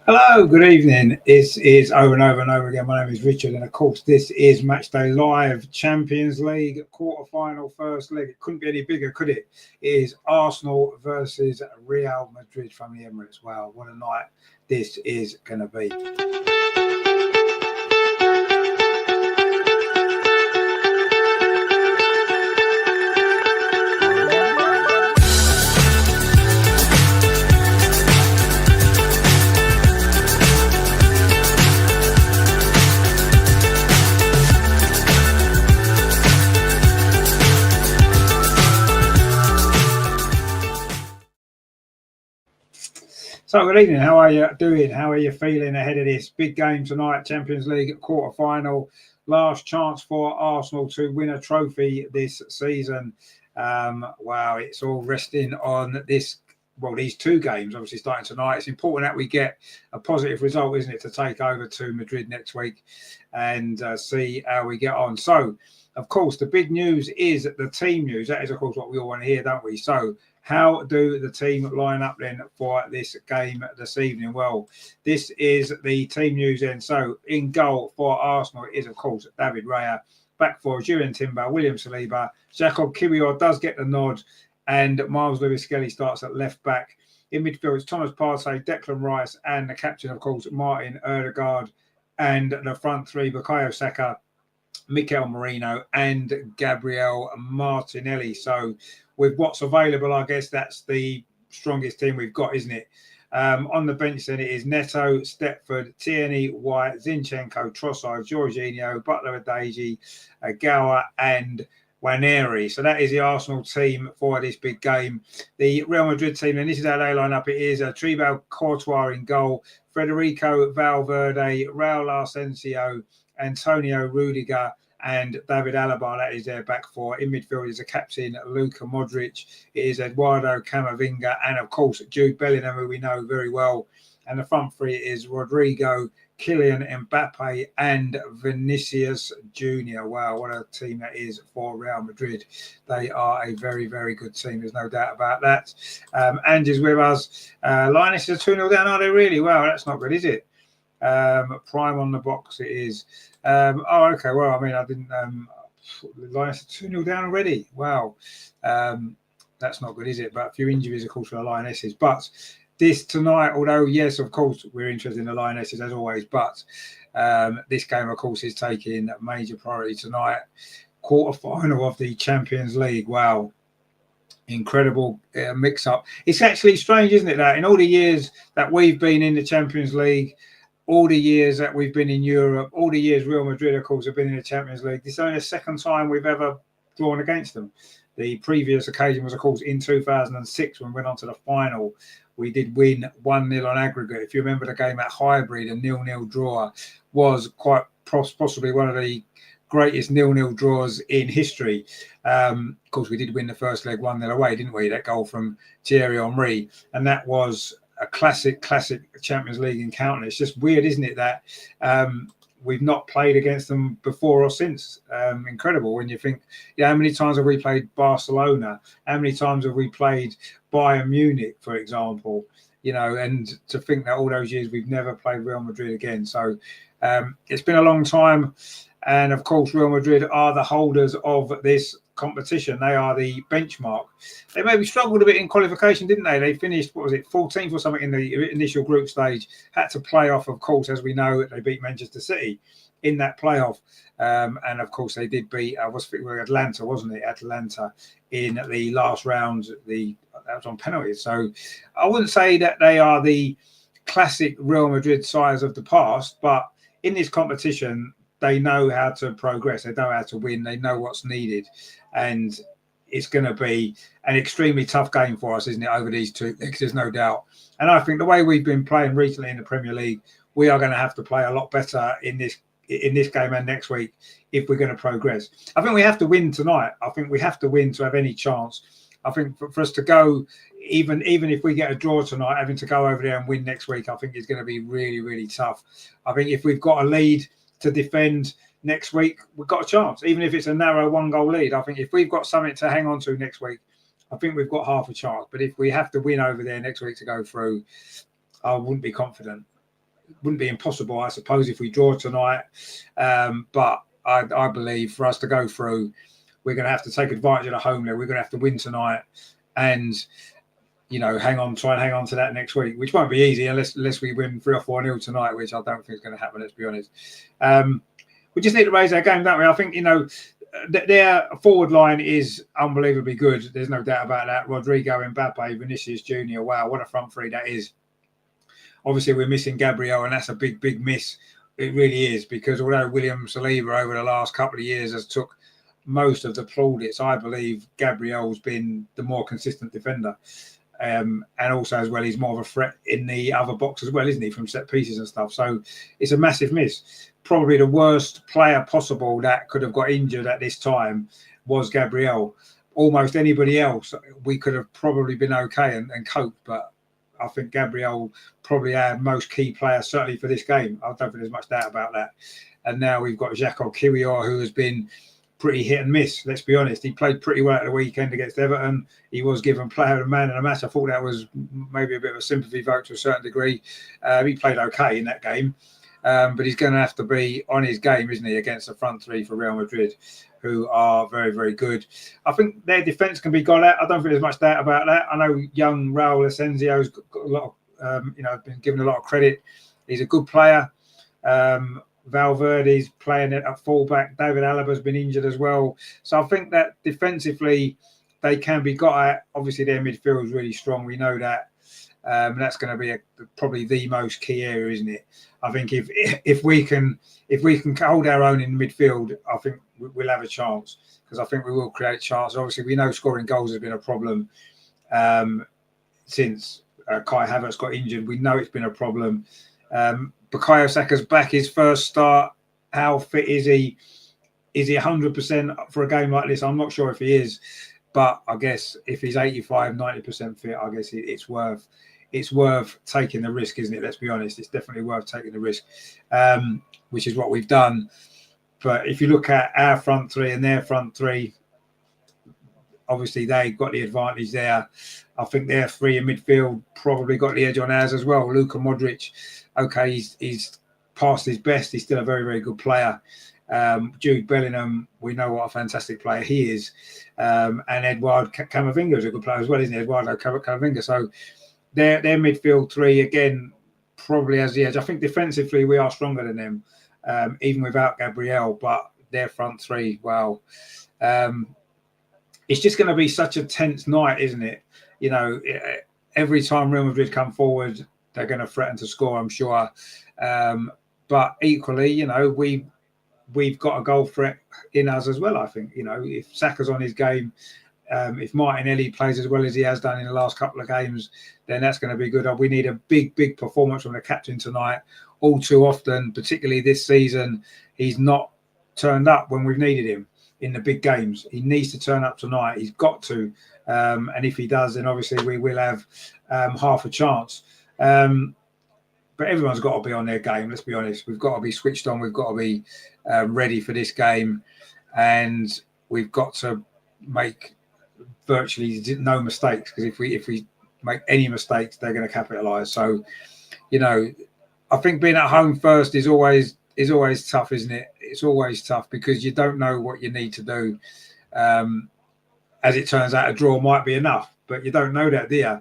Hello, good evening. This is over and over and over again. My name is Richard, and of course, this is Matchday Live Champions League quarter-final first leg. It couldn't be any bigger, could it? It is Arsenal versus Real Madrid from the Emirates. Wow, what a night this is going to be. So, good evening. How are you doing? How are you feeling ahead of this big game tonight? Champions League quarter final. Last chance for Arsenal to win a trophy this season. Wow, it's all resting on these two games, obviously starting tonight. It's important that we get a positive result, isn't it, to take over to Madrid next week and see how we get on. So, of course, the big news is the team news. That is, of course, what we all want to hear, don't we? So, how do the team line up then for this game this evening? Well, this is the team news then. So in goal for Arsenal is, of course, David Raya. Back for Julian Timber, William Saliba. Jacob Kiwior does get the nod, and Miles Lewis-Skelly starts at left back. In midfield, it's Thomas Partey, Declan Rice, and the captain, of course, Martin Ødegaard. And the front three, Bukayo Saka, Mikel Merino, and Gabriel Martinelli. So with what's available, I guess that's the strongest team we've got, isn't it? On the bench, then it is Neto, Stepford, Tierney, White, Zinchenko, Trossard, Jorginho, Butler-Adeji, Gower, and Waneri. So that is the Arsenal team for this big game. The Real Madrid team, and this is how they line up. It is Thibaut Courtois in goal, Federico Valverde, Raul Asensio, Antonio Rudiger, and David Alaba. That is their back four. In midfield is the captain, Luka Modric. It is Eduardo Camavinga, and of course, Jude Bellingham, who we know very well. And the front three is Rodrigo, Kylian Mbappe, and Vinicius Junior. Wow, what a team that is for Real Madrid. They are a very, very good team. There's no doubt about that. Angie's with us. Linus is a 2-0 down, are they really? Wow, that's not good, is it? Prime on the box it is. Okay. Well, I mean, I didn't. Linus 2-0 down already. Wow. That's not good, is it? But a few injuries, of course, for the Lionesses. But this tonight, although, yes, of course, we're interested in the Lionesses as always. But this game, of course, is taking major priority tonight. Quarter-final of the Champions League. Wow. Incredible mix-up. It's actually strange, isn't it, that in all the years that we've been in the Champions League, all the years that we've been in Europe, all the years Real Madrid, of course, have been in the Champions League, this is only the second time we've ever drawn against them. The previous occasion was, of course, in 2006 when we went on to the final. We did win 1-0 on aggregate. If you remember the game at Highbury, the 0-0 draw was quite possibly one of the greatest 0-0 draws in history. Of course, we did win the first leg 1-0 away, didn't we? That goal from Thierry Henry. And that was a classic Champions League encounter. It's just weird, isn't it, that we've not played against them before or since. Incredible when you think, how many times have we played Barcelona? How many times have we played Bayern Munich, for example? And to think that all those years we've never played Real Madrid again. So it's been a long time. And of course, Real Madrid are the holders of this competition. They are the benchmark. They maybe struggled a bit in qualification, didn't they? They finished, 14th or something in the initial group stage. Had to play off, of course, as we know, they beat Manchester City in that playoff. And of course, they did beat Atlanta, wasn't it? Atlanta in the last round. That was on penalties. So I wouldn't say that they are the classic Real Madrid sides of the past, but in this competition, they know how to progress. They know how to win. They know what's needed. And it's going to be an extremely tough game for us, isn't it, over these two legs? There's no doubt. And I think the way we've been playing recently in the Premier League, we are going to have to play a lot better in this game and next week if we're going to progress. I think we have to win tonight. I think we have to win to have any chance. I think for us to go, even if we get a draw tonight, having to go over there and win next week, I think it's going to be really, really tough. I think if we've got a lead to defend next week, we've got a chance, even if it's a narrow 1-goal lead. I think if we've got something to hang on to next week, I think we've got half a chance. But if we have to win over there next week to go through, I wouldn't be confident. wouldn't be impossible, I suppose, if we draw tonight. But I believe for us to go through, we're going to have to take advantage of the home leg. We're going to have to win tonight, and try and hang on to that next week, which won't be easy unless we win 3 or 4-0 tonight, which I don't think is going to happen. Let's be honest. We just need to raise our game, don't we? I think their forward line is unbelievably good. There's no doubt about that. Rodrigo, Mbappe, Vinicius Junior. Wow, what a front three that is. Obviously, we're missing Gabriel, and that's a big, big miss. It really is, because although William Saliba over the last couple of years has took most of the plaudits, I believe Gabriel's been the more consistent defender. And also, as well, he's more of a threat in the other box as well, isn't he, from set pieces and stuff. So it's a massive miss. Probably the worst player possible that could have got injured at this time was Gabriel. Almost anybody else, we could have probably been okay and coped, but I think Gabriel probably our most key player, certainly for this game. I don't think there's much doubt about that. And now we've got Jacob Kiwior, who has been pretty hit and miss, let's be honest. He played pretty well at the weekend against Everton. He was given player and man of the match. I thought that was maybe a bit of a sympathy vote to a certain degree. He played okay in that game. But he's going to have to be on his game, isn't he, against the front three for Real Madrid, who are very, very good. I think their defence can be got at. I don't think there's much doubt about that. I know young Raul Asensio's got a lot of, been given a lot of credit. He's a good player. Valverde's playing it at fullback. David Alaba's been injured as well. So I think that defensively they can be got at. Obviously, their midfield is really strong. We know that. That's going to be probably the most key area, isn't it? I think if we can hold our own in the midfield, I think we'll have a chance, because I think we will create chances. Obviously, we know scoring goals has been a problem since Kai Havertz got injured. We know it's been a problem. Bukayo Saka's back his first start. How fit is he? Is he 100% for a game like this? I'm not sure if he is, but I guess if he's 85, 90% fit, I guess it's worth taking the risk, isn't it? Let's be honest. It's definitely worth taking the risk, which is what we've done. But if you look at our front three and their front three, obviously they got the advantage there. I think their three in midfield probably got the edge on ours as well. Luka Modric, okay, he's past his best. He's still a very, very good player. Jude Bellingham, we know what a fantastic player he is. And Eduardo Camavinga is a good player as well, isn't he? Eduardo Camavinga. So their midfield three, again, probably has the edge. I think defensively we are stronger than them, even without Gabriel. But their front three, wow. It's just going to be such a tense night, isn't it? Every time Real Madrid come forward, they're going to threaten to score, I'm sure. But equally, we've got a goal threat in us as well, I think. If Saka's on his game, if Martinelli plays as well as he has done in the last couple of games, then that's going to be good. We need a big, big performance from the captain tonight. All too often, particularly this season, he's not turned up when we've needed him in the big games. He needs to turn up tonight. He's got to. And if he does, then obviously we will have half a chance. But everyone's got to be on their game, let's be honest. We've got to be switched on. We've got to be ready for this game. And we've got to make virtually no mistakes, because if we make any mistakes, they're going to capitalise. So, I think being at home first is always tough, isn't it? It's always tough because you don't know what you need to do. As it turns out, a draw might be enough, but you don't know that, do you?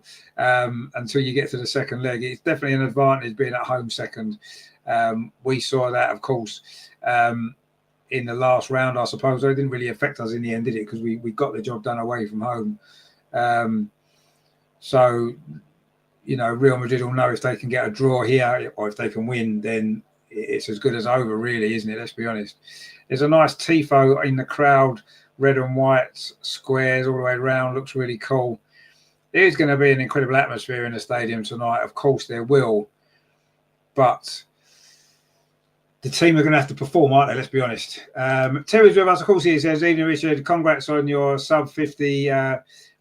Until you get to the second leg. It's definitely an advantage being at home second. We saw that, of course, in the last round, I suppose. It didn't really affect us in the end, did it? Because we got the job done away from home. So, Real Madrid will know if they can get a draw here, or if they can win, then it's as good as over, really, isn't it? Let's be honest. There's a nice tifo in the crowd, red and white squares all the way around. Looks really cool. There's going to be an incredible atmosphere in the stadium tonight. Of course there will. But the team are going to have to perform, aren't they? Let's be honest. Terry's with us. Of course, he says, "Evening, Richard. Congrats on your sub 50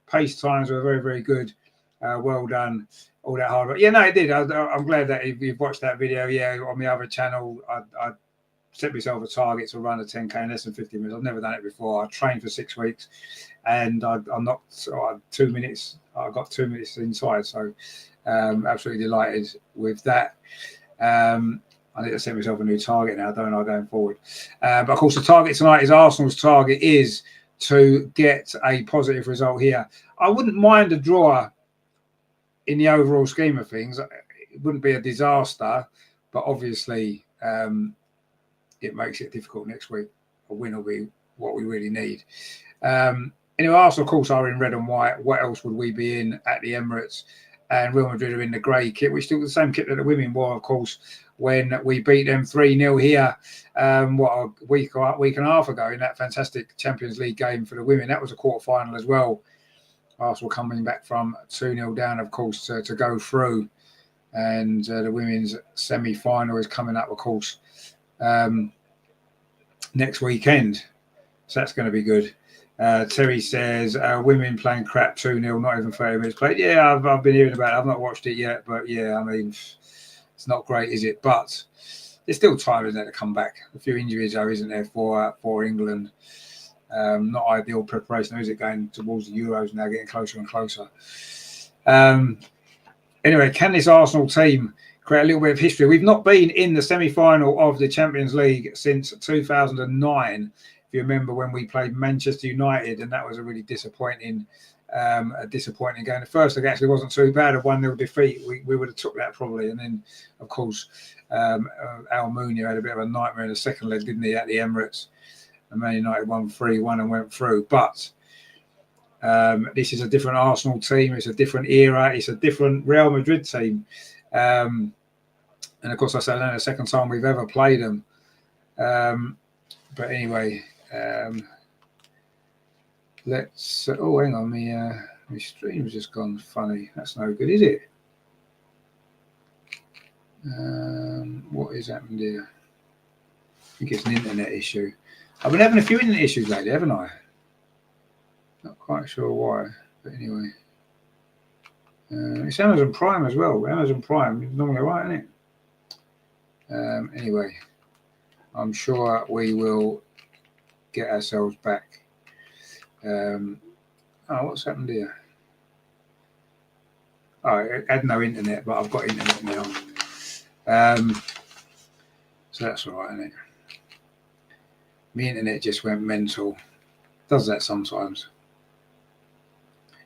pace times. Were very, very good. Well done. All that hard work." Yeah, no, it did. I'm glad that you've watched that video. Yeah, on the other channel, I set myself a target to run a 10K in less than 50 minutes. I've never done it before. I trained for 6 weeks, and I knocked 2 minutes. I got 2 minutes inside, so absolutely delighted with that. I need to set myself a new target now, don't I, going forward? But of course, the target tonight is Arsenal's target is to get a positive result here. I wouldn't mind a draw in the overall scheme of things. It wouldn't be a disaster, but obviously it makes it difficult next week. A win will be what we really need. Anyway, Arsenal, of course, are in red and white. What else would we be in at the Emirates? And Real Madrid are in the grey kit, which is still the same kit that the women wore, of course, when we beat them 3-0 here, a week and a half ago in that fantastic Champions League game for the women. That was a quarter-final as well. Arsenal coming back from 2-0 down, of course, to go through. And the women's semi-final is coming up, of course, next weekend. So that's going to be good. Terry says, women playing crap 2-0, not even 30 minutes played. Yeah, I've been hearing about it. I've not watched it yet, but yeah, I mean, it's not great, is it? But there's still time, isn't there, to come back. A few injuries, though, isn't there, for England? Not ideal preparation, is it, going towards the Euros now, getting closer and closer. Anyway, can this Arsenal team create a little bit of history? We've not been in the semi-final of the Champions League since 2009. If you remember when we played Manchester United, and that was a really disappointing game. The first leg actually wasn't too bad, a 1-0 defeat. We would have took that probably. And then, of course, Almunia had a bit of a nightmare in the second leg, didn't he, at the Emirates? And Man United won 3-1 and went through. But this is a different Arsenal team. It's a different era. It's a different Real Madrid team. And, of course, I said that's the second time we've ever played them. But anyway... let's hang on, my stream's just gone funny. That's no good, is it? What is happened here? I think it's an internet issue. I've been having a few internet issues lately, haven't I? Not quite sure why, but anyway. It's Amazon Prime as well. Amazon Prime is normally right, isn't it? Anyway, I'm sure we will get ourselves back. What's happened here? I had no internet, but I've got internet now. So that's all right, isn't it? My internet just went mental. Does that sometimes.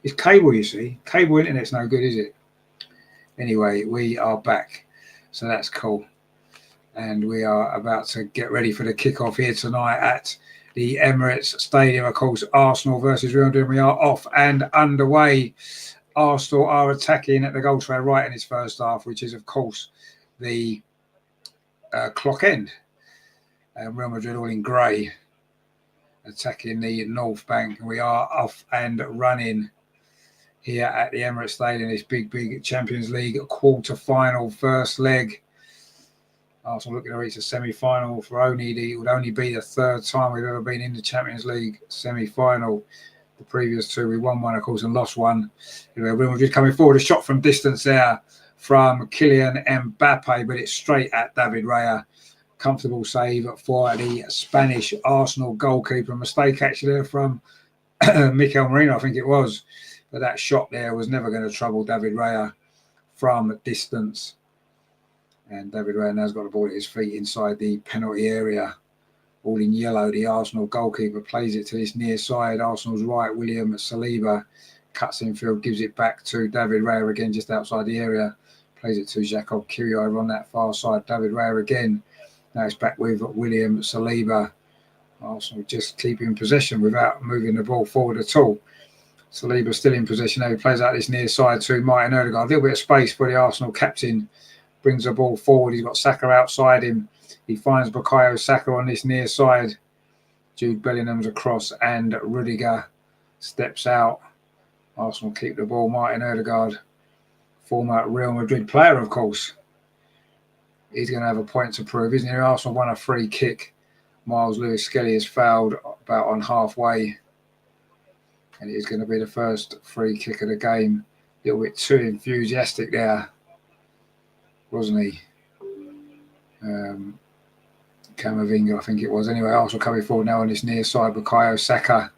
It's cable, you see. Cable internet's no good, is it? Anyway, we are back. So that's cool. And we are about to get ready for the kickoff here tonight at the Emirates Stadium. Of course, Arsenal versus Real Madrid. We are off and underway. Arsenal are attacking at the goal tray right in its first half, which is, of course, the clock end. Real Madrid all in grey, attacking the North Bank. We are off and running here at the Emirates Stadium. This big Champions League quarter-final first leg. Arsenal looking to reach the semi-final it would only be the third time we've ever been in the Champions League semi-final. The previous two, we won one, of course, and lost one. Real Madrid coming forward, a shot from distance there from Kylian Mbappe, but it's straight at David Raya. Comfortable save for the Spanish Arsenal goalkeeper. A mistake actually from Mikel Merino, I think it was. But that shot there was never going to trouble David Raya from distance. And David Raya now's got the ball at his feet inside the penalty area. All in yellow, the Arsenal goalkeeper plays it to this near side. Arsenal's right, William Saliba cuts infield, gives it back to David Raya again just outside the area. Plays it to Jacob Kiwior over on that far side. David Raya again. Now it's back with William Saliba. Arsenal just keeping possession without moving the ball forward at all. Saliba still in possession. Now he plays out this near side to Martin Odegaard. A little bit of space for the Arsenal captain. Brings the ball forward. He's got Saka outside him. He finds Bukayo Saka on this near side. Jude Bellingham's across and Rudiger steps out. Arsenal keep the ball. Martin Odegaard, former Real Madrid player, of course. He's going to have a point to prove, isn't he? Arsenal won a free kick. Miles Lewis-Skelly has fouled about on halfway. And it is going to be the first free kick of the game. A little bit too enthusiastic there, wasn't he? Camavinga, I think it was. Anyway, Arsenal coming forward now on this near side. Bukayo Saka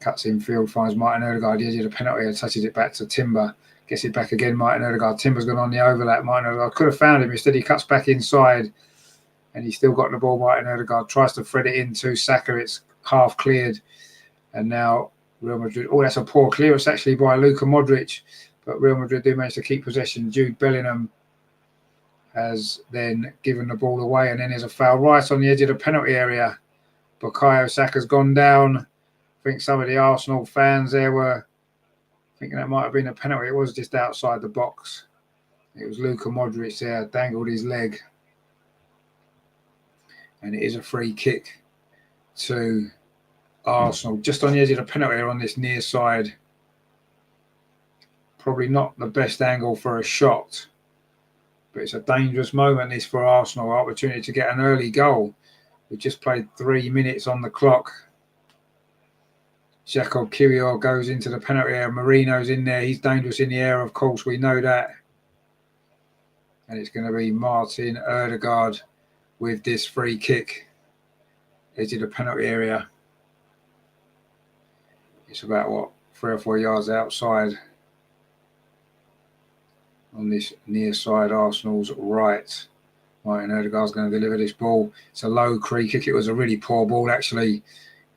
cuts in field, finds Martin Odegaard, the edge of the penalty, and touches it back to Timber. Gets it back again, Martin Odegaard. Timber's gone on the overlap. Martin Odegaard could have found him. Instead, he cuts back inside. And he's still got the ball. Martin Odegaard tries to thread it into Saka. It's half cleared. And now Real Madrid. Oh, that's a poor clearance actually by Luka Modric. But Real Madrid do manage to keep possession. Jude Bellingham has then given the ball away. And then there's a foul right on the edge of the penalty area. Bukayo Saka's gone down. I think some of the Arsenal fans there were thinking that might have been a penalty. It was just outside the box. It was Luka Modric there, dangled his leg. And it is a free kick to Arsenal. Just on the edge of the penalty area on this near side. Probably not the best angle for a shot. But it's a dangerous moment this for Arsenal. Opportunity to get an early goal. We've just played 3 minutes on the clock. Jacob Kiwior goes into the penalty area. Marino's in there. He's dangerous in the air, of course. We know that. And it's going to be Martin Odegaard with this free kick. Edge of the penalty area. It's about, what, 3 or 4 yards outside. On this near side, Arsenal's right. Martin Odegaard's going to deliver this ball. It's a low free kick. It was a really poor ball, actually.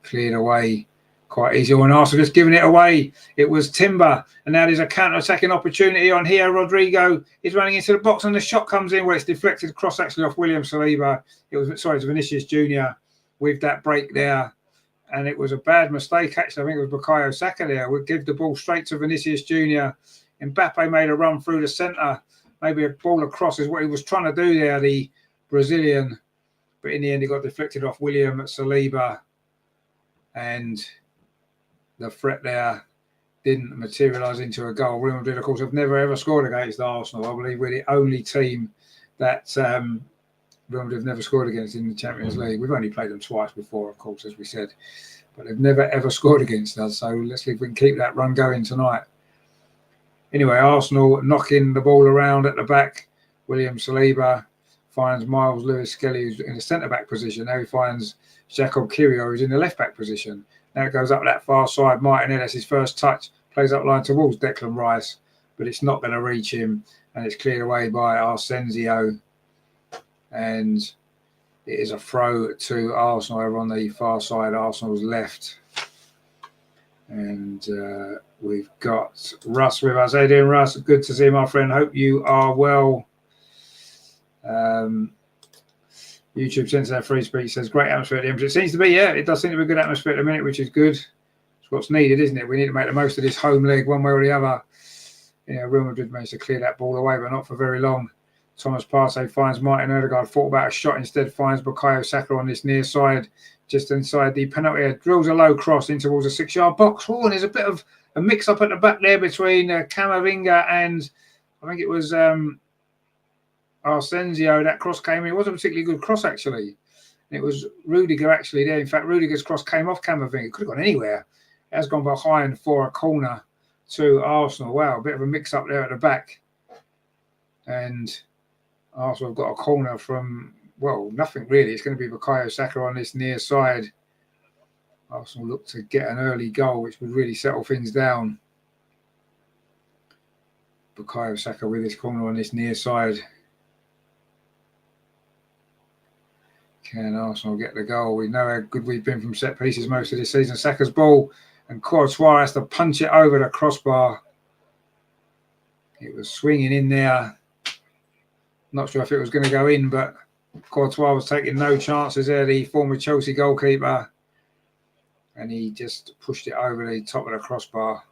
Cleared away quite easy. And Arsenal just giving it away. It was Timber. And now there's a counter-attacking opportunity on here. Rodrigo is running into the box and the shot comes in where it's deflected across actually off William Saliba. It's Vinicius Jr. with that break there. And it was a bad mistake, actually. I think it was Bukayo Saka there. Would give the ball straight to Vinicius Jr. Mbappe made a run through the centre. Maybe a ball across is what he was trying to do there, the Brazilian. But in the end, he got deflected off William Saliba. And the threat there didn't materialise into a goal. Real Madrid, of course, have never ever scored against Arsenal. I believe we're the only team that Real Madrid have never scored against in the Champions League. We've only played them twice before, of course, as we said. But they've never ever scored against us. So let's see if we can keep that run going tonight. Anyway, Arsenal knocking the ball around at the back. William Saliba finds Miles Lewis-Skelly, who's in the centre-back position. Now he finds Jacob Kiwior, who's in the left-back position. Now it goes up that far side. Martinelli, that's his first touch. Plays up line towards Declan Rice, but it's not going to reach him. And it's cleared away by Arsensio. And it is a throw to Arsenal over on the far side. Arsenal's left. And we've got Russ with us. How you doing, Russ? Good to see you, my friend. Hope you are well. YouTube Sensor Free Speech says great atmosphere at the Emirates. It seems to be, yeah, it does seem to be a good atmosphere at the minute, which is good. It's what's needed, isn't it? We need to make the most of this home leg one way or the other. You know, Real Madrid managed to clear that ball away, but not for very long. Thomas Partey finds Martin Odegaard, thought about a shot, instead finds Bukayo Saka on this near side, just inside the penalty area. Drills a low cross in towards a 6-yard box. Oh, and there's a bit of a mix-up at the back there between Camavinga and I think it was Arsensio. That cross came in. It wasn't a particularly good cross, actually. It was Rudiger, actually, there. In fact, Rudiger's cross came off Camavinga. It could have gone anywhere. It has gone behind for a corner to Arsenal. Wow, a bit of a mix-up there at the back. And Arsenal have got a corner from, well, nothing really. It's going to be Bukayo Saka on this near side. Arsenal look to get an early goal, which would really settle things down. Bukayo Saka with his corner on this near side. Can Arsenal get the goal? We know how good we've been from set pieces most of this season. Saka's ball, and Courtois has to punch it over the crossbar. It was swinging in there. Not sure if it was going to go in, but Courtois was taking no chances there, the former Chelsea goalkeeper. And he just pushed it over the top of the crossbar.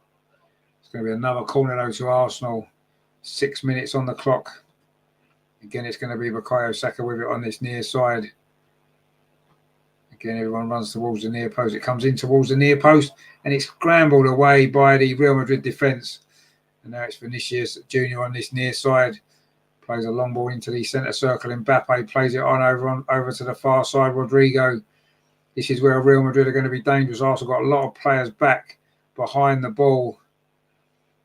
It's going to be another corner though to Arsenal. 6 minutes on the clock. Again, it's going to be Bukayo Saka with it on this near side. Again, everyone runs towards the near post. It comes in towards the near post and it's scrambled away by the Real Madrid defence. And now it's Vinicius Jr. on this near side. Plays a long ball into the centre circle. Mbappe plays it on over to the far side. Rodrigo. This is where Real Madrid are going to be dangerous. Arsenal got a lot of players back behind the ball.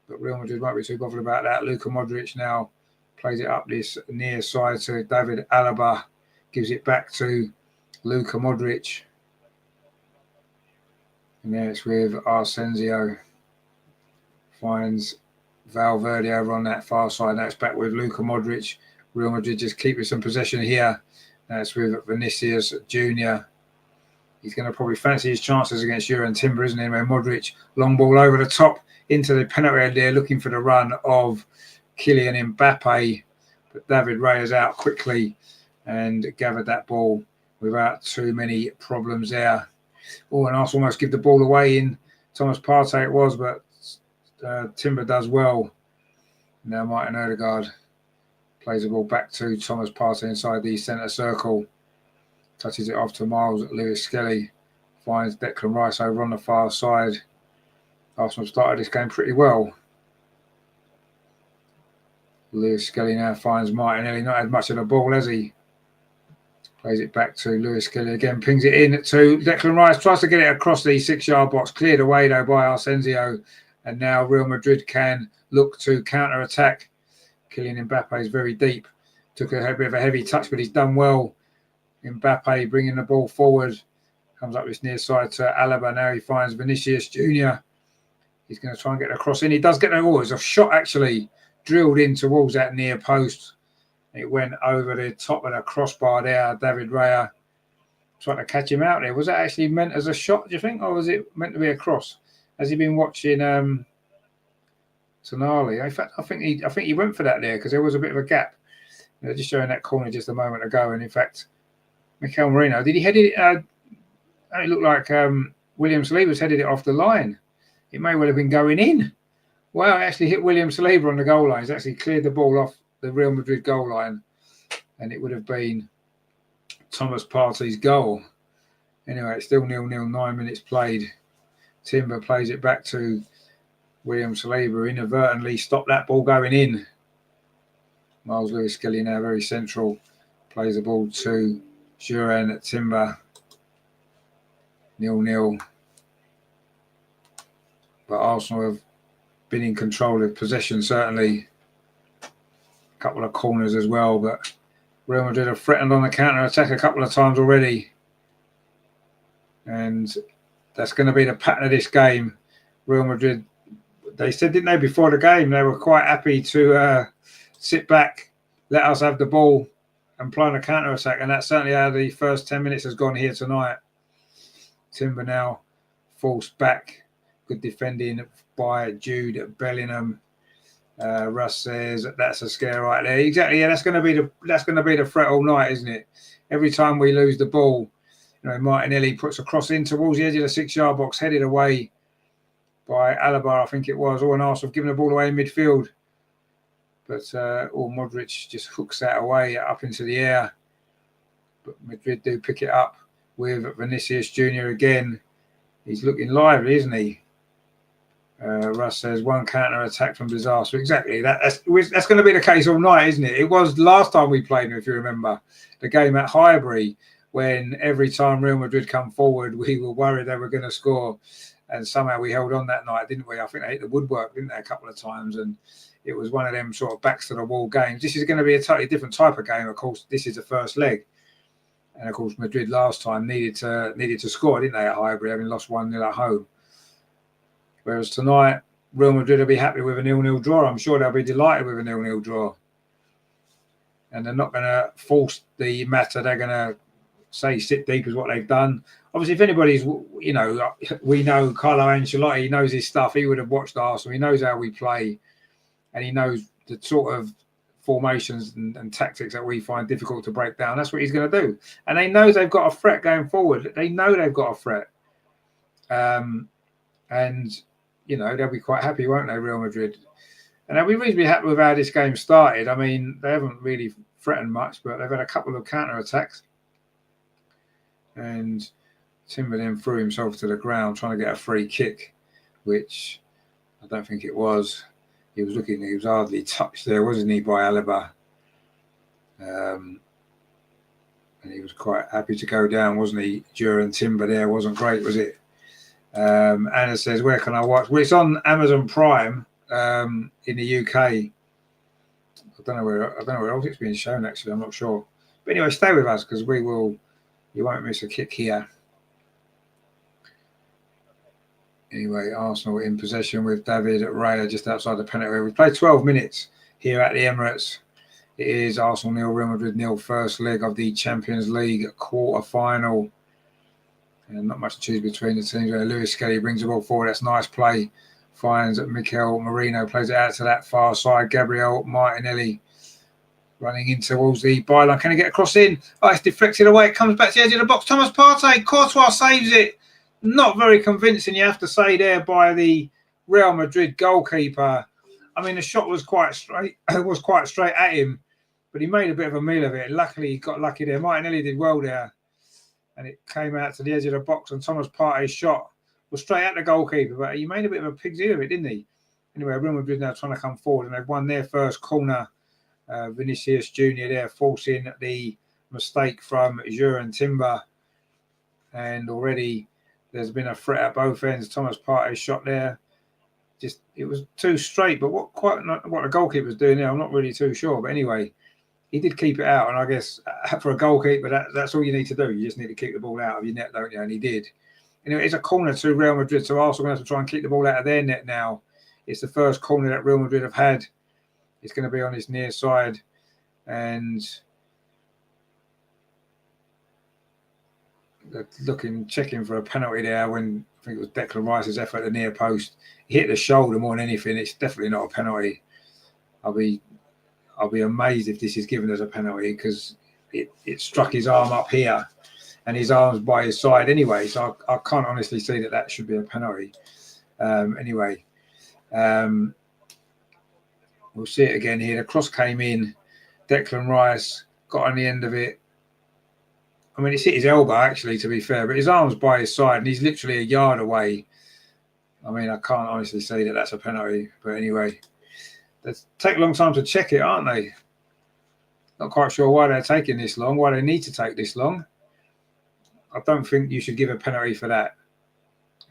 But Real Madrid won't be too bothered about that. Luka Modric now plays it up this near side to David Alaba. Gives it back to Luka Modric. And there it's with Arsensio. Finds Valverde over on that far side. Now it's back with Luka Modric. Real Madrid just keeping some possession here. Now it's with Vinicius Jr. He's going to probably fancy his chances against Juran Timber, isn't he? Where Modric, long ball over the top into the penalty area, looking for the run of Kylian Mbappe. But David Raya out quickly and gathered that ball without too many problems there. Oh, and Arsenal almost give the ball away in Thomas Partey it was, but Timber does well. Now Martin Odegaard plays the ball back to Thomas Partey inside the centre circle. Touches it off to Miles Lewis Skelly. Finds Declan Rice over on the far side. Arsenal started this game pretty well. Lewis Skelly now finds Martinelli. Not had much of the ball, has he? Plays it back to Lewis Skelly again. Pings it in to Declan Rice. Tries to get it across the 6-yard box. Cleared away though by Asensio. And now Real Madrid can look to counter-attack. Kylian Mbappe is very deep. Took a bit of a heavy touch, but he's done well. Mbappe bringing the ball forward. Comes up this near side to Alaba. Now he finds Vinicius Jr. He's going to try and get across in. He does get there's a shot actually drilled in towards that near post. It went over the top of the crossbar there. David Raya trying to catch him out there. Was that actually meant as a shot, do you think? Or was it meant to be a cross? Has he been watching Tonali? In fact, I think he went for that there because there was a bit of a gap. Just showing that corner just a moment ago. And in fact, Mikel Merino, did he head it? It looked like William Saliba's headed it off the line. It may well have been going in. Well, it actually hit William Saliba on the goal line. He's actually cleared the ball off the Real Madrid goal line. And it would have been Thomas Partey's goal. Anyway, it's still 0-0, 9 minutes played. Timber plays it back to William Saliba. Inadvertently stopped that ball going in. Miles Lewis Skelly now very central. Plays the ball to Juran Timber. 0-0. But Arsenal have been in control of possession, certainly. A couple of corners as well, but Real Madrid have threatened on the counter-attack a couple of times already. And that's going to be the pattern of this game. Real Madrid, they said, didn't they, before the game, they were quite happy to sit back, let us have the ball and play on a counter-attack. And that's certainly how the first 10 minutes has gone here tonight. Timber now forced back. Good defending by Jude Bellingham. Russ says that's a scare right there. Exactly. Yeah, that's going to be the threat all night, isn't it? Every time we lose the ball, Martinelli puts a cross in towards the edge of the 6-yard box, headed away by Alaba, I think it was. Or an Arsenal have given the ball away in midfield, but Modric just hooks that away up into the air. But Madrid do pick it up with Vinicius Jr. again. He's looking lively, isn't he? Russ says one counter attack from disaster. Exactly. That's going to be the case all night, isn't it? It was last time we played, if you remember, the game at Highbury, when every time Real Madrid come forward, we were worried they were going to score. And somehow we held on that night, didn't we? I think they hit the woodwork, didn't they, a couple of times? And it was one of them sort of backs to the wall games. This is going to be a totally different type of game. Of course, this is the first leg. And of course, Madrid last time needed to score, didn't they, at Highbury, having lost 1-0 at home. Whereas tonight, Real Madrid will be happy with a 0-0 draw. I'm sure they'll be delighted with a 0-0 draw. And they're not going to force the matter. They're going to say sit deep is what they've done. Obviously, if anybody's, we know Carlo Ancelotti, he knows his stuff. He would have watched Arsenal. He knows how we play. And he knows the sort of formations and tactics that we find difficult to break down. That's what he's going to do. And they know they've got a threat going forward. They know they've got a threat. And they'll be quite happy, won't they, Real Madrid? And they'll be reasonably happy with how this game started. I mean, they haven't really threatened much, but they've had a couple of counter-attacks. And Timber then threw himself to the ground trying to get a free kick, which I don't think it was. He was hardly touched there, wasn't he, by Alaba? And he was quite happy to go down, wasn't he? During Timber there wasn't great, was it? Anna says, where can I watch? Well, it's on Amazon Prime in the UK. I don't know where else it's being shown, actually. I'm not sure. But anyway, stay with us because you won't miss a kick here. Anyway, Arsenal in possession with David Raya just outside the penalty area. We played 12 minutes here at the Emirates. It is Arsenal 0, Real Madrid 0, first leg of the Champions League quarter-final. And not much to choose between the teams. Lewis Skelly brings the ball forward. That's nice play. Finds Mikel Merino, plays it out to that far side. Gabriel Martinelli running in towards the byline. Can he get a cross in? Oh, it's deflected away. It comes back to the edge of the box. Thomas Partey, Courtois saves it. Not very convincing, you have to say, there by the Real Madrid goalkeeper. I mean, the shot was quite straight. It was quite straight at him, but he made a bit of a meal of it. Luckily, he got lucky there. Martinelli did well there, and it came out to the edge of the box. And Thomas Partey's shot was straight at the goalkeeper, but he made a bit of a pig's ear of it, didn't he? Anyway, Real Madrid now trying to come forward, and they've won their first corner. Vinicius Junior there forcing the mistake from Jurgen Timber, and already there's been a threat at both ends. Thomas Partey's shot there, just it was too straight. But what the goalkeeper's doing there, I'm not really too sure. But anyway, he did keep it out, and I guess for a goalkeeper, that's all you need to do. You just need to keep the ball out of your net, don't you? And he did. Anyway, it's a corner to Real Madrid, so Arsenal going to have to try and keep the ball out of their net now. It's the first corner that Real Madrid have had. It's going to be on his near side, and checking for a penalty there when I think it was Declan Rice's effort at the near post. He hit the shoulder more than anything. It's definitely not a penalty. I'll be amazed if this is given as a penalty, because it struck his arm up here, and his arm's by his side anyway. So I can't honestly see that should be a penalty. Anyway. We'll see it again here. The cross came in. Declan Rice got on the end of it. I mean, it's hit his elbow, actually, to be fair, but his arm's by his side, and he's literally a yard away. I mean, I can't honestly say that that's a penalty. But anyway, they take a long time to check it, aren't they? Not quite sure why they're taking this long, why they need to take this long. I don't think you should give a penalty for that.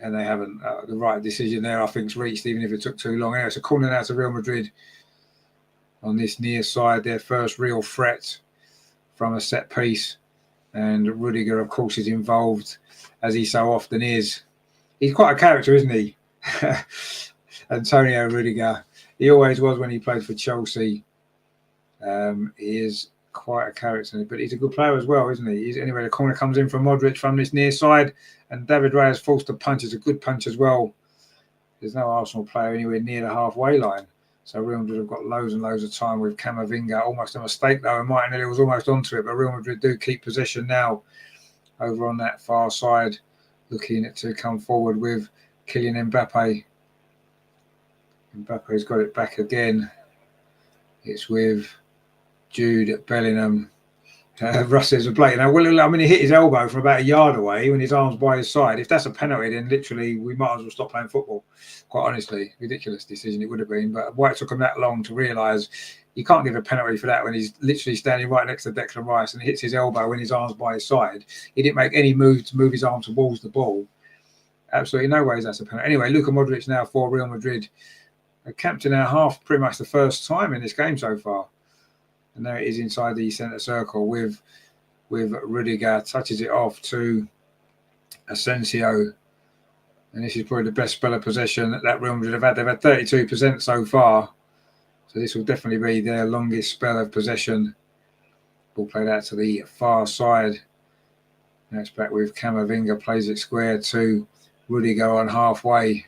And they haven't. The right decision there, I think, is reached, even if it took too long. Anyway, it's a corner now to Real Madrid on this near side. Their first real threat from a set piece. And Rudiger, of course, is involved, as he so often is. He's quite a character, isn't he? Antonio Rudiger. He always was when he played for Chelsea. He is quite a character, but he's a good player as well, isn't he? Anyway, the corner comes in from Modric from this near side, and David Raya is forced to punch. It's a good punch as well. There's no Arsenal player anywhere near the halfway line. So Real Madrid have got loads and loads of time with Camavinga. Almost a mistake, though, and Martinelli was almost onto it, but Real Madrid do keep possession now over on that far side, looking to come forward with Kylian Mbappe. Mbappe's got it back again. It's with Jude Bellingham. Russ a play. Now, well, I mean, he hit his elbow from about a yard away when his arm's by his side. If that's a penalty, then literally we might as well stop playing football. Quite honestly, ridiculous decision it would have been. But why it took him that long to realise you can't give a penalty for that when he's literally standing right next to Declan Rice and hits his elbow when his arm's by his side. He didn't make any move to move his arm towards the ball. Absolutely no ways that's a penalty. Anyway, Luka Modric now for Real Madrid. Camped in our half pretty much the first time in this game so far. And now it is inside the centre circle with Rudiger. Touches it off to Asensio. And this is probably the best spell of possession that Real Madrid have had. They've had 32% so far. So this will definitely be their longest spell of possession. Ball played out to the far side. Now it's back with Camavinga. Plays it square to Rudiger on halfway.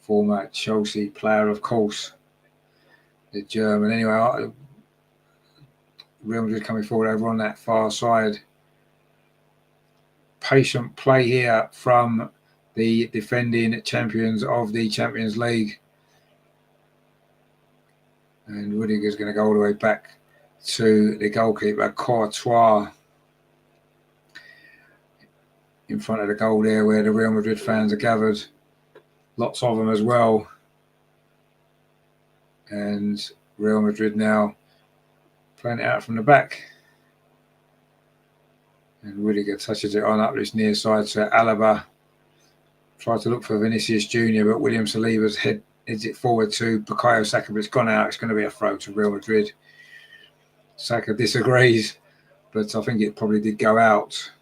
Former Chelsea player, of course. The German. Anyway, Real Madrid coming forward over on that far side. Patient play here from the defending champions of the Champions League. And Rudiger's going to go all the way back to the goalkeeper, Courtois. In front of the goal there where the Real Madrid fans are gathered. Lots of them as well. And Real Madrid now playing it out from the back. And Rudiger touches it on up this near side to Alaba. Tried to look for Vinicius Junior, but William Saliba's heads it forward to Bukayo Saka, but it's gone out. It's going to be a throw to Real Madrid. Saka disagrees, but I think it probably did go out.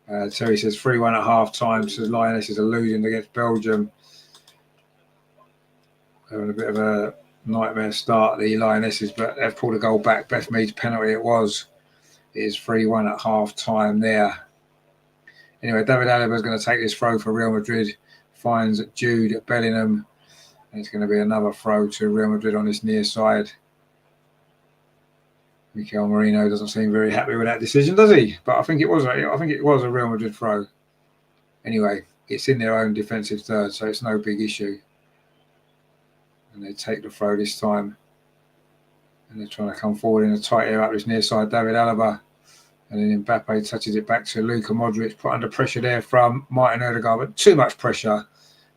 Terry says 3-1 at half time. Says Lionesses are losing against Belgium. Having a bit of a nightmare start, the Lionesses, but they've pulled a goal back. Beth Mead's penalty it was. It is 3-1 at half time there. Anyway, David Alaba is going to take this throw for Real Madrid. Finds Jude Bellingham. And it's going to be another throw to Real Madrid on this near side. Mikel Merino doesn't seem very happy with that decision, does he? But I think it was a Real Madrid throw. Anyway, it's in their own defensive third, so it's no big issue. And they take the throw this time. And they're trying to come forward in a tight area up this near side. David Alaba. And then Mbappe touches it back to Luka Modric. Put under pressure there from Martin Odegaard, but too much pressure.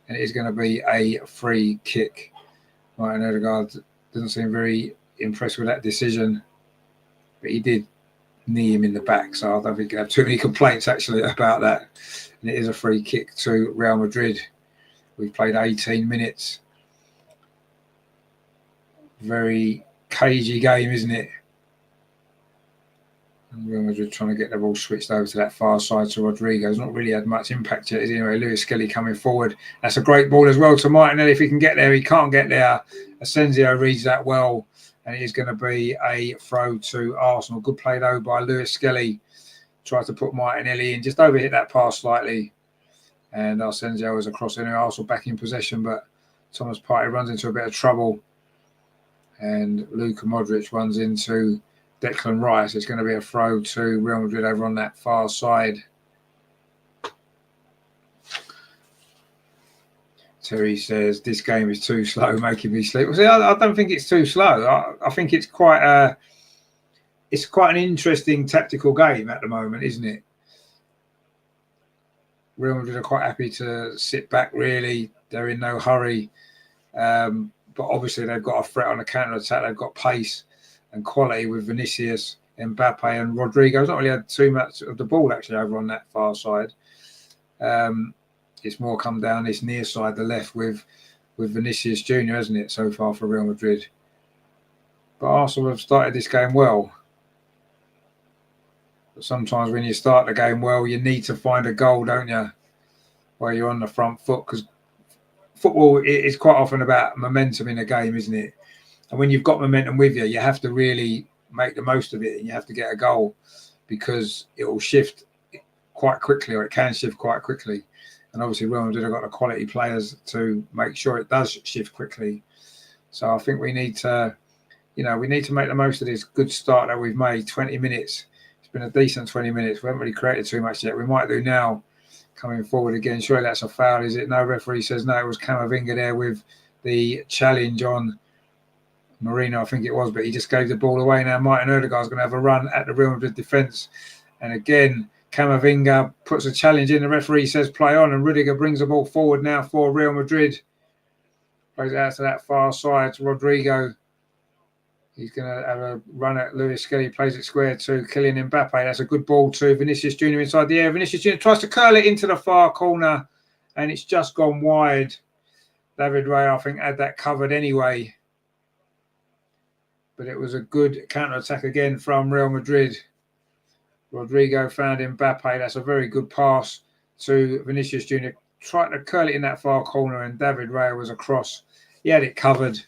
And it is going to be a free kick. Martin Odegaard doesn't seem very impressed with that decision. But he did knee him in the back. So I don't think you have too many complaints actually about that. And it is a free kick to Real Madrid. We've played 18 minutes. Very cagey game, isn't it? And Real Madrid trying to get the ball switched over to that far side to Rodrigo. He's not really had much impact yet. Anyway, Lewis Skelly coming forward. That's a great ball as well to Martinelli. If he can get there, he can't get there. Asensio reads that well. And it is going to be a throw to Arsenal. Good play though by Lewis Skelly. Tried to put Martinelli in. Just overhit that pass slightly. And Asensio was across anyway. Arsenal back in possession. But Thomas Partey runs into a bit of trouble. And Luka Modric runs into Declan Rice. It's going to be a throw to Real Madrid over on that far side. Terry says, this game is too slow, making me sleep. Well, see, I don't think it's too slow. I think it's quite an interesting tactical game at the moment, isn't it? Real Madrid are quite happy to sit back, really. They're in no hurry. But obviously they've got a threat on the counter-attack. They've got pace and quality with Vinicius, Mbappe and Rodrigo. He's not really had too much of the ball actually over on that far side. It's more come down this near side, the left, with Vinicius Jr., hasn't it, so far for Real Madrid. But Arsenal have started this game well. But sometimes when you start the game well, you need to find a goal, don't you? While you're on the front foot, because football is quite often about momentum in a game, isn't it? And when you've got momentum with you, you have to really make the most of it and you have to get a goal because it will shift quite quickly, or it can shift quite quickly. And obviously Real Madrid have got the quality players to make sure it does shift quickly. So I think we need to, make the most of this good start that we've made. 20 minutes. It's been a decent 20 minutes. We haven't really created too much yet. We might do now. Coming forward again. Surely that's a foul, is it? No, referee says no. It was Camavinga there with the challenge on Marino, I think it was, but he just gave the ball away. Now Martin Odegaard's going to have a run at the Real Madrid defence. And again, Camavinga puts a challenge in. The referee says play on, and Rudiger brings the ball forward now for Real Madrid. Plays it out to that far side to Rodrigo. He's going to have a run at Lewis Skelly. Plays it square to Kylian Mbappe. That's a good ball to Vinicius Jr. inside the area. Vinicius Jr. tries to curl it into the far corner, and it's just gone wide. David Raya, I think, had that covered anyway. But it was a good counter-attack again from Real Madrid. Rodrigo found Mbappe. That's a very good pass to Vinicius Jr. Tried to curl it in that far corner, and David Raya was across. He had it covered.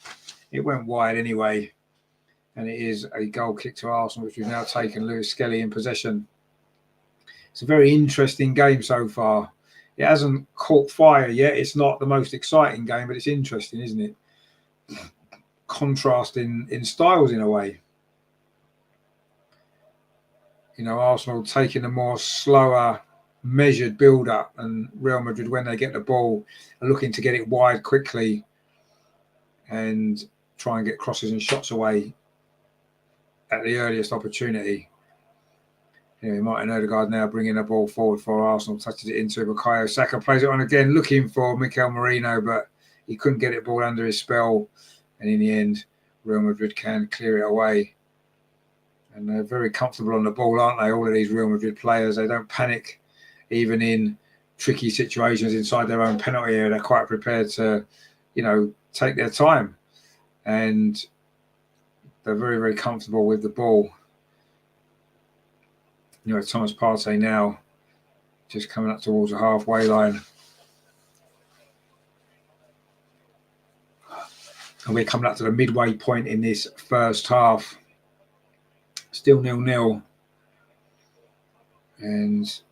It went wide anyway. And it is a goal kick to Arsenal, which we've now taken Lewis Skelly in possession. It's a very interesting game so far. It hasn't caught fire yet. It's not the most exciting game, but it's interesting, isn't it? Contrast in styles in a way. Arsenal taking a more slower, measured build-up, and Real Madrid, when they get the ball, are looking to get it wide quickly and try and get crosses and shots away at the earliest opportunity. Martin Odegaard now bringing the ball forward for Arsenal, touches it into Bukayo Saka, plays it on again, looking for Mikel Merino, but he couldn't get it ball under his spell. And in the end, Real Madrid can clear it away. And they're very comfortable on the ball, aren't they? All of these Real Madrid players, they don't panic, even in tricky situations inside their own penalty area. They're quite prepared to, take their time. And they're very, very comfortable with the ball. Thomas Partey now just coming up towards the halfway line. And we're coming up to the midway point in this first half. Still 0-0. And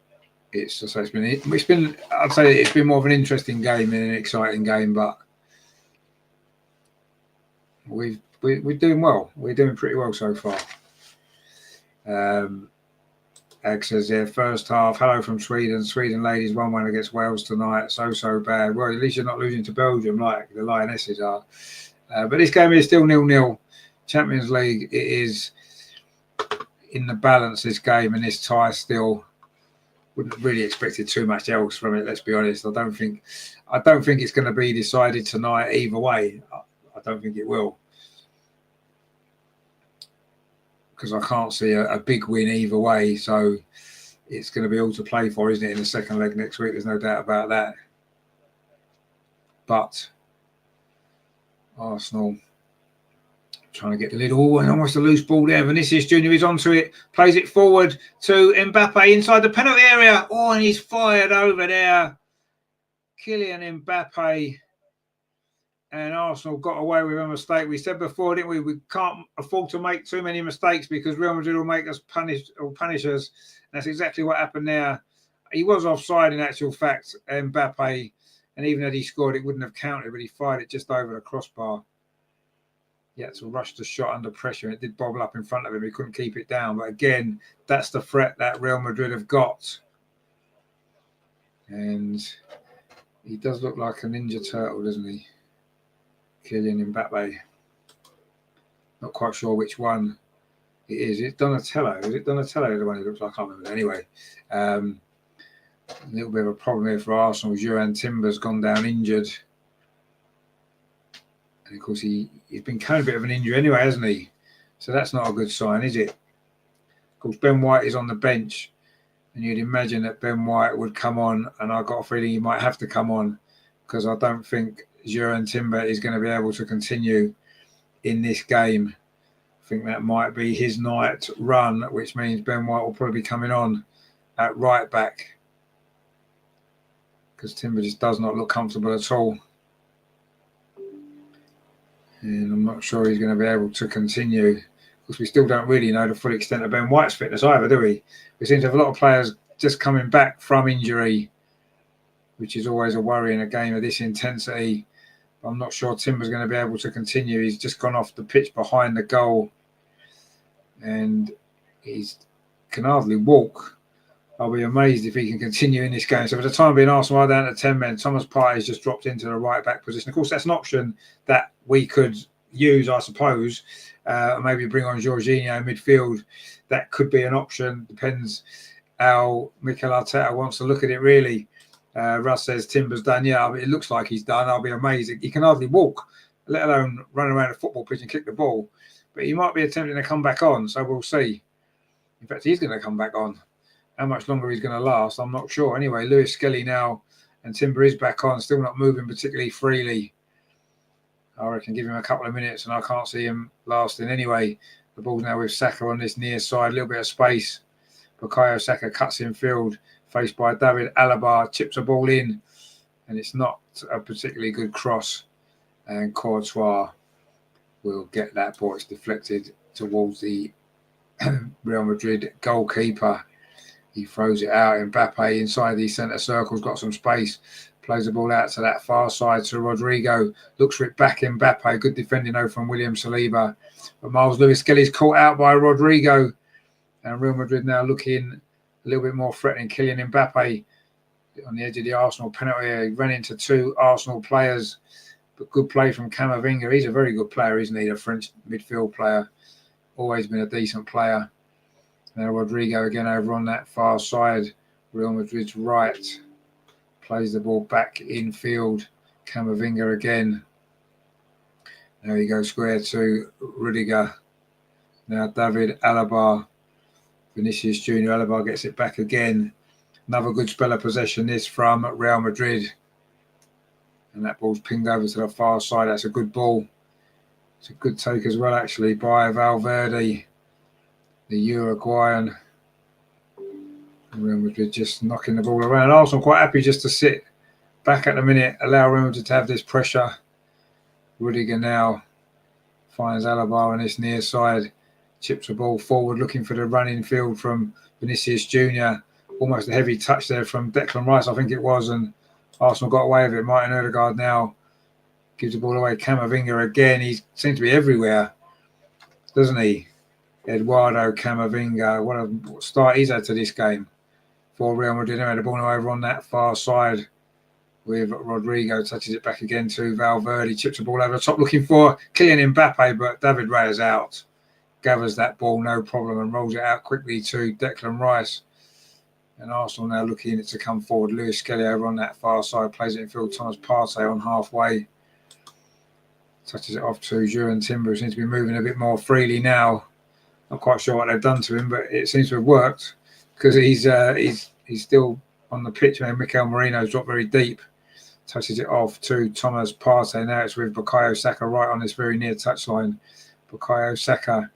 it's been I'd say it's been more of an interesting game than an exciting game, but we're doing well. We're doing pretty well so far. Ag says there, first half, hello from Sweden. Sweden ladies 1-1 against Wales tonight. So bad. Well, at least you're not losing to Belgium like the Lionesses are. But this game is still 0-0. Champions League, it is in the balance, this game, and this tie still. Wouldn't really expected too much else from it, let's be honest. I don't think it's going to be decided tonight either way. I don't think it will. Because I can't see a big win either way. So it's going to be all to play for, isn't it, in the second leg next week? There's no doubt about that. But Arsenal trying to get the lid. Oh, and almost a loose ball there. Vinicius Junior is onto it. Plays it forward to Mbappe inside the penalty area. Oh, and he's fired over there. Kylian Mbappe. And Arsenal got away with a mistake. We said before, didn't we? We can't afford to make too many mistakes because Real Madrid will make us punish us. And that's exactly what happened there. He was offside in actual fact, Mbappe. And even had he scored, it wouldn't have counted, but he fired it just over the crossbar. He had to rush the shot under pressure, and it did bobble up in front of him. He couldn't keep it down. But again, that's the threat that Real Madrid have got. And he does look like a Ninja Turtle, doesn't he? Kylian Mbappe. Not quite sure which one it is. It's Donatello. Is it Donatello, the one he looks like? I can't remember. Anyway, a little bit of a problem here for Arsenal. Juan Timber's gone down injured. And of course, he's been carrying a bit of an injury anyway, hasn't he? So that's not a good sign, is it? Of course, Ben White is on the bench. And you'd imagine that Ben White would come on. And I've got a feeling he might have to come on. Because I don't think Juan Timber is going to be able to continue in this game. I think that might be his night run, which means Ben White will probably be coming on at right back. Because Timber just does not look comfortable at all. And I'm not sure he's going to be able to continue. Because we still don't really know the full extent of Ben White's fitness either, do we? We seem to have a lot of players just coming back from injury, which is always a worry in a game of this intensity. I'm not sure Timber's going to be able to continue. He's just gone off the pitch behind the goal. And he can hardly walk. I'll be amazed if he can continue in this game. So for the time being, Arsenal are down to 10 men. Thomas Partey's just dropped into the right back position. Of course, that's an option that we could use, I suppose. Maybe bring on Jorginho in midfield. That could be an option. Depends how Mikel Arteta wants to look at it, really. Russ says Timber's done. Yeah, it looks like he's done. I'll be amazed. He can hardly walk, let alone run around a football pitch and kick the ball. But he might be attempting to come back on, so we'll see. In fact, he's going to come back on. How much longer he's going to last, I'm not sure. Anyway, Lewis Skelly now, and Timber is back on, still not moving particularly freely. I reckon give him a couple of minutes, and I can't see him lasting anyway. The ball's now with Saka on this near side, a little bit of space. Bukayo Saka cuts in field, faced by David Alaba, chips a ball in, and it's not a particularly good cross. And Courtois will get that ball. It's deflected towards the Real Madrid goalkeeper. He throws it out. Mbappe inside the centre circle's got some space. Plays the ball out to that far side to Rodrigo. Looks for it back. Mbappe. Good defending though from William Saliba. But Miles Lewis-Skelly's caught out by Rodrigo. And Real Madrid now looking a little bit more threatening. Kylian Mbappe on the edge of the Arsenal penalty area. He ran into two Arsenal players. But good play from Camavinga. He's a very good player, isn't he? The French midfield player. Always been a decent player. Now Rodrigo again over on that far side. Real Madrid's right. Plays the ball back in field. Camavinga again. There he goes square to Rudiger. Now David Alaba. Vinicius Junior. Alaba gets it back again. Another good spell of possession this from Real Madrid. And that ball's pinged over to the far side. That's a good ball. It's a good take as well, actually, by Valverde, the Uruguayan. Real Madrid just knocking the ball around. Arsenal quite happy just to sit back at the minute, allow Real Madrid to have this pressure. Rudiger now finds Alaba on this near side, chips the ball forward, looking for the running field from Vinicius Junior. Almost a heavy touch there from Declan Rice, I think it was, and Arsenal got away with it. Martin Odegaard now gives the ball away. Camavinga again. He seems to be everywhere, doesn't he? Eduardo Camavinga. What a start he's had to this game for Real Madrid. The ball over on that far side with Rodrigo. Touches it back again to Valverde. Chips the ball over the top looking for Kylian Mbappe, but David Raya out. Gathers that ball, no problem, and rolls it out quickly to Declan Rice. And Arsenal now looking to come forward. Lewis Skelly over on that far side. Plays it in field. Thomas Partey on halfway. Touches it off to Juran Timber, who seems to be moving a bit more freely now. Not quite sure what they've done to him, but it seems to have worked because he's still on the pitch. And Mikel Merino's dropped very deep. Touches it off to Thomas Partey. Now it's with Bukayo Saka right on this very near touchline. Bukayo Saka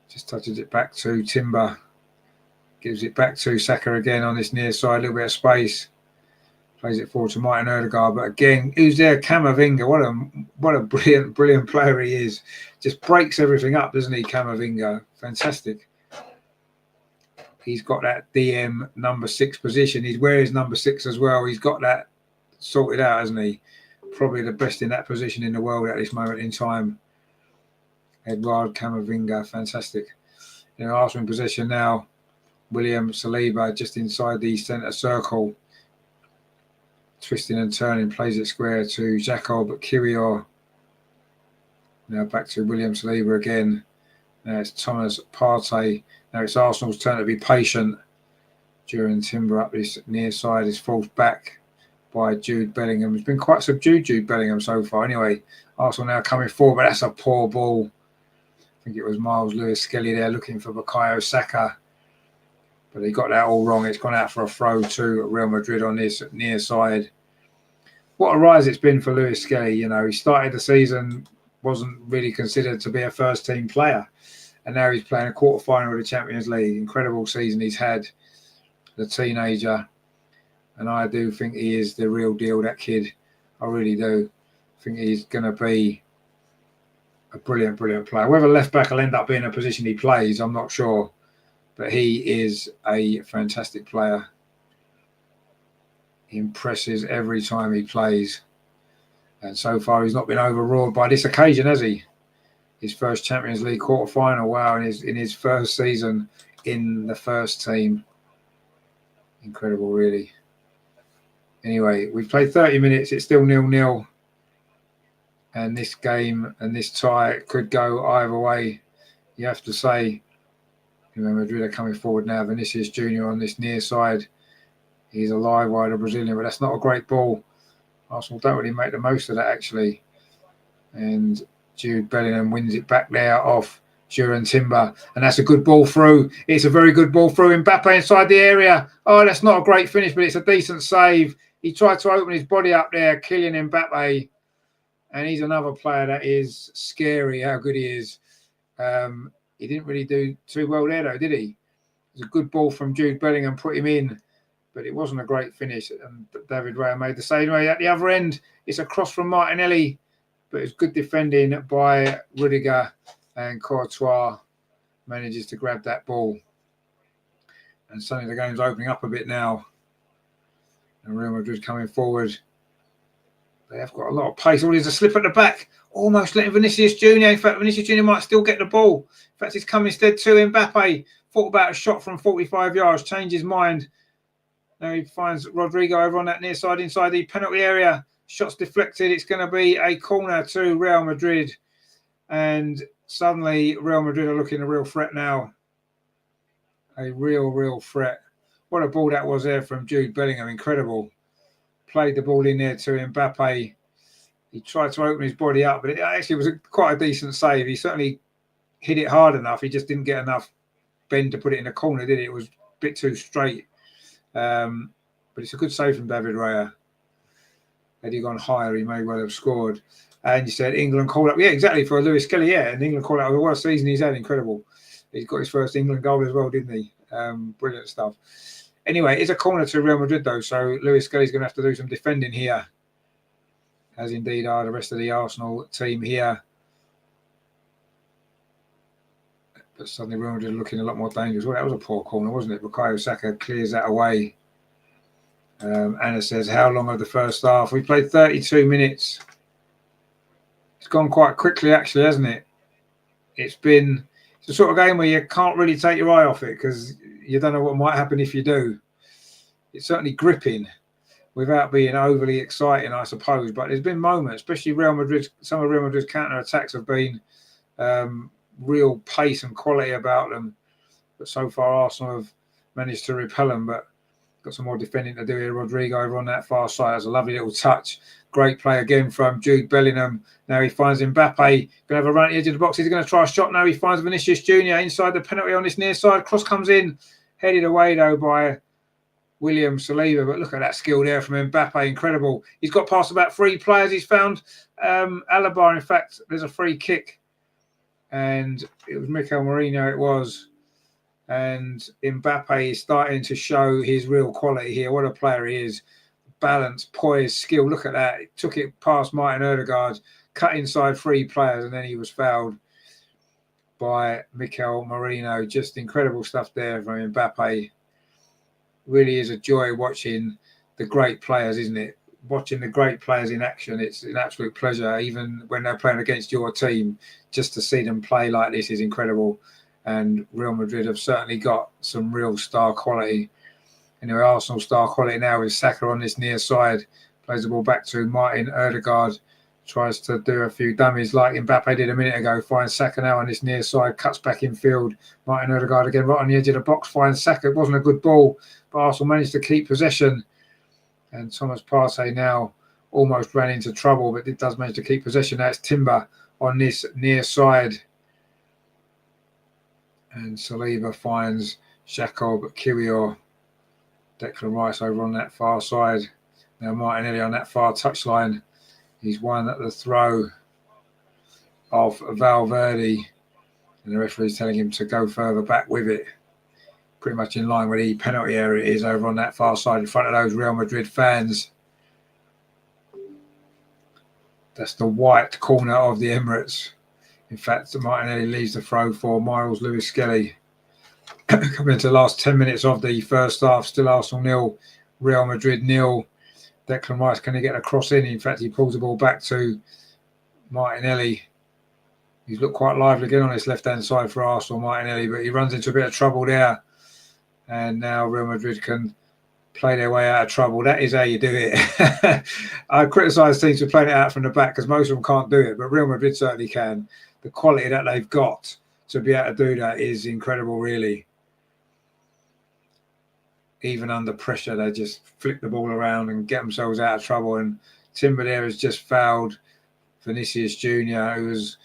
just touches it back to Timber. Gives it back to Saka again on this near side. A little bit of space. Plays it forward to Martin Odegaard. But again, who's there? Camavinga. What a brilliant player he is. Just breaks everything up, doesn't he, Camavinga? Fantastic. He's got that DM number 6 position. He's wears number 6 as well. He's got that sorted out, hasn't he? Probably the best in that position in the world at this moment in time. Eduardo Camavinga. Fantastic. Arsenal in possession now. William Saliba just inside the centre circle. Twisting and turning, plays it square to Jacob Kiwior. Now back to William Saliba again. Now it's Thomas Partey. Now it's Arsenal's turn to be patient. During Timber up this near side is forced back by Jude Bellingham. It's been quite subdued, Jude Bellingham, so far. Anyway, Arsenal now coming forward, but that's a poor ball. I think it was Miles Lewis-Skelly there looking for Bukayo Saka. But he got that all wrong. It's gone out for a throw to Real Madrid on this near side. What a rise it's been for Lewis Skelly. He started the season, wasn't really considered to be a first-team player. And now he's playing a quarter-final of the Champions League. Incredible season he's had, the teenager. And I do think he is the real deal, that kid. I really do. I think he's going to be a brilliant player. Whether left-back will end up being a position he plays, I'm not sure. But he is a fantastic player. He impresses every time he plays. And so far, he's not been overawed by this occasion, has he? His first Champions League quarter-final. Wow, in his first season in the first team. Incredible, really. Anyway, we've played 30 minutes. It's still 0-0. And this game and this tie could go either way. You have to say, Real Madrid are coming forward now. Vinicius Junior on this near side. He's a live wire, Brazilian, but that's not a great ball. Arsenal don't really make the most of that, actually. And Jude Bellingham wins it back there off Juran Timber. And that's a good ball through. It's a very good ball through. Mbappe inside the area. Oh, that's not a great finish, but it's a decent save. He tried to open his body up there, Kylian Mbappe. And he's another player that is scary, how good he is. He didn't really do too well there, though, did he? It was a good ball from Jude Bellingham, put him in, but it wasn't a great finish. And David Raya made the same way. At the other end, it's a cross from Martinelli, but it's good defending by Rudiger, and Courtois manages to grab that ball. And suddenly the game's opening up a bit now. And Real Madrid coming forward. They have got a lot of pace. Oh, there's a slip at the back. Almost letting Vinicius Junior. In fact, Vinicius Junior might still get the ball. In fact, it's come instead to Mbappe. Thought about a shot from 45 yards. Changed his mind. Now he finds Rodrigo over on that near side inside the penalty area. Shots deflected. It's going to be a corner to Real Madrid. And suddenly Real Madrid are looking a real threat now. A real threat. What a ball that was there from Jude Bellingham. Incredible. Played the ball in there to Mbappe. He tried to open his body up, but it actually was quite a decent save. He certainly hit it hard enough. He just didn't get enough bend to put it in the corner, did he? It was a bit too straight. But it's a good save from David Raya. Had he gone higher, he may well have scored. And you said England called up. Yeah, exactly, for Lewis Skelly, yeah. And England called up. What a season he's had. Incredible. He's got his first England goal as well, didn't he? Brilliant stuff. Anyway, it's a corner to Real Madrid though, so Lewis Skelly's going to have to do some defending here, as indeed are the rest of the Arsenal team here. But suddenly Real Madrid looking a lot more dangerous. Well, that was a poor corner, wasn't it? Bukayo Saka clears that away. Anna says, how long of the first half? We played 32 minutes. It's gone quite quickly, actually, hasn't it? It's the sort of game where you can't really take your eye off it because you don't know what might happen if you do. It's certainly gripping without being overly exciting, I suppose. But there's been moments, especially Real Madrid, some of Real Madrid's counter-attacks have been real pace and quality about them. But so far, Arsenal have managed to repel them. But got some more defending to do here. Rodrigo over on that far side. That's a lovely little touch. Great play again from Jude Bellingham. Now he finds Mbappe. Going to have a run at the edge of the box. He's going to try a shot now. He finds Vinicius Junior inside the penalty on this near side. Cross comes in. Headed away, though, by William Saliba. But look at that skill there from Mbappe. Incredible. He's got past about 3 players. He's found Alaba. In fact, there's a free kick. And it was Mikel Merino, it was. And Mbappe is starting to show his real quality here. What a player he is. Balance, poise, skill. Look at that. He took it past Martin Ødegaard, cut inside 3 players, and then he was fouled by Mikel Merino. Just incredible stuff there from Mbappe. Really is a joy watching the great players, isn't it? Watching the great players in action, it's an absolute pleasure. Even when they're playing against your team, just to see them play like this is incredible. And Real Madrid have certainly got some real star quality. Anyway, Arsenal star quality now with Saka on this near side. Plays the ball back to Martin Ødegaard. Tries to do a few dummies like Mbappe did a minute ago. Finds Saka now on this near side. Cuts back in field. Martin Ødegaard again right on the edge of the box. Finds Saka. It wasn't a good ball, but Arsenal managed to keep possession. And Thomas Partey now almost ran into trouble, but it does manage to keep possession. That's Timber on this near side. And Saliba finds Jacob Kiwior. Declan Rice over on that far side. Now Martinelli on that far touchline. He's won at the throw of Valverde. And the referee's telling him to go further back with it. Pretty much in line with the penalty area it is over on that far side in front of those Real Madrid fans. That's the white corner of the Emirates. In fact, Martinelli leaves the throw for Miles Lewis Skelly. Coming into the last 10 minutes of the first half, still Arsenal 0, Real Madrid 0. Declan Rice, can he get a cross in? In fact, he pulls the ball back to Martinelli. He's looked quite lively again on this left-hand side for Arsenal, Martinelli, but he runs into a bit of trouble there. And now Real Madrid can play their way out of trouble. That is how you do it. I criticise teams for playing it out from the back because most of them can't do it, but Real Madrid certainly can. The quality that they've got to be able to do that is incredible, really. Even under pressure, they just flick the ball around and get themselves out of trouble. And Timber there has just fouled Vinicius Junior, who was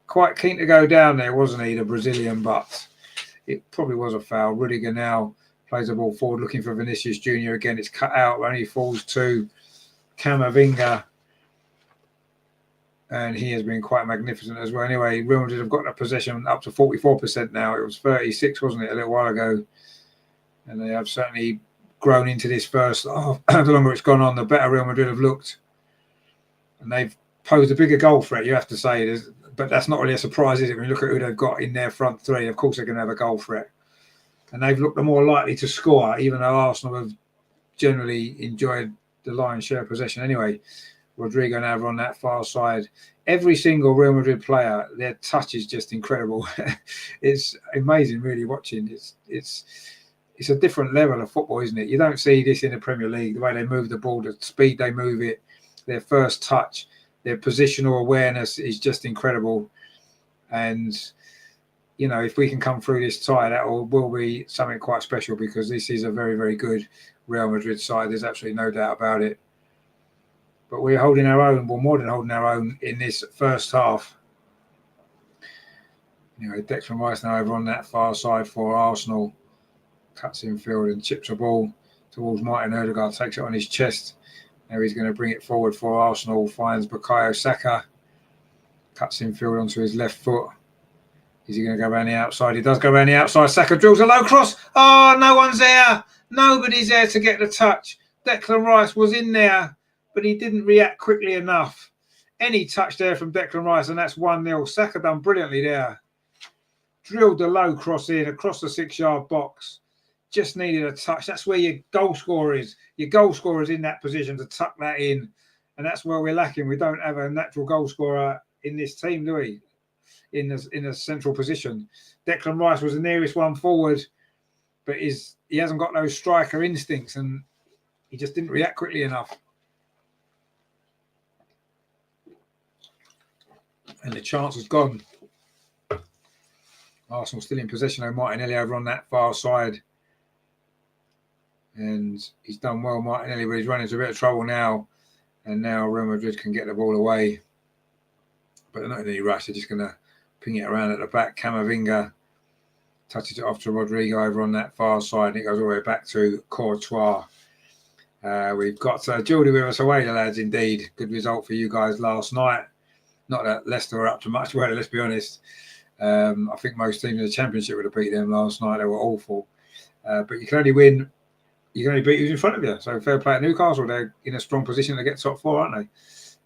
quite keen to go down there, wasn't he, the Brazilian? But it probably was a foul. Rudiger now plays the ball forward, looking for Vinicius Junior again. It's cut out, only falls to Camavinga. And he has been quite magnificent as well. Anyway, Real Madrid have got that possession up to 44% now. It was 36, wasn't it, a little while ago? And they have certainly grown into this first half. The longer it's gone on, the better Real Madrid have looked. And they've posed a bigger goal threat, you have to say. But that's not really a surprise, is it? When you look at who they've got in their front three, of course they're going to have a goal threat. And they've looked the more likely to score, even though Arsenal have generally enjoyed the lion's share of possession. Anyway, Rodrigo now on that far side. Every single Real Madrid player, their touch is just incredible. It's amazing, really, watching. It's a different level of football, isn't it? You don't see this in the Premier League, the way they move the ball, the speed they move it, their first touch, their positional awareness is just incredible. And, you know, if we can come through this tie, that will be something quite special because this is a very, very good Real Madrid side. There's absolutely no doubt about it. But we're holding our own, well, more than holding our own in this first half. You know, Declan Rice now over on that far side for Arsenal. Cuts in field and chips a ball towards Martin Ødegaard, takes it on his chest. Now he's going to bring it forward for Arsenal, finds Bukayo Saka. Cuts in field onto his left foot. Is he going to go around the outside? He does go around the outside. Saka drills a low cross. Oh, no one's there. Nobody's there to get the touch. Declan Rice was in there, but he didn't react quickly enough. Any touch there from Declan Rice, and that's 1-0. Saka done brilliantly there. Drilled the low cross in across the 6-yard box. Just needed a touch. That's where your goal scorer is. Your goal scorer is in that position to tuck that in. And that's where we're lacking. We don't have a natural goal scorer in this team, do we? In a central position. Declan Rice was the nearest one forward, but he hasn't got those striker instincts, and he just didn't react quickly enough. And the chance was gone. Arsenal still in possession of Martinelli over on that far side. And he's done well, Martinelli, but he's running into a bit of trouble now. And now Real Madrid can get the ball away. But they're not in any rush. They're just going to ping it around at the back. Camavinga touches it off to Rodrigo over on that far side. And it goes all the way back to Courtois. We've got Geordie with us away, the lads, indeed. Good result for you guys last night. Not that Leicester were up to much, well, let's be honest. I think most teams in the Championship would have beat them last night. They were awful. But you can only win. You can only beat who's in front of you. So fair play at Newcastle. They're in a strong position to get top four, aren't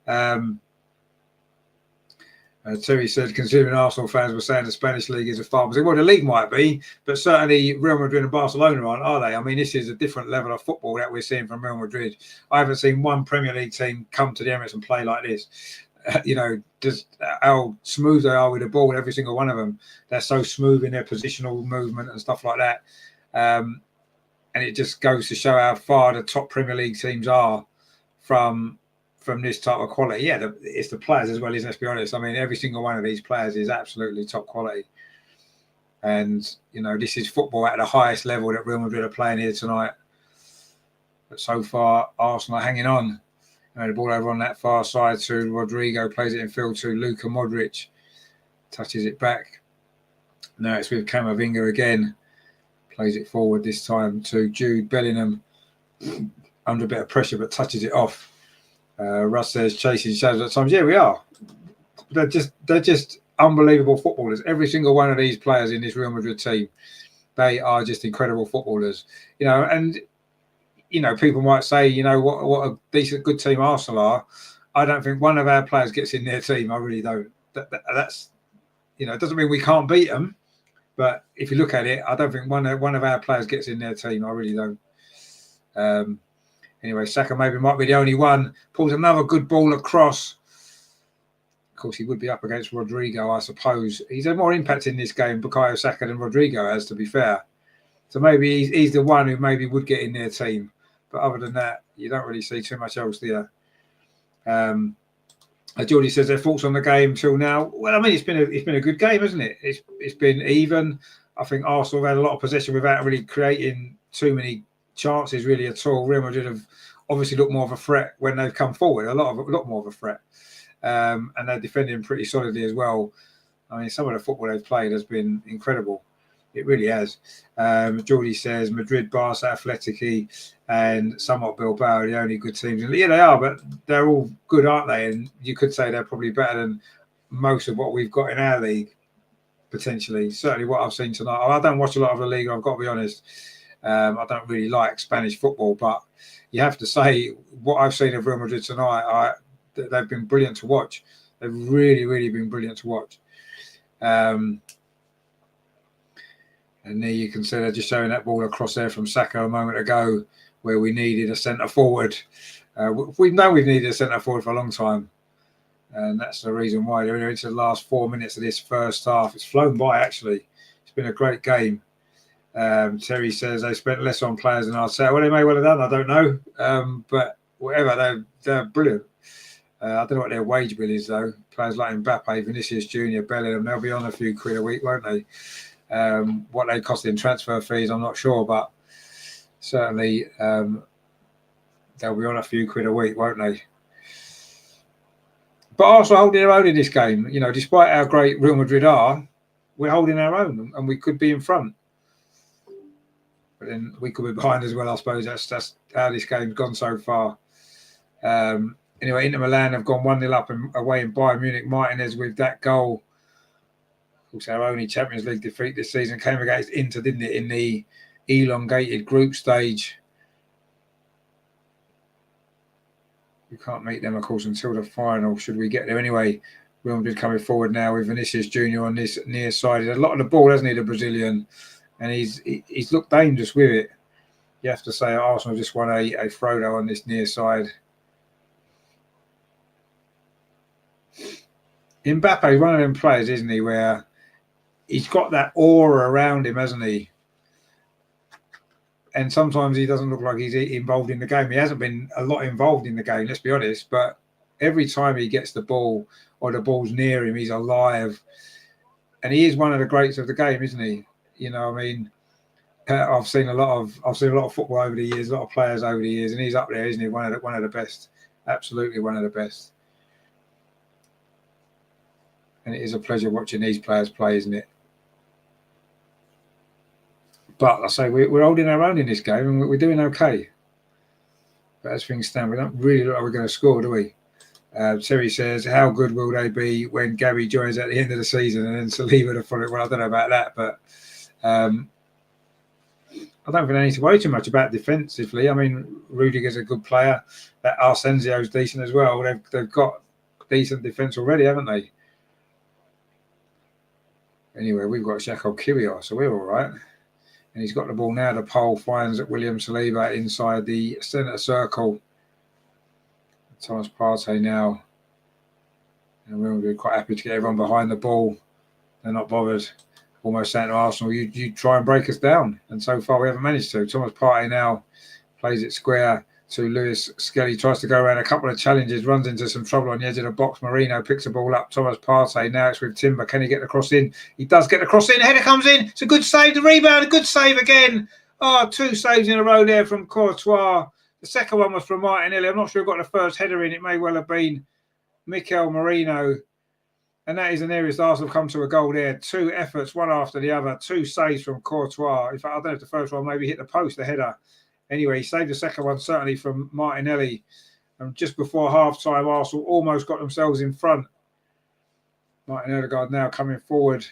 they? Terry said, considering Arsenal fans were saying the Spanish league is a farm. Well, the league might be, but certainly Real Madrid and Barcelona aren't, are they? I mean, this is a different level of football that we're seeing from Real Madrid. I haven't seen one Premier League team come to the Emirates and play like this. Just how smooth they are with the ball, every single one of them. They're so smooth in their positional movement and stuff like that. And it just goes to show how far the top Premier League teams are from this type of quality. Yeah, it's the players as well, isn't it? Let's be honest. I mean, every single one of these players is absolutely top quality. And, this is football at the highest level that Real Madrid are playing here tonight. But so far, Arsenal are hanging on. The ball over on that far side to Rodrigo, plays it in field to Luka Modric, touches it back. Now it's with Camavinga again, plays it forward this time to Jude Bellingham, under a bit of pressure but touches it off. Russ says chasing shadows at times. Yeah, we are. They're just unbelievable footballers. Every single one of these players in this Real Madrid team, they are just incredible footballers. And people might say, what a decent, good team Arsenal are. I don't think one of our players gets in their team. I really don't. That's, it doesn't mean we can't beat them. But if you look at it, I don't think one of our players gets in their team. I really don't. Anyway, Saka might be the only one. Pulls another good ball across. Of course, he would be up against Rodrigo, I suppose. He's had more impact in this game, Bukayo Saka, than Rodrigo has, to be fair. So maybe he's the one who maybe would get in their team. But other than that, you don't really see too much else there. Geordie says their thoughts on the game till now. Well, I mean, it's been a good game, hasn't it? It's been even. I think Arsenal have had a lot of possession without really creating too many chances really at all. Real Madrid have obviously looked more of a threat when they've come forward. A lot more of a threat, and they're defending pretty solidly as well. I mean, some of the football they've played has been incredible. It really has. Geordie says Madrid, Barca, Atletico, and somewhat Bilbao are the only good teams. Yeah, they are, but they're all good, aren't they? And you could say they're probably better than most of what we've got in our league, potentially. Certainly what I've seen tonight. I don't watch a lot of the league, I've got to be honest. I don't really like Spanish football, but you have to say what I've seen of Real Madrid tonight, they've been brilliant to watch. They've really, really been brilliant to watch. And there you can see they're just showing that ball across there from Saka a moment ago, where we needed a centre forward. We've needed a centre forward for a long time. And that's the reason why they're into the last 4 minutes of this first half. It's flown by, actually. It's been a great game. Terry says they spent less on players than I'd say. Well, they may well have done. I don't know. But whatever, they're brilliant. I don't know what their wage bill is, though. Players like Mbappe, Vinicius Junior, Bellingham, they'll be on a few quid a week, won't they? What they cost in transfer fees, I'm not sure, but certainly they'll be on a few quid a week, won't they? But Arsenal holding their own in this game. Despite how great Real Madrid are, we're holding our own, and we could be in front. But then we could be behind as well, I suppose. That's how this game's gone so far. Anyway, Inter Milan have gone 1-0 up and away in Bayern Munich. Martinez with that goal. Also, our only Champions League defeat this season came against Inter, didn't it, in the elongated group stage. We can't meet them, of course, until the final, should we get there anyway. Real Madrid coming forward now with Vinicius Junior on this near side. He's a lot of the ball, hasn't he, the Brazilian? And he's looked dangerous with it. You have to say Arsenal just won a Frodo on this near side. Mbappe's one of them players, isn't he, where he's got that aura around him, hasn't he? And sometimes he doesn't look like he's involved in the game. He hasn't been a lot involved in the game, let's be honest. But every time he gets the ball or the ball's near him, he's alive. And he is one of the greats of the game, isn't he? You know, I mean, I've seen a lot of football over the years, a lot of players over the years, and he's up there, isn't he? One of the best, absolutely one of the best. And it is a pleasure watching these players play, isn't it? But I say we're holding our own in this game, and we're doing okay. But as things stand, we don't really look like we're going to score, do we? Terry says, "How good will they be when Gabby joins at the end of the season and then Saliba to follow?" Well, I don't know about that, but I don't think they need to worry too much about defensively. I mean, Rudiger's a good player. That Arsensio's decent as well. They've got decent defence already, haven't they? Anyway, we've got Jacob Kiwior, so we're all right. And he's got the ball now. The pole finds William Saliba inside the centre circle. Thomas Partey now. And we'll be quite happy to get everyone behind the ball. They're not bothered. Almost saying to Arsenal, you try and break us down. And so far we haven't managed to. Thomas Partey now plays it square to Lewis Skelly. Tries to go around a couple of challenges. Runs into some trouble on the edge of the box. Marino picks the ball up. Thomas Partey. Now it's with Timber. Can he get the cross in? He does get the cross in. Header comes in. It's a good save. The rebound. A good save again. Oh, 2 saves in a row there from Courtois. The second one was from Martinelli. I'm not sure who got the first header in. It may well have been Mikel Merino. And that is the nearest Arsenal have come to a goal there. 2 efforts, one after the other. 2 saves from Courtois. In fact, I don't know if the first one maybe hit the post, the header. Anyway, he saved the second one certainly from Martinelli. And just before half-time, Arsenal almost got themselves in front. Martin Odegaard now coming forward.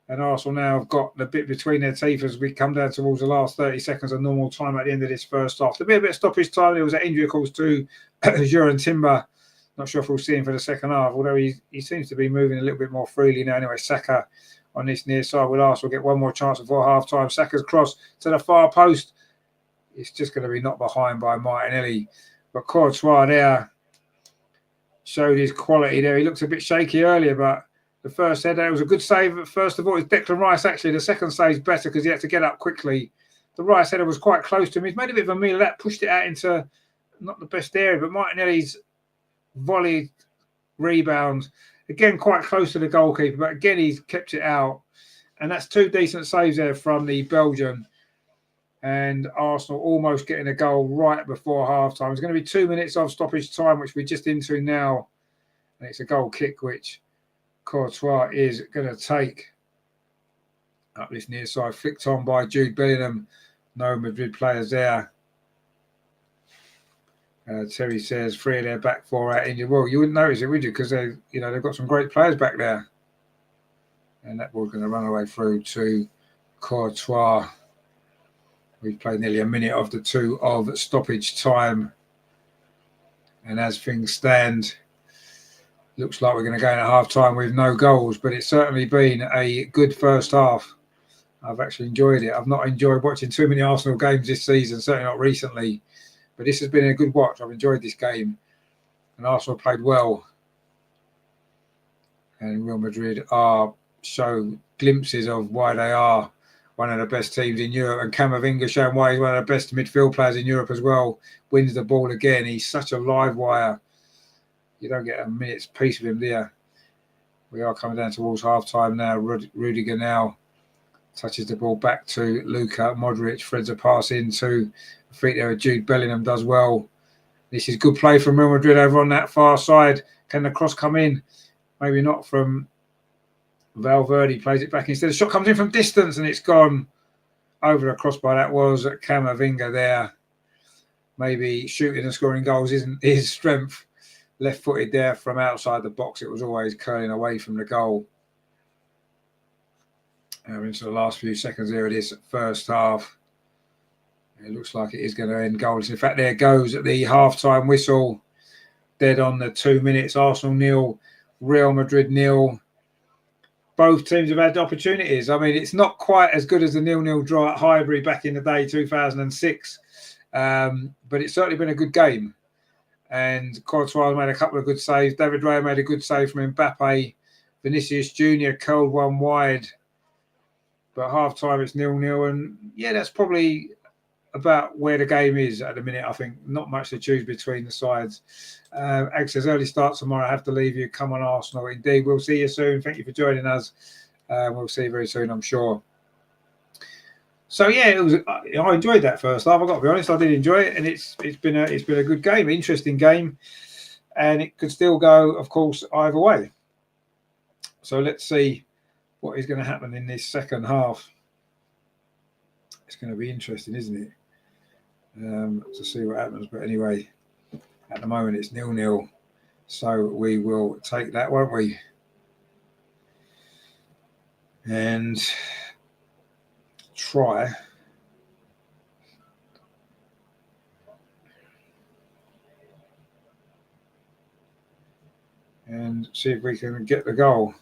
And Arsenal now have got the bit between their teeth as we come down towards the last 30 seconds of normal time at the end of this first half. There'll be a bit of stoppage time. There was an injury, of course, to Juran Timber. Not sure if we'll see him for the second half, although he seems to be moving a little bit more freely now. Anyway, Saka on this near side. Will Arsenal get one more chance before half-time? Saka's cross to the far post. It's just going to be knocked behind by Martinelli. But Courtois there showed his quality there. He looked a bit shaky earlier, but the first header was a good save. First of all, it's Declan Rice, actually. The second save's better because he had to get up quickly. The Rice header was quite close to him. He's made a bit of a meal of that, pushed it out into not the best area, but Martinelli's volley rebound, again, quite close to the goalkeeper, but again, he's kept it out. And that's 2 decent saves there from the Belgian. And Arsenal almost getting a goal right before half-time. It's going to be 2 minutes of stoppage time, which we're just into now. And it's a goal kick, which Courtois is going to take. Up this near side, flicked on by Jude Bellingham. No Madrid players there. Terry says 3 of their back 4 out injured. Well, you wouldn't notice it, would you? Because they've got some great players back there. And that ball's going to run away through to Courtois. We've played nearly a minute of the 2 of stoppage time. And as things stand, looks like we're going to go in at half-time with no goals. But it's certainly been a good first half. I've actually enjoyed it. I've not enjoyed watching too many Arsenal games this season, certainly not recently. But this has been a good watch. I've enjoyed this game. And Arsenal played well. And Real Madrid show glimpses of why they are one of the best teams in Europe. And Camavinga showing why he's one of the best midfield players in Europe as well. Wins the ball again. He's such a live wire. You don't get a minute's peace with him there. We are coming down towards half-time now. Rudiger now touches the ball back to Luka Modric. Threads a pass into the feet there. Jude Bellingham does well. This is good play from Real Madrid over on that far side. Can the cross come in? Maybe not from Valverde. Plays it back instead. The shot comes in from distance and it's gone over the crossbar. That was Camavinga there. Maybe shooting and scoring goals isn't his strength. Left-footed there from outside the box. It was always curling away from the goal. Into the last few seconds here of this first half. It looks like it is going to end goalless. In fact, there goes the half-time whistle. Dead on the 2 minutes. Arsenal 0, Real Madrid 0. Both teams have had opportunities. I mean, it's not quite as good as the 0-0 draw at Highbury back in the day, 2006. But it's certainly been a good game. And Courtois made a couple of good saves. David Raya made a good save from Mbappe. Vinicius Jr. curled one wide. But half-time, it's 0-0. And, yeah, that's probably about where the game is at the minute. I think not much to choose between the sides. Ag says, early start tomorrow. I have to leave you. Come on, Arsenal. Indeed, we'll see you soon. Thank you for joining us. We'll see you very soon, I'm sure. So yeah, I enjoyed that first half. I've got to be honest, I did enjoy it, and it's been a good game, interesting game, and it could still go, of course, either way. So let's see what is going to happen in this second half. It's going to be interesting, isn't it? To see what happens. But anyway, at the moment it's 0-0. So we will take that, won't we? And try and see if we can get the goal.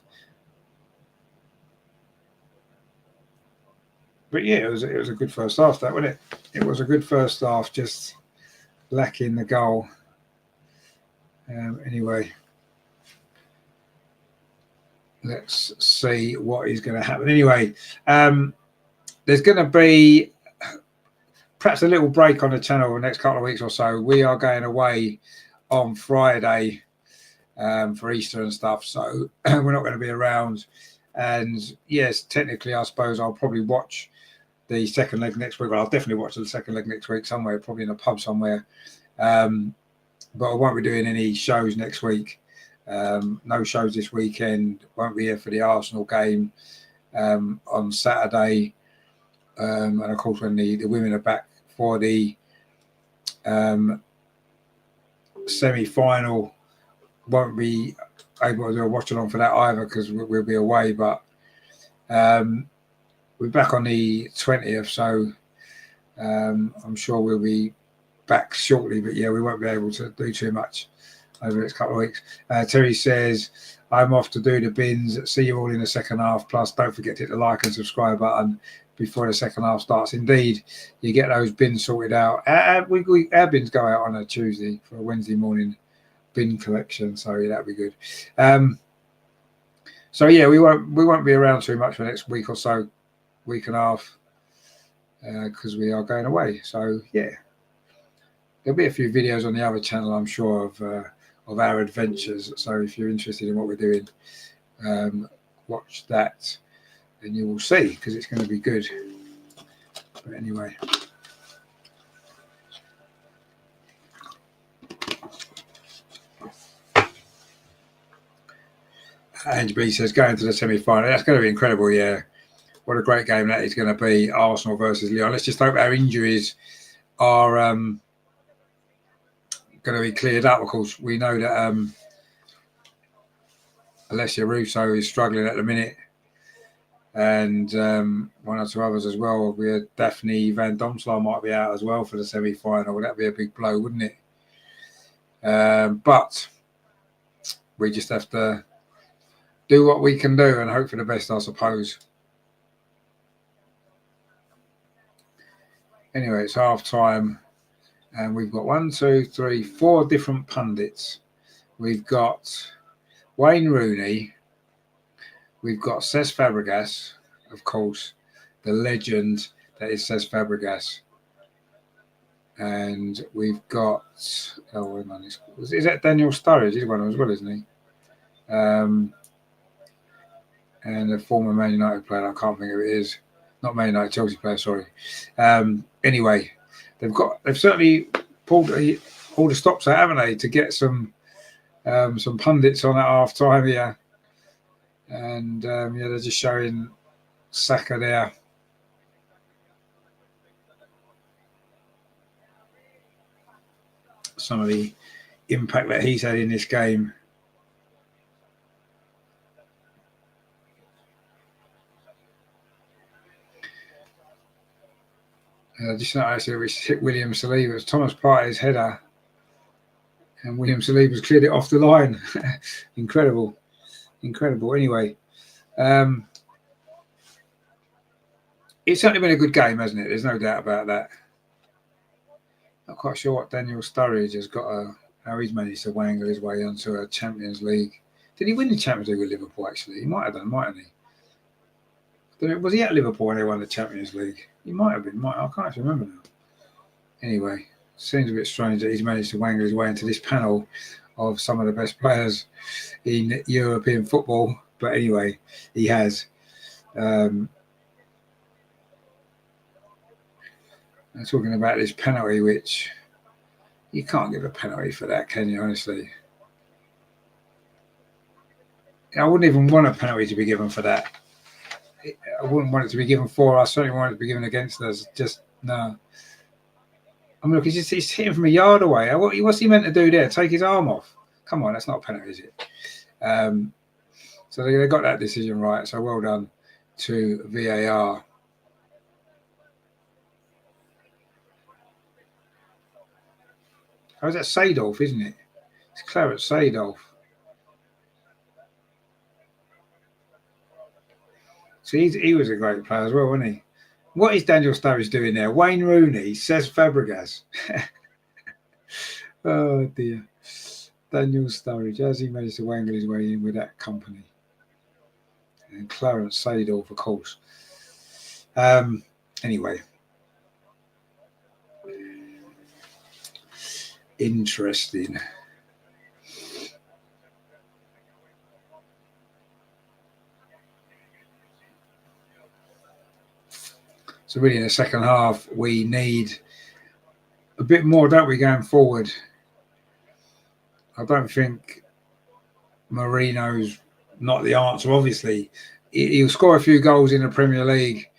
But yeah, it was a good first half, that, wasn't it? It was a good first half, just lacking the goal. Anyway, let's see what is going to happen. Anyway, there's going to be perhaps a little break on the channel the next couple of weeks or so. We are going away on Friday for Easter and stuff, so we're not going to be around. And yes, technically, I suppose I'll probably watch the second leg next week. Well, I'll definitely watch the second leg next week somewhere, probably in a pub somewhere. But I won't be doing any shows next week. No shows this weekend. Won't be here for the Arsenal game on Saturday. And of course, when the women are back for the semi-final, won't be able to do a watch along for that either because we'll be away. But we're back on the 20th, so I'm sure we'll be back shortly. But yeah, we won't be able to do too much over the next couple of weeks. Terry says, I'm off to do the bins. See you all in the second half. Plus, don't forget to hit the like and subscribe button before the second half starts. Indeed, you get those bins sorted out. Our bins go out on a Tuesday for a Wednesday morning bin collection, so yeah, that'd be good. So yeah, we won't be around too much for the next week or so, week and a half, because we are going away. So yeah, there'll be a few videos on the other channel, I'm sure, of our adventures. So if you're interested in what we're doing, watch that and you will see, because it's going to be good. But anyway, Ange B says going to the semi-final. That's going to be incredible. Yeah, what a great game that is going to be. Arsenal versus Lyon. Let's just hope our injuries are going to be cleared up. Of course, we know that Alessia Russo is struggling at the minute, and one or two others as well. Daphne Van Domselaar might be out as well for the semi-final. That'd be a big blow, wouldn't it? But we just have to do what we can do and hope for the best, I suppose. Anyway, it's half time, and we've got 4 different pundits. We've got Wayne Rooney, we've got Cesc Fabregas, of course, the legend that is Cesc Fabregas, and we've got is that Daniel Sturridge? He's one as well, isn't he? And a former Man United player, I can't think of it is. Not Man United, Chelsea player, sorry. Anyway, they've certainly pulled all the stops out, haven't they, to get some pundits on at half time here. And they're just showing Saka there. Some of the impact that he's had in this game. Just not actually which hit William Saliba. It was Thomas Partey's header, and William Saliba's cleared it off the line. Incredible. Anyway, it's certainly been a good game, hasn't it? There's no doubt about that. Not quite sure what Daniel Sturridge has got, how he's managed to wangle his way onto a Champions League. Did he win the Champions League with Liverpool, actually? He might have done, mightn't he? Was he at Liverpool when they won the Champions League? He might have been. I can't actually remember now. Anyway, seems a bit strange that he's managed to wangle his way into this panel of some of the best players in European football. But anyway, he has. I'm talking about this penalty, which you can't give a penalty for that, can you, honestly? I wouldn't even want a penalty to be given for that. I wouldn't want it to be given for us. I certainly want it to be given against us. Just, no. I mean, look, he's hitting from a yard away. What's he meant to do there? Take his arm off? Come on, that's not a penalty, is it? So they got that decision right. So well done to VAR. How's that Seedorf, isn't it? It's Clarence Seedorf. So he was a great player as well, wasn't he? What is Daniel Sturridge doing there? Wayne Rooney, says Fabregas. Oh, dear. Daniel Sturridge, as he managed to wangle his way in with that company. And Clarence Seedorf, of course. Anyway. Interesting. So really in the second half, we need a bit more, don't we, going forward? I don't think Marino's not the answer, obviously. He'll score a few goals in the Premier League,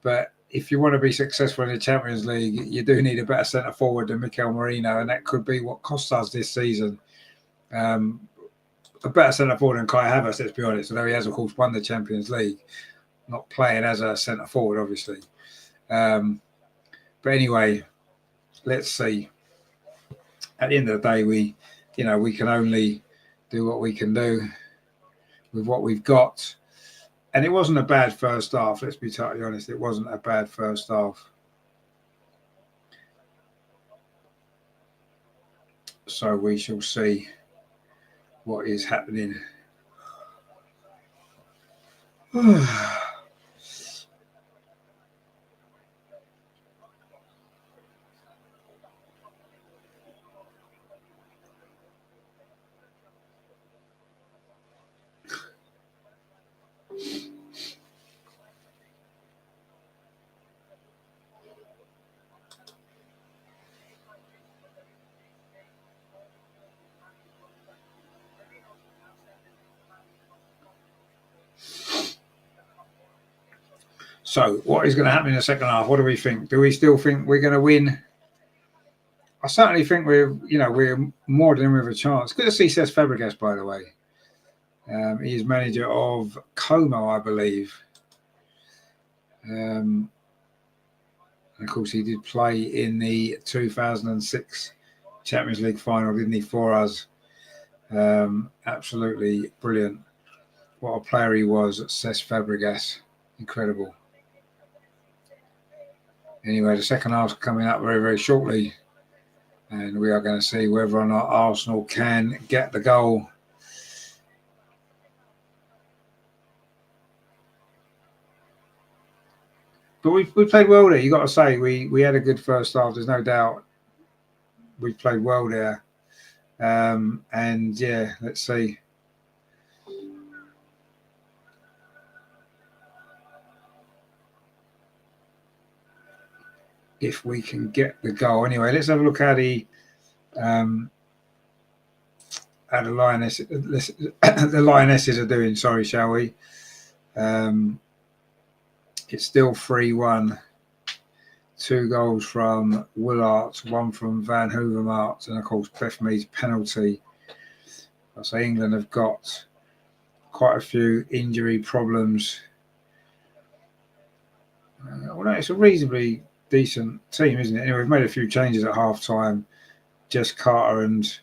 but if you want to be successful in the Champions League, you do need a better centre forward than Mikel Merino, and that could be what costs us this season. A better centre forward than Kai Havertz, let's be honest, although he has, of course, won the Champions League, not playing as a centre forward, obviously. But anyway, let's see. At the end of the day, we can only do what we can do with what we've got. And it wasn't a bad first half, let's be totally honest. It wasn't a bad first half. So we shall see what is happening. So what is going to happen in the second half? What do we think? Do we still think we're going to win? I certainly think we're more than with a chance. Good to see Cesc Fabregas, by the way. He is manager of Como, I believe. And of course, he did play in the 2006 Champions League final, didn't he, for us? Absolutely brilliant. What a player he was, Cesc Fabregas. Incredible. Anyway, the second half's coming up very, very shortly. And we are going to see whether or not Arsenal can get the goal. But we played well there, you've got to say. We had a good first half, there's no doubt. We played well there. And yeah, let's see. If we can get the goal. Anyway, let's have a look how the Lionesses are doing, shall we? It's still 3-1. 2 goals from Willart, 1 from Van Hoovermaert, and of course Beth Mead's penalty. I say England have got quite a few injury problems. Well, no, it's a reasonably decent team, isn't it? Anyway, we've made a few changes at half time. Jess Carter and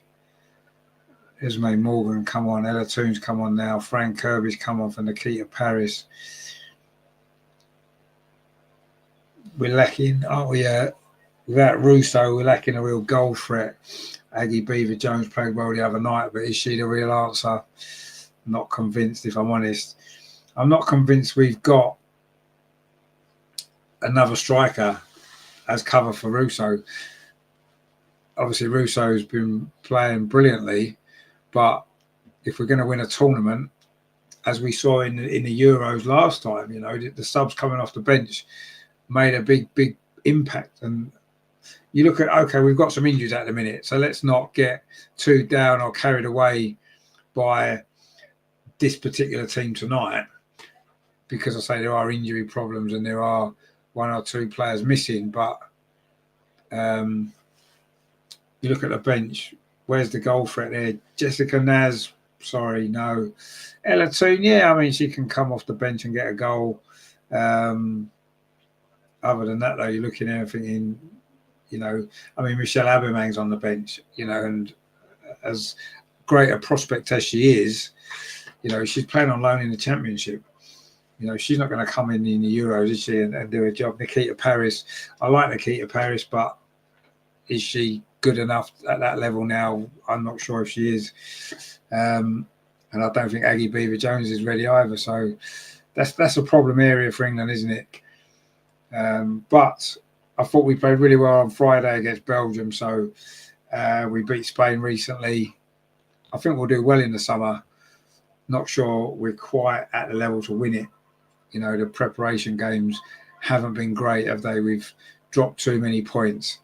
Ismay Morgan come on. Ella Toon's come on now. Fran Kirby's come on for Nikita Paris. We're lacking, aren't we? Without Russo, we're lacking a real goal threat. Aggie Beaver Jones played well the other night, but is she the real answer? Not convinced, if I'm honest. I'm not convinced we've got another striker as cover for Russo. Obviously, Russo's been playing brilliantly, but if we're going to win a tournament, as we saw in the Euros last time, you know, the subs coming off the bench made a big impact. And you look at, okay, we've got some injuries at the minute, so let's not get too down or carried away by this particular team tonight, because I say there are injury problems and there are one or two players missing. But you look at the bench, where's the goal threat there? Jessica Naz, sorry, no. Ella Toon, yeah, I mean, she can come off the bench and get a goal. Other than that, though, you're looking at everything, you know, I mean, Michelle Aubameyang's on the bench, you know, and as great a prospect as she is, you know, she's playing on loan in the Championship. You know, she's not going to come in the Euros, is she, and do a job. Nikita Paris, I like Nikita Paris, but is she good enough at that level now? I'm not sure if she is. And I don't think Aggie Beaver Jones is ready either. So that's a problem area for England, isn't it? But I thought we played really well on Friday against Belgium. So we beat Spain recently. I think we'll do well in the summer. Not sure we're quite at the level to win it. You know, the preparation games haven't been great, have they? We've dropped too many points,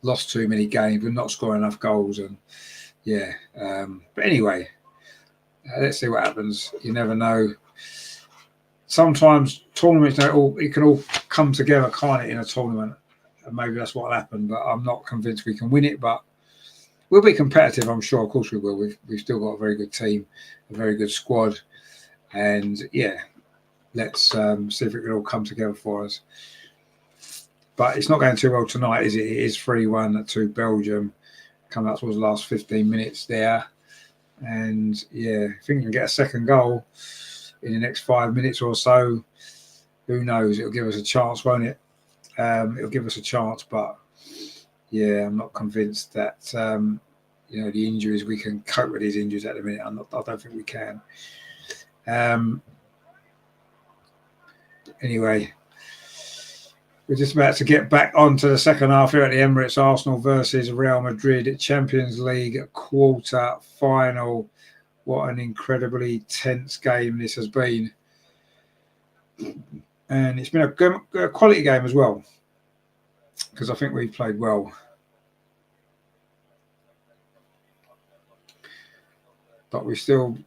lost too many games, and not scoring enough goals. And yeah, but anyway, let's see what happens. You never know. Sometimes tournaments, it can all come together, can't it, in a tournament? And maybe that's what will happen. But I'm not convinced we can win it. But we'll be competitive, I'm sure. Of course we will. We've still got a very good team, a very good squad. And, yeah, let's see if it can all come together for us. But it's not going too well tonight, is it? It is 3-1 to Belgium. Coming up towards the last 15 minutes there. And, yeah, if we can get a second goal in the next 5 minutes or so, who knows? It'll give us a chance, won't it? It'll give us a chance, but, yeah, I'm not convinced that, you know, the injuries, we can cope with these injuries at the minute. I don't think we can. Anyway, we're just about to get back onto the second half here at the Emirates. Arsenal versus Real Madrid, Champions League quarter final. What an incredibly tense game this has been. And it's been a quality game as well, because I think we've played well. But we still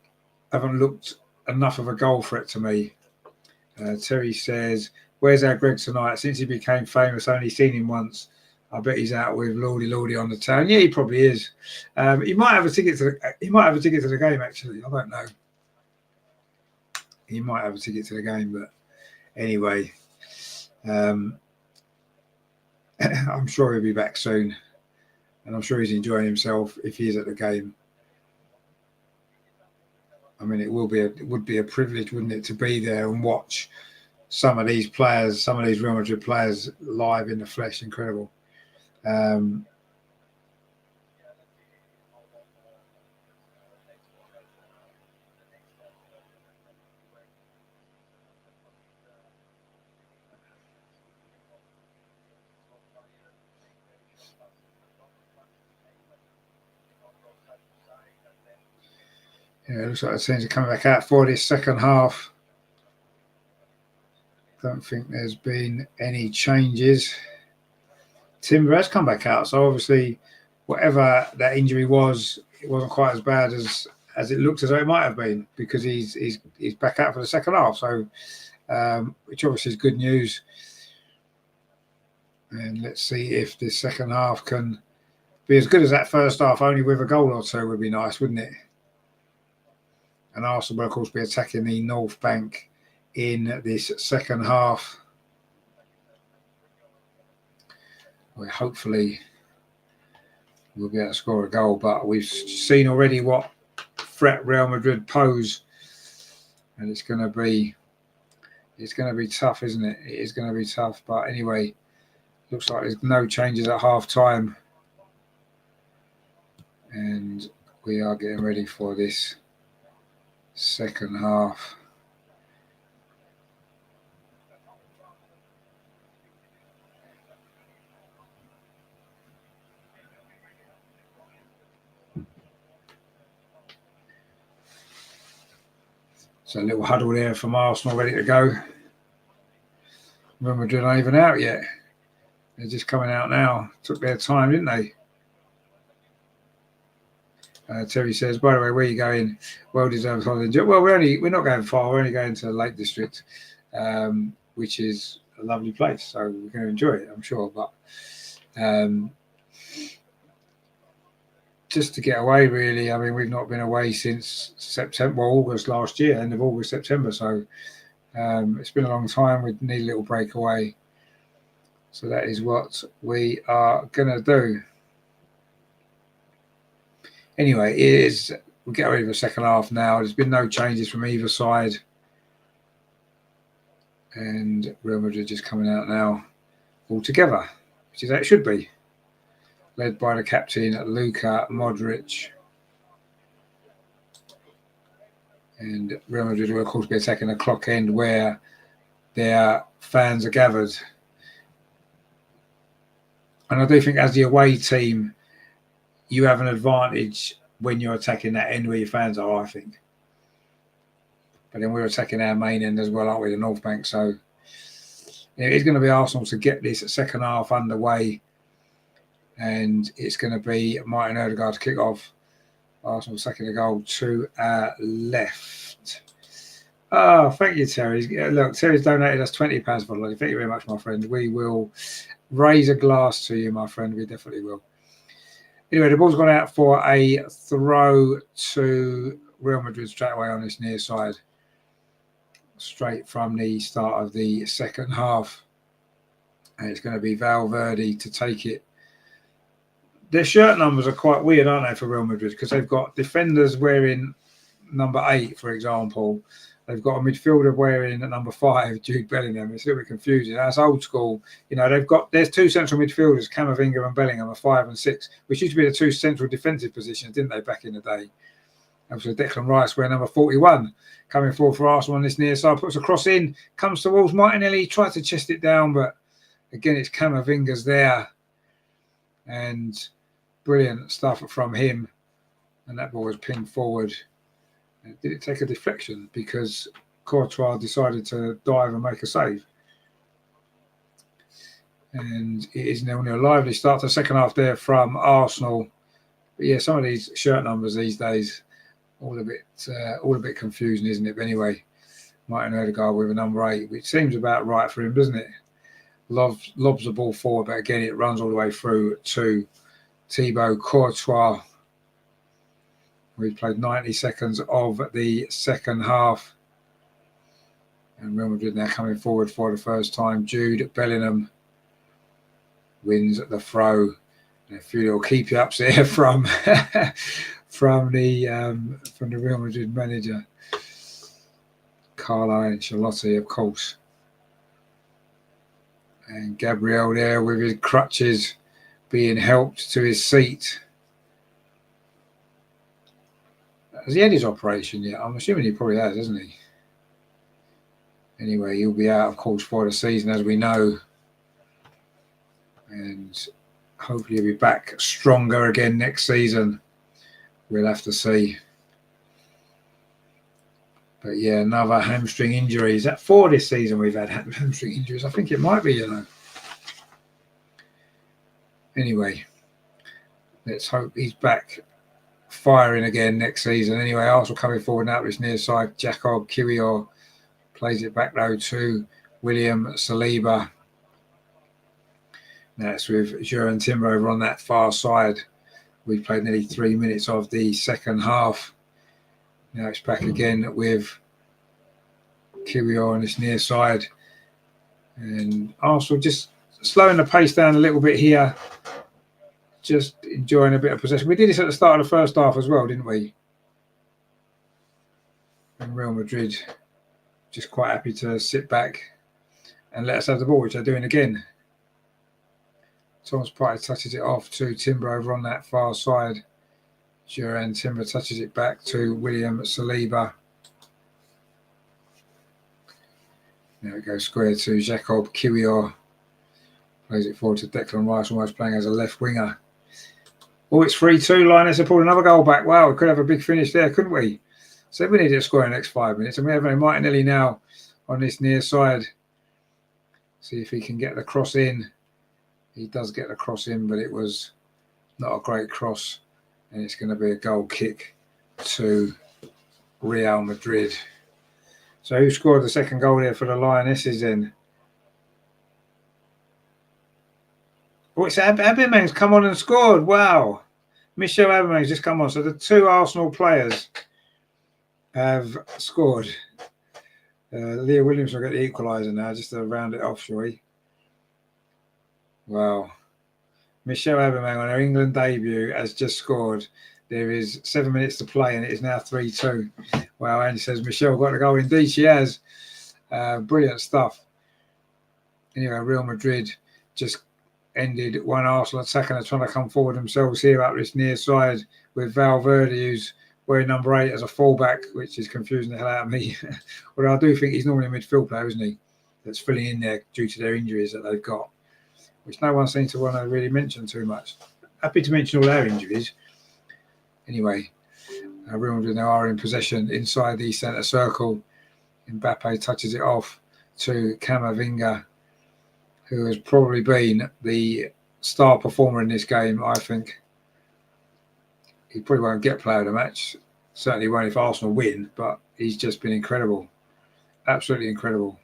haven't looked enough of a goal threat to me. Terry says, where's our Greg tonight? Since he became famous, only seen him once. I bet he's out with Lordy on the town. Yeah, he probably is. He might have a ticket to the game, actually. I don't know. He might have a ticket to the game, but anyway, I'm sure he'll be back soon, and I'm sure he's enjoying himself if he is at the game. I mean, it would be a privilege, wouldn't it, to be there and watch some of these players, some of these Real Madrid players live in the flesh. Incredible. Yeah, it looks like the teams are coming back out for this second half. Don't think there's been any changes. Timber has come back out, so obviously whatever that injury was, it wasn't quite as bad as it looked as though it might have been, because he's back out for the second half. So, which obviously is good news. And let's see if this second half can be as good as that first half, only with a goal or two would be nice, wouldn't it? And Arsenal will, of course, be attacking the North Bank in this second half. where hopefully we'll be able to score a goal. But we've seen already what threat Real Madrid pose, and it's going to be tough, isn't it? It is going to be tough. But anyway, looks like there's no changes at half time, and we are getting ready for this second half. So a little huddle there from Arsenal, ready to go. Real Madrid aren't even out yet. They're just coming out now. Took their time, didn't they? Terry says, by the way, where are you going? Well-deserved holiday. Well, we're not going far. We're only going to the Lake District, which is a lovely place. So we're going to enjoy it, I'm sure. But just to get away, really. I mean, we've not been away since September, August last year, end of August, September. So it's been a long time. We need a little break away. So that is what we are going to do. Anyway, we'll get ready for the second half now. There's been no changes from either side. And Real Madrid just coming out now all together, which is how it should be. Led by the captain, Luka Modric. And Real Madrid will, of course, be attacking the clock end where their fans are gathered. And I do think as the away team, you have an advantage when you're attacking that end where your fans are, I think. But then we're attacking our main end as well, aren't we, the North Bank? So it's going to be Arsenal to get this second half underway. And it's going to be Martin Odegaard to kick off. Arsenal second goal to our left. Oh, thank you, Terry. Look, Terry's donated us £20 for the log. Thank you very much, my friend. We will raise a glass to you, my friend. We definitely will. Anyway, the ball's gone out for a throw to Real Madrid straight away on this near side. Straight from the start of the second half. And it's going to be Valverde to take it. Their shirt numbers are quite weird, aren't they, for Real Madrid? Because they've got defenders wearing number 8, for example. They've got a midfielder wearing number 5, Jude Bellingham. It's a little bit confusing. That's old school. You know, there's 2 central midfielders, Camavinga and Bellingham, are 5 and 6, which used to be the 2 central defensive positions, didn't they, back in the day? Obviously, Declan Rice wearing number 41, coming forward for Arsenal on this near side, puts a cross in, comes towards Martinelli, tries to chest it down, but again, it's Camavinga's there. And brilliant stuff from him. And that ball was pinged forward. Did it take a deflection? Because Courtois decided to dive and make a save. And it is now a lively start to the second half there from Arsenal. But yeah, some of these shirt numbers these days, all a bit confusing, isn't it? But anyway, Martin Odegaard with a number 8, which seems about right for him, doesn't it? Lobs the ball forward, but again, it runs all the way through to Thibaut Courtois. We've played 90 seconds of the second half. And Real Madrid now coming forward for the first time. Jude Bellingham wins the throw. And a few little keep-ups there from the Real Madrid manager, Carlo Ancelotti, of course. And Gabriel there with his crutches being helped to his seat. Has he had his operation yet? I'm assuming he probably has, hasn't he? Anyway, he'll be out, of course, for the season, as we know. And hopefully he'll be back stronger again next season. We'll have to see. But yeah, another hamstring injury. Is that 4 this season we've had hamstring injuries? I think it might be, you know. Anyway, let's hope he's back firing again next season. Anyway, Arsenal coming forward now to this near side. Jacob Kiwior plays it back though to William Saliba. Now it's with Jurgen Timber over on that far side. We've played nearly 3 minutes of the second half. Now it's back again with Kiwior on this near side. And Arsenal just slowing the pace down a little bit here. Just enjoying a bit of possession. We did this at the start of the first half as well, didn't we? And Real Madrid just quite happy to sit back and let us have the ball, which they're doing again. Thomas Partey touches it off to Timber over on that far side. Duran Timber touches it back to William Saliba. There it goes square to Jacob Kiwior. Plays it forward to Declan Rice, almost playing as a left winger. Oh, it's 3-2. Lioness have pulled another goal back. Wow, we could have a big finish there, couldn't we? So we need to score in the next 5 minutes. And we have Martinelli now on this near side. See if he can get the cross in. He does get the cross in, but it was not a great cross. And it's going to be a goal kick to Real Madrid. So who scored the second goal there for the Lionesses then? Oh, it's Aubameyang's come on and scored. Wow. Michel Aubameyang's just come on. So the 2 Arsenal players have scored. Leah Williams will get the equaliser now, just to round it off, shall we? Wow. Michel Aubameyang on her England debut has just scored. There is 7 minutes to play and it is now 3-2. Wow, Andy says Michelle got the goal. Indeed, she has. Brilliant stuff. Anyway, Real Madrid just ended one Arsenal attack and they're trying to come forward themselves here up this near side with Valverde, who's wearing number 8 as a fullback, which is confusing the hell out of me. Well, I do think he's normally a midfield player, isn't he? That's filling in there due to their injuries that they've got, which no one seems to want to really mention too much. Happy to mention all our injuries. Anyway, Real Madrid now are in possession inside the centre circle. Mbappe touches it off to Camavinga, who has probably been the star performer in this game, I think. He probably won't get player of the match. Certainly won't if Arsenal win, but he's just been incredible. Absolutely incredible.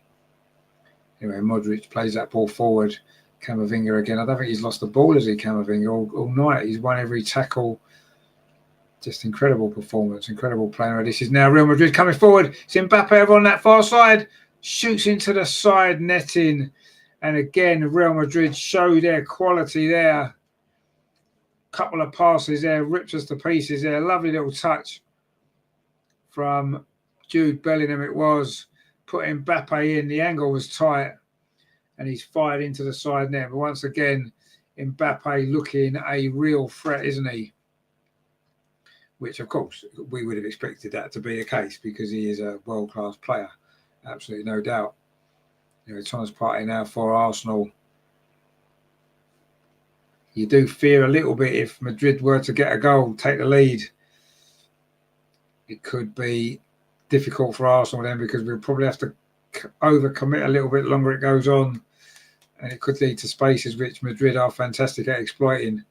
Anyway, Modric plays that ball forward. Camavinga again. I don't think he's lost the ball, has he, Camavinga, all night. He's won every tackle. Just incredible performance, incredible player. This is now Real Madrid coming forward. It's Mbappe over on that far side. Shoots into the side netting. And again, Real Madrid show their quality there. Couple of passes there, rips us to pieces there. Lovely little touch from Jude Bellingham it was. Put Mbappe in. The angle was tight. And he's fired into the side net. But once again, Mbappe looking a real threat, isn't he? Which, of course, we would have expected that to be the case because he is a world-class player. Absolutely no doubt. You know, Thomas Partey now for Arsenal. You do fear a little bit if Madrid were to get a goal, take the lead. It could be difficult for Arsenal then because we'll probably have to overcommit a little bit longer it goes on. And it could lead to spaces which Madrid are fantastic at exploiting.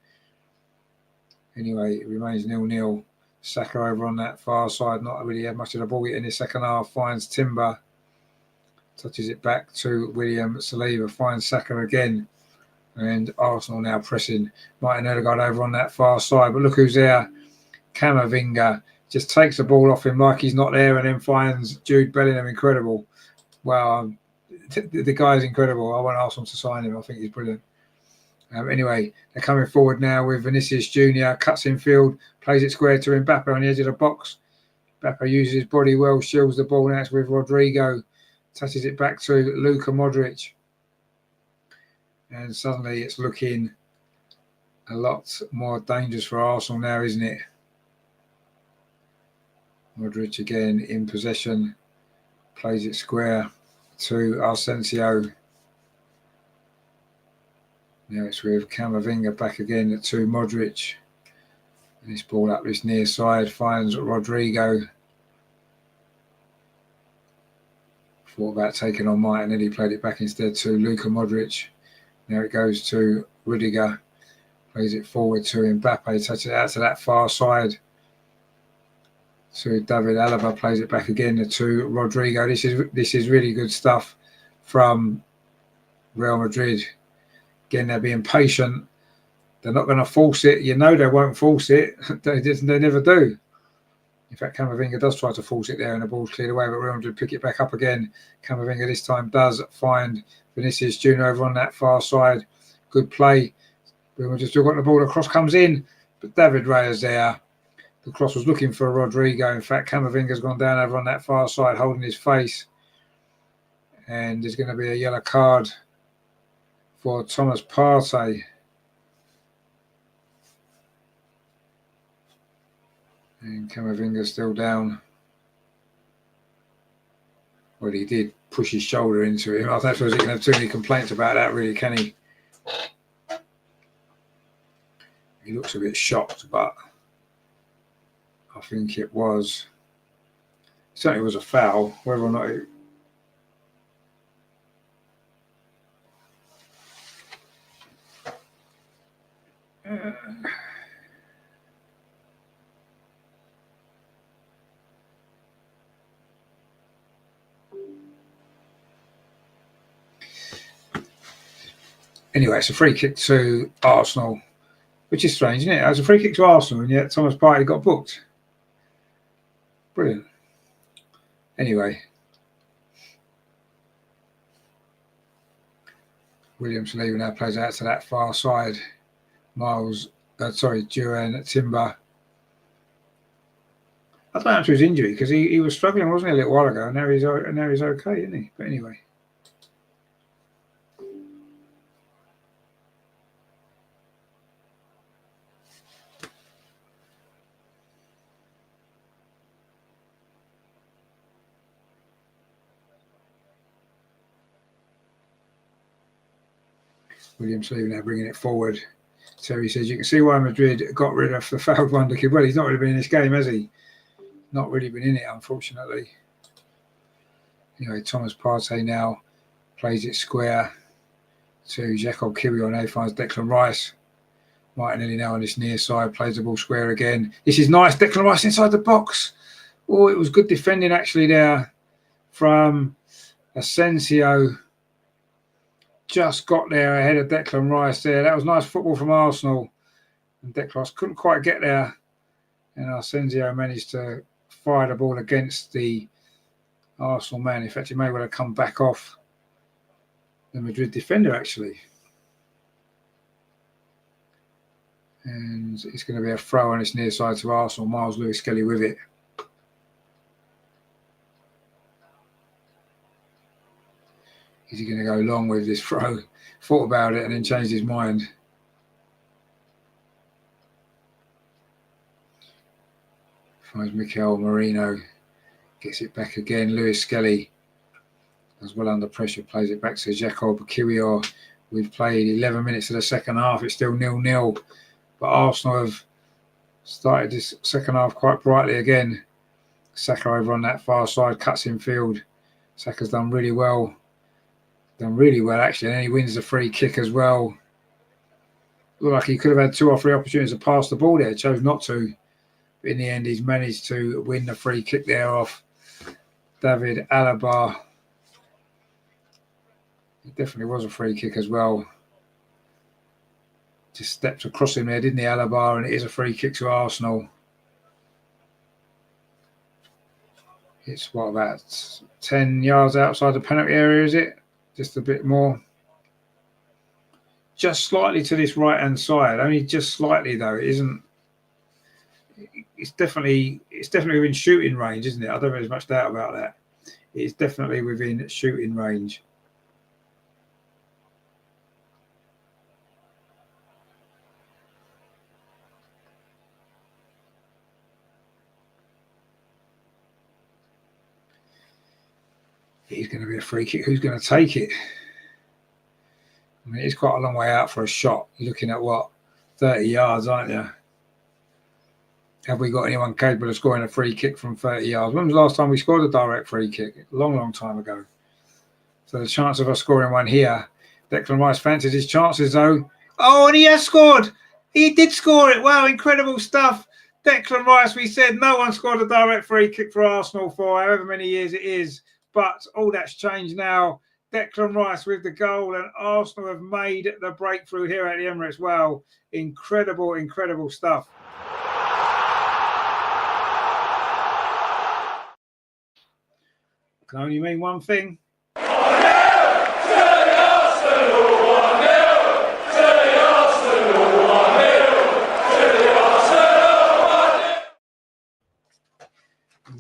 Anyway, it remains 0-0. Saka over on that far side, not really had much of the ball in the second half. Finds Timber, touches it back to William Saliba, finds Saka again. And Arsenal now pressing. Martin Odegaard over on that far side. But look who's there. Camavinga just takes the ball off him like he's not there and then finds Jude Bellingham. Incredible. Wow, the guy's incredible. I want Arsenal to sign him. I think he's brilliant. Anyway, they're coming forward now with Vinicius Jr. Cuts in field, plays it square to Mbappe on the edge of the box. Mbappe uses his body well, shields the ball. Now it's with Rodrigo. Touches it back to Luka Modric. And suddenly it's looking a lot more dangerous for Arsenal now, isn't it? Modric again in possession. Plays it square to Asensio. Now it's with Camavinga back again to Modric. And this ball up this near side finds Rodrigo. Thought about taking on Martinelli, played it back instead to Luka Modric. Now it goes to Rudiger. Plays it forward to Mbappe, touches it out to that far side. To David Alaba, plays it back again to Rodrigo. This is really good stuff from Real Madrid. Again, they're being patient. They're not going to force it. You know they won't force it. They never do. In fact, Camavinga does try to force it there and the ball's cleared away, but Real Madrid pick it back up again. Camavinga this time does find Vinicius Junior over on that far side. Good play. We've just still got the ball. The cross comes in, but David Raya there. The cross was looking for Rodrigo. In fact, Camavinga's gone down over on that far side, holding his face. And there's going to be a yellow card for Thomas Partey. And Camavinga's still down. Well, he did push his shoulder into him. I don't suppose he can have too many complaints about that, really, can he? He looks a bit shocked, but I think it certainly was a foul, whether or not it... Anyway, it's a free kick to Arsenal, which is strange, isn't it? It was a free kick to Arsenal, and yet Thomas Partey got booked. Brilliant. Anyway, William Saliba now plays out to that far side. Duran Timber. I don't know if it was injury, because he was struggling, wasn't he, a little while ago, and now he's okay, isn't he? But anyway. William Saliba now bringing it forward. Terry says, you can see why Madrid got rid of the fouled wonder kid. Well, he's not really been in this game, has he? Not really been in it, unfortunately. Anyway, Thomas Partey now plays it square to Jacob Kiwior. Now finds Declan Rice. Martinelli now on this near side, plays the ball square again. This is nice. Declan Rice inside the box. Oh, it was good defending actually there from Asensio. Just got there ahead of Declan Rice there. That was nice football from Arsenal. And Declan Rice couldn't quite get there. And Asensio managed to fire the ball against the Arsenal man. In fact, he may well have come back off the Madrid defender, actually. And it's going to be a throw on this near side to Arsenal. Miles Lewis-Skelly with it. Is he going to go long with this throw? Thought about it and then changed his mind. Finds Mikel Merino. Gets it back again. Lewis-Skelly as well under pressure. Plays it back to Jacob Kiwior. We've played 11 minutes of the second half. It's still 0-0. But Arsenal have started this second half quite brightly again. Saka over on that far side. Cuts in field. Saka's done really well. Actually, and then he wins the free kick as well. Looked like he could have had 2 or 3 opportunities to pass the ball there, chose not to. But in the end, he's managed to win the free kick there off David Alaba. It definitely was a free kick as well. Just stepped across him there, didn't he, Alaba? And it is a free kick to Arsenal. It's what, about 10 yards outside the penalty area, is it? Just a bit more. Just slightly to this right-hand side. Only just slightly, though. It isn't. It's definitely within shooting range, isn't it? I don't think there's much doubt about that. It's definitely within shooting range. It's going to be a free kick. Who's going to take it? I mean, it's quite a long way out for a shot. You're looking at, what, 30 yards, aren't you? Have we got anyone capable of scoring a free kick from 30 yards? When was the last time we scored a direct free kick? A long, long time ago. So the chance of us scoring one here. Declan Rice fancies his chances, though. Oh, and he has scored. He did score it. Wow, incredible stuff. Declan Rice, we said no one scored a direct free kick for Arsenal for however many years it is. But all that's changed now. Declan Rice with the goal, and Arsenal have made the breakthrough here at the Emirates. Wow, incredible, incredible stuff. Can only mean one thing.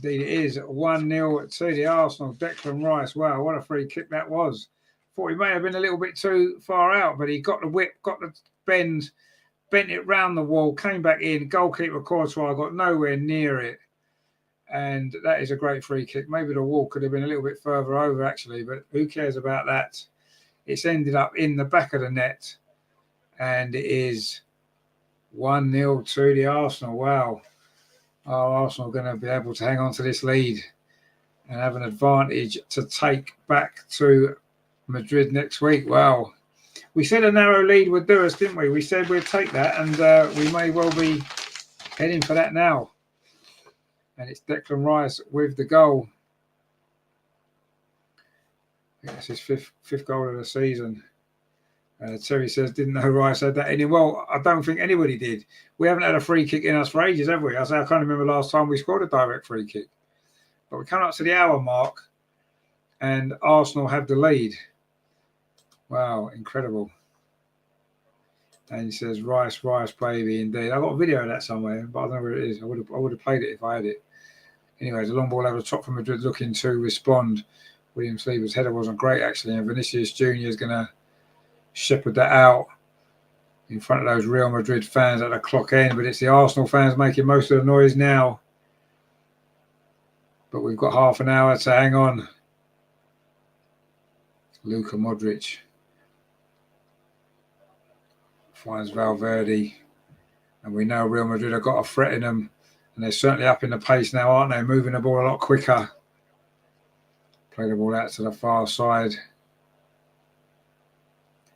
Indeed it is. 1-0 to the Arsenal. Declan Rice. Wow, what a free kick that was. Thought he may have been a little bit too far out, but he got the whip, got the bend, bent it round the wall, came back in. Goalkeeper Courtois got nowhere near it. And that is a great free kick. Maybe the wall could have been a little bit further over, actually, but who cares about that? It's ended up in the back of the net, and it is 1-0 to the Arsenal. Wow. Are Arsenal going to be able to hang on to this lead and have an advantage to take back to Madrid next week? Wow. We said a narrow lead would do us, didn't we? We said we'd take that, and we may well be heading for that now. And it's Declan Rice with the goal. It's his fifth goal of the season. Terry says, didn't know Rice had that in him. Well, I don't think anybody did. We haven't had a free kick in us for ages, have we? I can't remember last time we scored a direct free kick. But we come up to the hour mark and Arsenal have the lead. Wow, incredible. And he says, Rice, baby, indeed. I've got a video of that somewhere, but I don't know where it is. I would have played it if I had it. Anyways, a long ball over the top from Madrid looking to respond. William Saliba's header wasn't great, actually, and Vinicius Jr. is going to shepherd that out in front of those Real Madrid fans at the clock end, but it's the Arsenal fans making most of the noise now. But we've got half an hour to hang on. Luka Modric finds Valverde, and we know Real Madrid have got a threat in them, and they're certainly up in the pace now, aren't they? Moving the ball a lot quicker. Play the ball out to the far side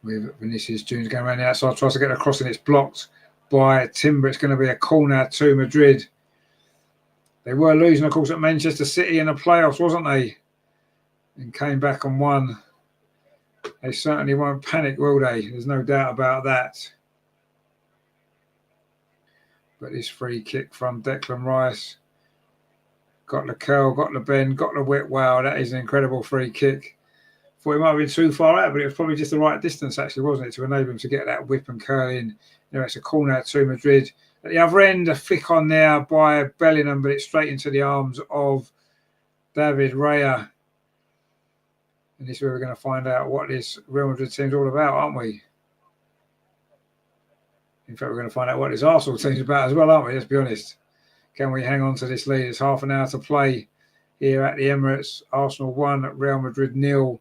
with Vinicius Jr. going around the outside, tries to get across, and it's blocked by Timber. It's going to be a corner to Madrid. They were losing, of course, at Manchester City in the playoffs, wasn't they? And came back and won. They certainly won't panic, will they? There's no doubt about that. But this free kick from Declan Rice. Got the curl, got the bend, got the whip. Wow, that is an incredible free kick. Thought he might have been too far out, but it was probably just the right distance, actually, wasn't it, to enable him to get that whip and curl in. You know, it's a corner to Madrid. At the other end, a flick on there by Bellingham, but it's straight into the arms of David Raya. And this is where we're going to find out what this Real Madrid team's all about, aren't we? In fact, we're going to find out what this Arsenal team's about as well, aren't we? Let's be honest. Can we hang on to this lead? It's half an hour to play here at the Emirates. Arsenal 1, Real Madrid 0.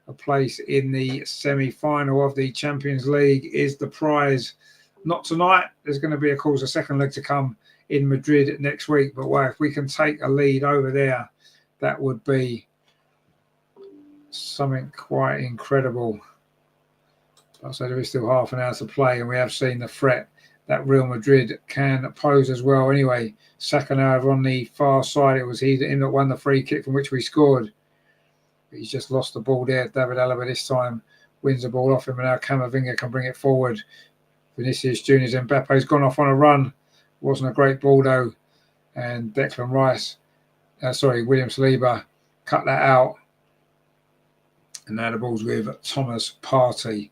A place in the semi-final of the Champions League is the prize. Not tonight. There's going to be, of course, a second leg to come in Madrid next week. But wow, if we can take a lead over there, that would be something quite incredible. So there is still half an hour to play, and we have seen the threat that Real Madrid can pose as well. Anyway, Saka now over on the far side. It was him that won the free kick from which we scored. But he's just lost the ball there. David Alaba this time wins the ball off him, and now Camavinga can bring it forward. Vinicius Jr.'s Mbappe's gone off on a run. Wasn't a great ball though. And Declan Rice, William Saliba cut that out. And now the ball's with Thomas Partey.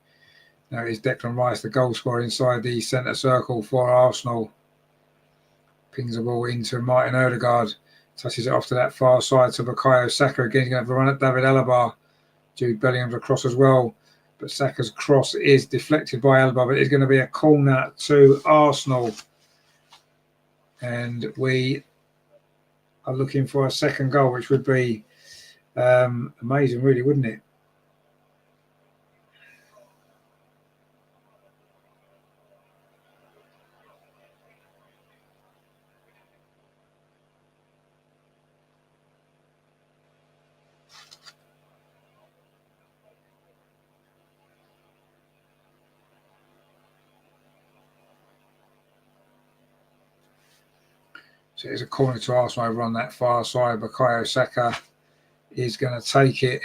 Now it's Declan Rice, the goal scorer inside the centre circle for Arsenal. Pings the ball into Martin Odegaard. Touches it off to that far side to Bukayo Saka. Again, he's going to have a run at David Alaba. Jude Bellingham's across as well. But Saka's cross is deflected by Alaba. But it's going to be a corner to Arsenal. And we are looking for a second goal, which would be amazing, really, wouldn't it? So it's a corner to Arsenal over on that far side. Bukayo Saka is going to take it.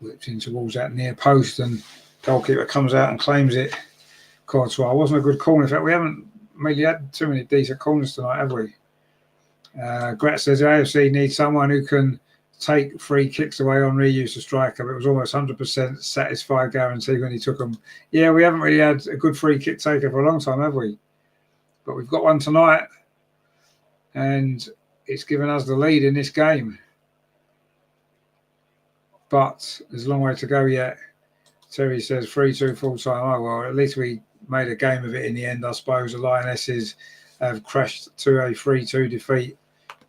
Whipped in towards that near post, and goalkeeper comes out and claims it. Courtois wasn't a good corner. In fact, we haven't really had too many decent corners tonight, have we? Grat says the AFC needs someone who can take free kicks away. Henry used to striker, but it was almost 100% satisfied guarantee when he took them. Yeah, we haven't really had a good free kick taker for a long time, have we? But we've got one tonight. and it's given us the lead in this game. But there's a long way to go yet. Terry says 3-2 full time. Oh, well, at least we made a game of it in the end, I suppose. The Lionesses have crashed to a 3-2 defeat.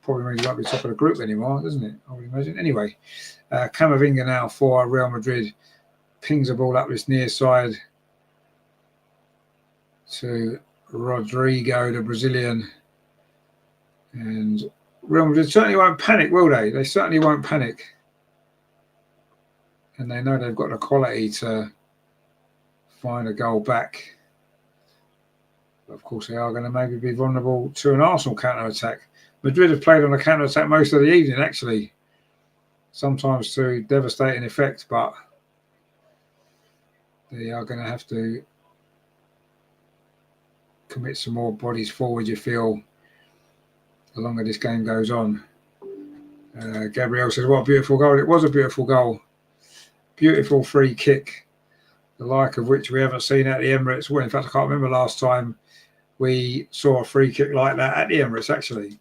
Probably means we won't be top of the group anymore, doesn't it? I would imagine. Anyway, Camavinga now for Real Madrid. Pings the ball up this near side to Rodrigo, the Brazilian. And Real Madrid certainly won't panic, will they? They certainly won't panic. And they know they've got the quality to find a goal back. But of course, they are going to maybe be vulnerable to an Arsenal counter-attack. Madrid have played on a counter-attack most of the evening, actually. Sometimes to devastating effect, but they are going to have to commit some more bodies forward, you feel, the longer this game goes on. Gabriel says, what a beautiful goal. It was a beautiful goal. Beautiful free kick, the like of which we haven't seen at the Emirates. Well, in fact, I can't remember last time we saw a free kick like that at the Emirates, actually.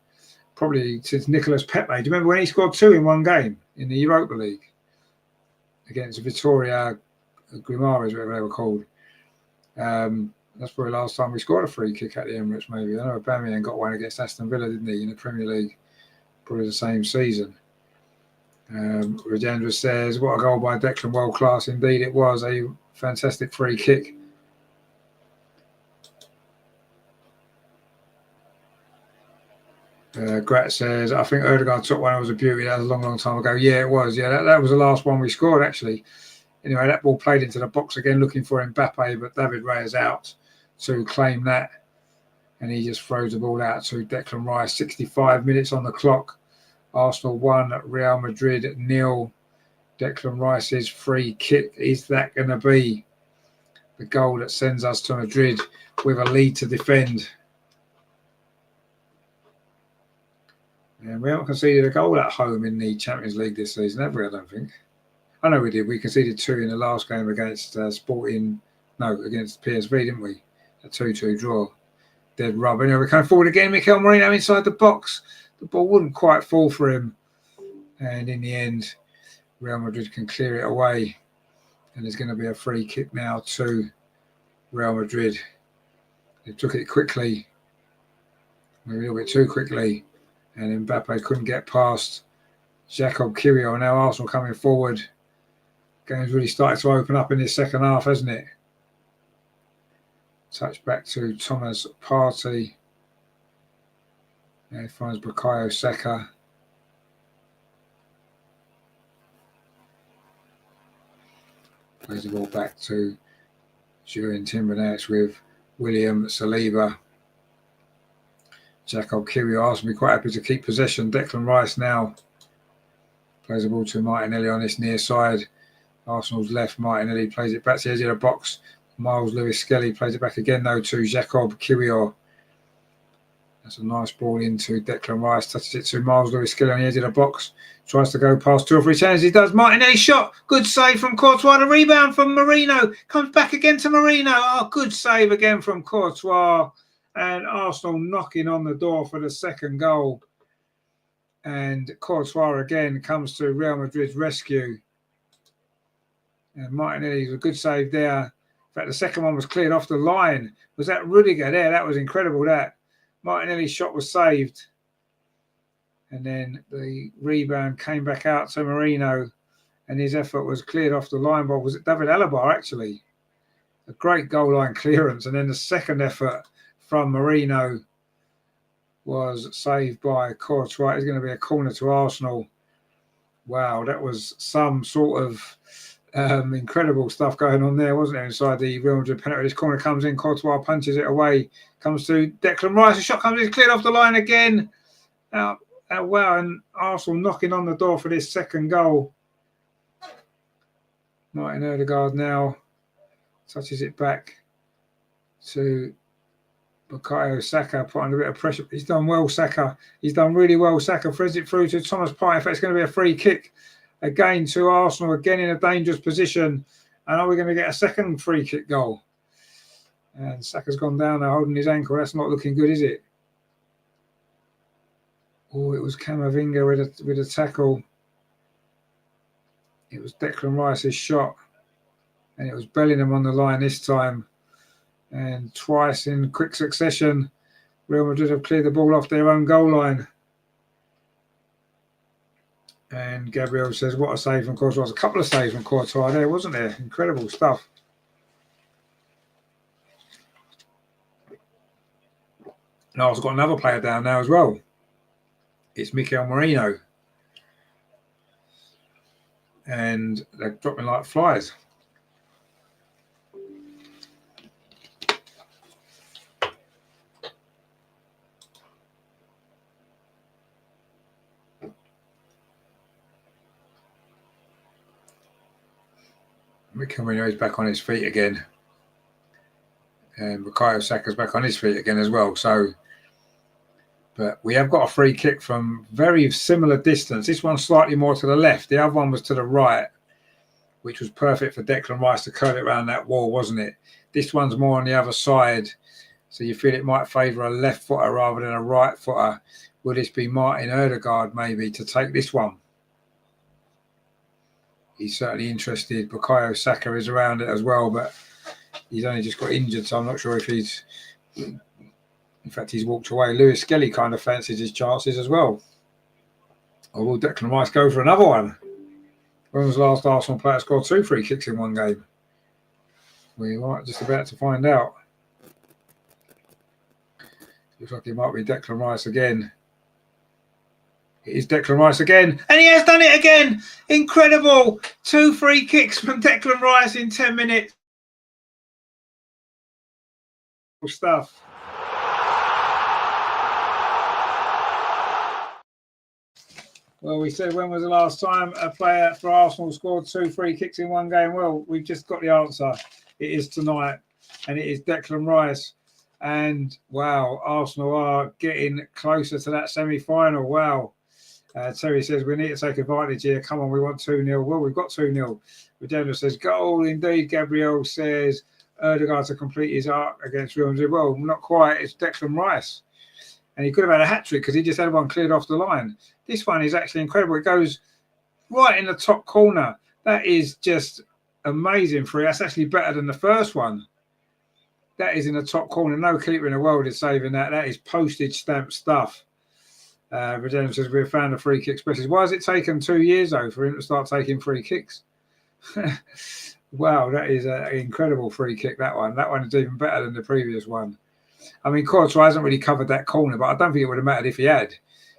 Probably since Nicolas Pepe. Do you remember when he scored 2 in one game in the Europa League against Vitoria Guimarães, whatever they were called? That's probably the last time we scored a free kick at the Emirates, maybe. I know Aubameyang got one against Aston Villa, didn't he, in the Premier League? Probably the same season. Rajendra says, what a goal by Declan, world class indeed. It was a fantastic free kick. Grat says, I think Odegaard took one. It was a beauty. That was a long, long time ago. Yeah, it was. Yeah, that was the last one we scored, actually. Anyway, that ball played into the box again, looking for Mbappe, but David Raya out to claim that. And he just throws the ball out to Declan Rice. 65 minutes on the clock. Arsenal 1, Real Madrid 0. Declan Rice's free kick. Is that going to be the goal that sends us to Madrid with a lead to defend? And we haven't conceded a goal at home in the Champions League this season, have we? I don't think. I know we did. We conceded 2 in the last game against against PSV, didn't we? A 2-2 draw. Dead rub. Anyway, we're coming forward again. Mikel Merino inside the box. The ball wouldn't quite fall for him. And in the end, Real Madrid can clear it away. And there's going to be a free kick now to Real Madrid. They took it quickly. Maybe a little bit too quickly. And Mbappe couldn't get past Jacob Kiwior. Now Arsenal coming forward. Game's really started to open up in this second half, hasn't it? Touch back to Thomas Partey. There he finds Bukayo Saka. Plays the ball back to Julian Timber. Now it's with William Saliba. Jacob Kiwior asked me quite happy to keep possession. Declan Rice now plays the ball to Martinelli on this near side. Arsenal's left. Martinelli plays it back to the edge of the box. Miles Lewis-Skelly plays it back again though to Jacob Kiwior. That's a nice ball into Declan Rice. Touches it to Miles Lewis-Skelly on the edge of the box. Tries to go past 2 or 3 chances. He does. Martinelli shot. Good save from Courtois. The rebound from Merino. Comes back again to Merino. Oh, good save again from Courtois. And Arsenal knocking on the door for the second goal. And Courtois again comes to Real Madrid's rescue. And Martinelli's a good save there. In fact, the second one was cleared off the line. Was that Rudiger there? That was incredible, that. Martinelli's shot was saved. And then the rebound came back out to Merino. And his effort was cleared off the line by, was it David Alaba, actually? A great goal line clearance. And then the second effort from Merino was saved by Courtois. It's going to be a corner to Arsenal. Wow, that was some sort of incredible stuff going on there, wasn't there, inside the Real Madrid penalty. This corner comes in, Courtois punches it away, comes to Declan Rice, the shot comes in, cleared off the line again. Wow, and Arsenal knocking on the door for this second goal. Martin Odegaard now touches it back to Bukayo Saka, putting a bit of pressure. He's done well, Saka. He's done really well, Saka. Threads it through to Thomas Partey. In fact, it's going to be a free kick again to Arsenal, again in a dangerous position. And are we going to get a second free kick goal? And Saka's gone down there holding his ankle. That's not looking good, is it? Oh, it was Camavinga with a tackle. It was Declan Rice's shot. And it was Bellingham on the line this time. And twice in quick succession, Real Madrid have cleared the ball off their own goal line. And Gabriel says, what a save from Courtois. A couple of saves from Courtois there, wasn't there? Incredible stuff. And I've got another player down now as well. It's Mikel Merino. And they're dropping like flies. Mikel Merino is back on his feet again. And Bukayo Saka's back on his feet again as well. But we have got a free kick from very similar distance. This one's slightly more to the left. The other one was to the right, which was perfect for Declan Rice to curl it around that wall, wasn't it? This one's more on the other side. So you feel it might favour a left footer rather than a right footer. Will this be Martin Ødegaard maybe to take this one? He's certainly interested. Bukayo Saka is around it as well, but he's only just got injured, so I'm not sure if he's... In fact, he's walked away. Lewis Skelly kind of fancies his chances as well. Or will Declan Rice go for another one? When was the last Arsenal player scored 2 free kicks in one game? We might just about to find out. Looks like it might be Declan Rice again. It is Declan Rice again. And he has done it again. Incredible. 2 free kicks from Declan Rice in 10 minutes. Stuff. Well, we said when was the last time a player for Arsenal scored 2 free kicks in one game? Well, we've just got the answer. It is tonight, and it is Declan Rice. And, wow, Arsenal are getting closer to that semi-final. Wow. Terry says, we need to take advantage here. Come on, we want 2-0. Well, we've got 2-0. Regina says, goal indeed. Gabriel says, Ødegaard to complete his arc against Real Madrid. Well, not quite. It's Declan Rice. And he could have had a hat-trick because he just had one cleared off the line. This one is actually incredible. It goes right in the top corner. That is just amazing for you. That's actually better than the first one. That is in the top corner. No keeper in the world is saving that. That is postage stamp stuff. Redemption says, we've found a free kick specialist. Why has it taken 2 years, though, for him to start taking free kicks? Wow, that is an incredible free kick, that one. That one is even better than the previous one. I mean, Courtois hasn't really covered that corner, but I don't think it would have mattered if he had,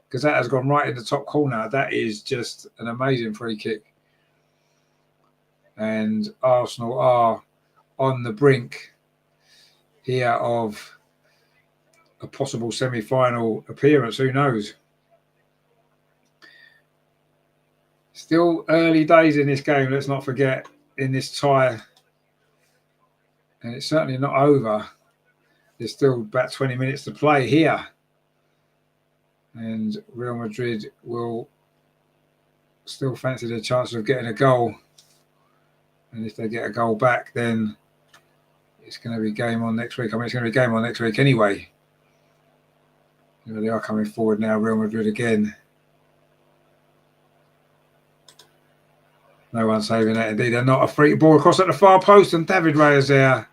because that has gone right in the top corner. That is just an amazing free kick. And Arsenal are on the brink here of a possible semi-final appearance. Who knows? Still early days in this game, let's not forget, in this tie. And it's certainly not over. There's still about 20 minutes to play here. And Real Madrid will still fancy their chances of getting a goal. And if they get a goal back, then it's going to be game on next week. I mean, it's going to be game on next week anyway. You know, they are coming forward now, Real Madrid again. No one saving that. Indeed, they're not. A free ball across at the far post, and David Raya there.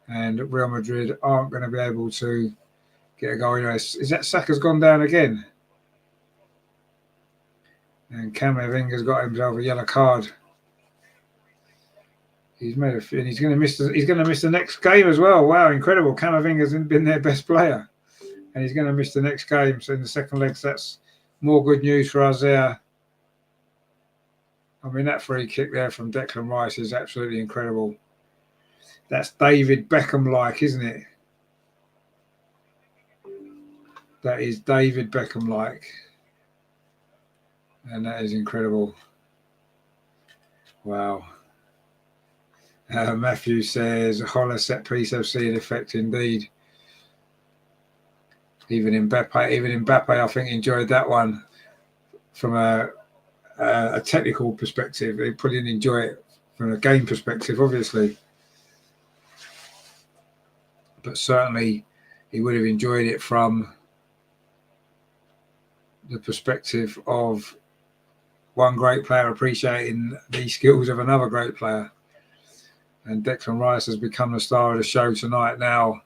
And Real Madrid aren't going to be able to get a goal. Anyway, is that Saka's gone down again? And Camavinga's got himself a yellow card. He's made a, and he's going to miss. He's going to miss the next game as well. Wow, incredible! Camavinga's been their best player, and he's going to miss the next game. So in the second leg, that's more good news for us there. I mean, that free kick there from Declan Rice is absolutely incredible. That's David Beckham-like, isn't it? That is David Beckham-like. And that is incredible. Wow. Matthew says, Holler set piece FC in effect indeed. Even Mbappe, I think, enjoyed that one from a technical perspective. He probably didn't enjoy it from a game perspective, obviously. But certainly he would have enjoyed it from the perspective of one great player appreciating the skills of another great player. And Declan Rice has become the star of the show tonight now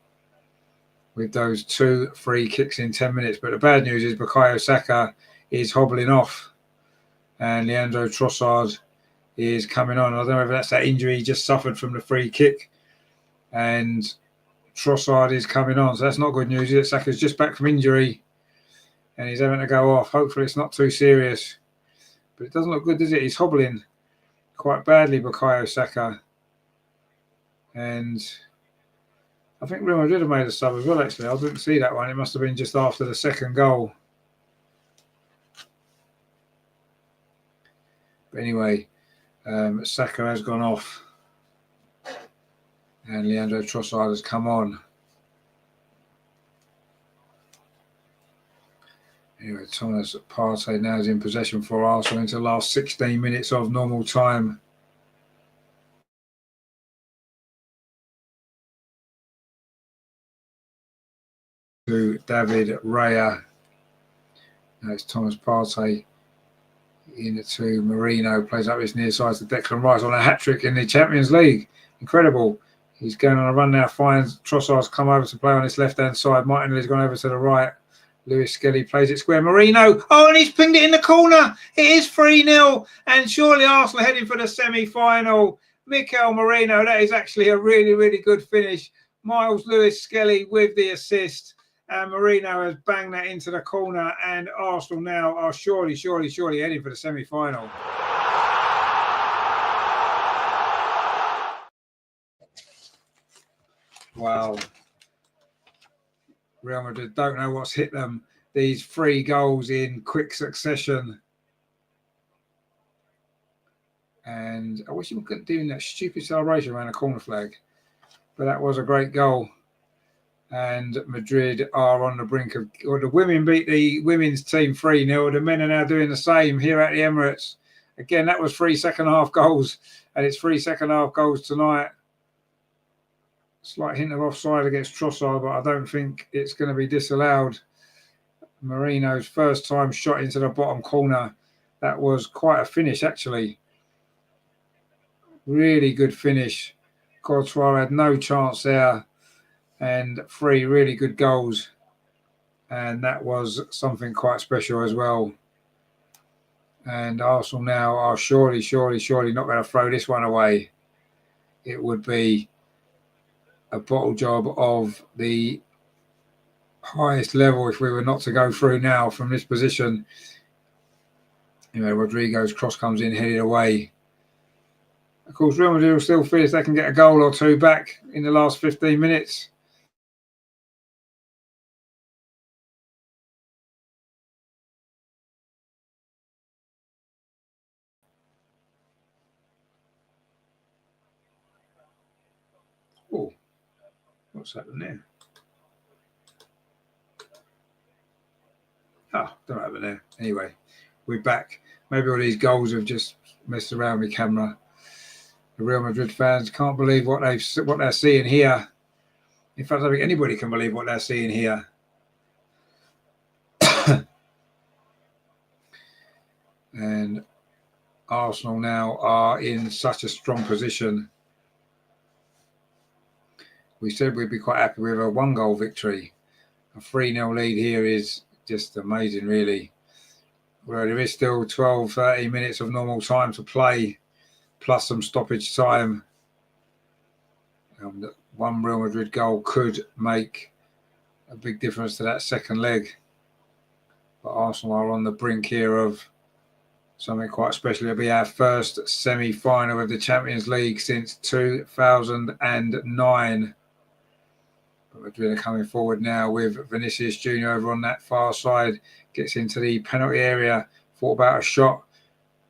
with those 2 free kicks in 10 minutes. But the bad news is Bukayo Saka is hobbling off and Leandro Trossard is coming on. I don't know if that's that injury he just suffered from the free kick. And Trossard is coming on. So that's not good news, is it? Saka's just back from injury and he's having to go off. Hopefully it's not too serious. But it doesn't look good, does it? He's hobbling quite badly, Bukayo Saka. And I think Real Madrid have made a sub as well, actually. I didn't see that one. It must have been just after the second goal. But anyway, Saka has gone off. And Leandro Trossard has come on. Anyway, Thomas Partey now is in possession for Arsenal into the last 16 minutes of normal time. To David Raya. Now it's Thomas Partey into Marino, plays up his near side to Declan Rice on a hat-trick in the Champions League. Incredible. He's going on a run now, finds Trossard's come over to play on his left-hand side. Martinelli's gone over to the right. Lewis Skelly plays it square. Marino, and he's pinged it in the corner. It is 3-0, and surely Arsenal heading for the semi-final. Mikel Merino, that is actually a really, really good finish. Miles Lewis Skelly with the assist. And Marino has banged that into the corner, and Arsenal now are surely heading for the semi-final. Wow. Real Madrid don't know what's hit them. These 3 goals in quick succession. And I wish he wasn't doing that stupid celebration around a corner flag. But that was a great goal. And Madrid are on the brink of... Or the women beat the women's team 3-0. The men are now doing the same here at the Emirates. Again, that was 3 second-half goals. And it's 3 second-half goals tonight. Slight hint of offside against Trossard, but I don't think it's going to be disallowed. Marino's first time shot into the bottom corner. That was quite a finish, actually. Really good finish. Courtois had no chance there. And 3 really good goals. And that was something quite special as well. And Arsenal now are surely not going to throw this one away. It would be a bottle job of the highest level if we were not to go through now from this position. Anyway, Rodrigo's cross comes in, headed away. Of course, Real Madrid will still feel if they can get a goal or 2 back in the last 15 minutes. Oh, what's happened there? Oh, don't know what happened there. Anyway, we're back. Maybe all these goals have just messed around with camera. The Real Madrid fans can't believe what they're seeing here. In fact, I don't think anybody can believe what they're seeing here. And Arsenal now are in such a strong position. We said we'd be quite happy with a 1-goal victory. A 3-0 lead here is just amazing, really. Well, there is still 12-13 minutes of normal time to play, plus some stoppage time. 1 Real Madrid goal could make a big difference to that second leg. But Arsenal are on the brink here of something quite special. It'll be our first semi-final of the Champions League since 2009. But Madrid are coming forward now with Vinicius Junior over on that far side. Gets into the penalty area. Thought about a shot.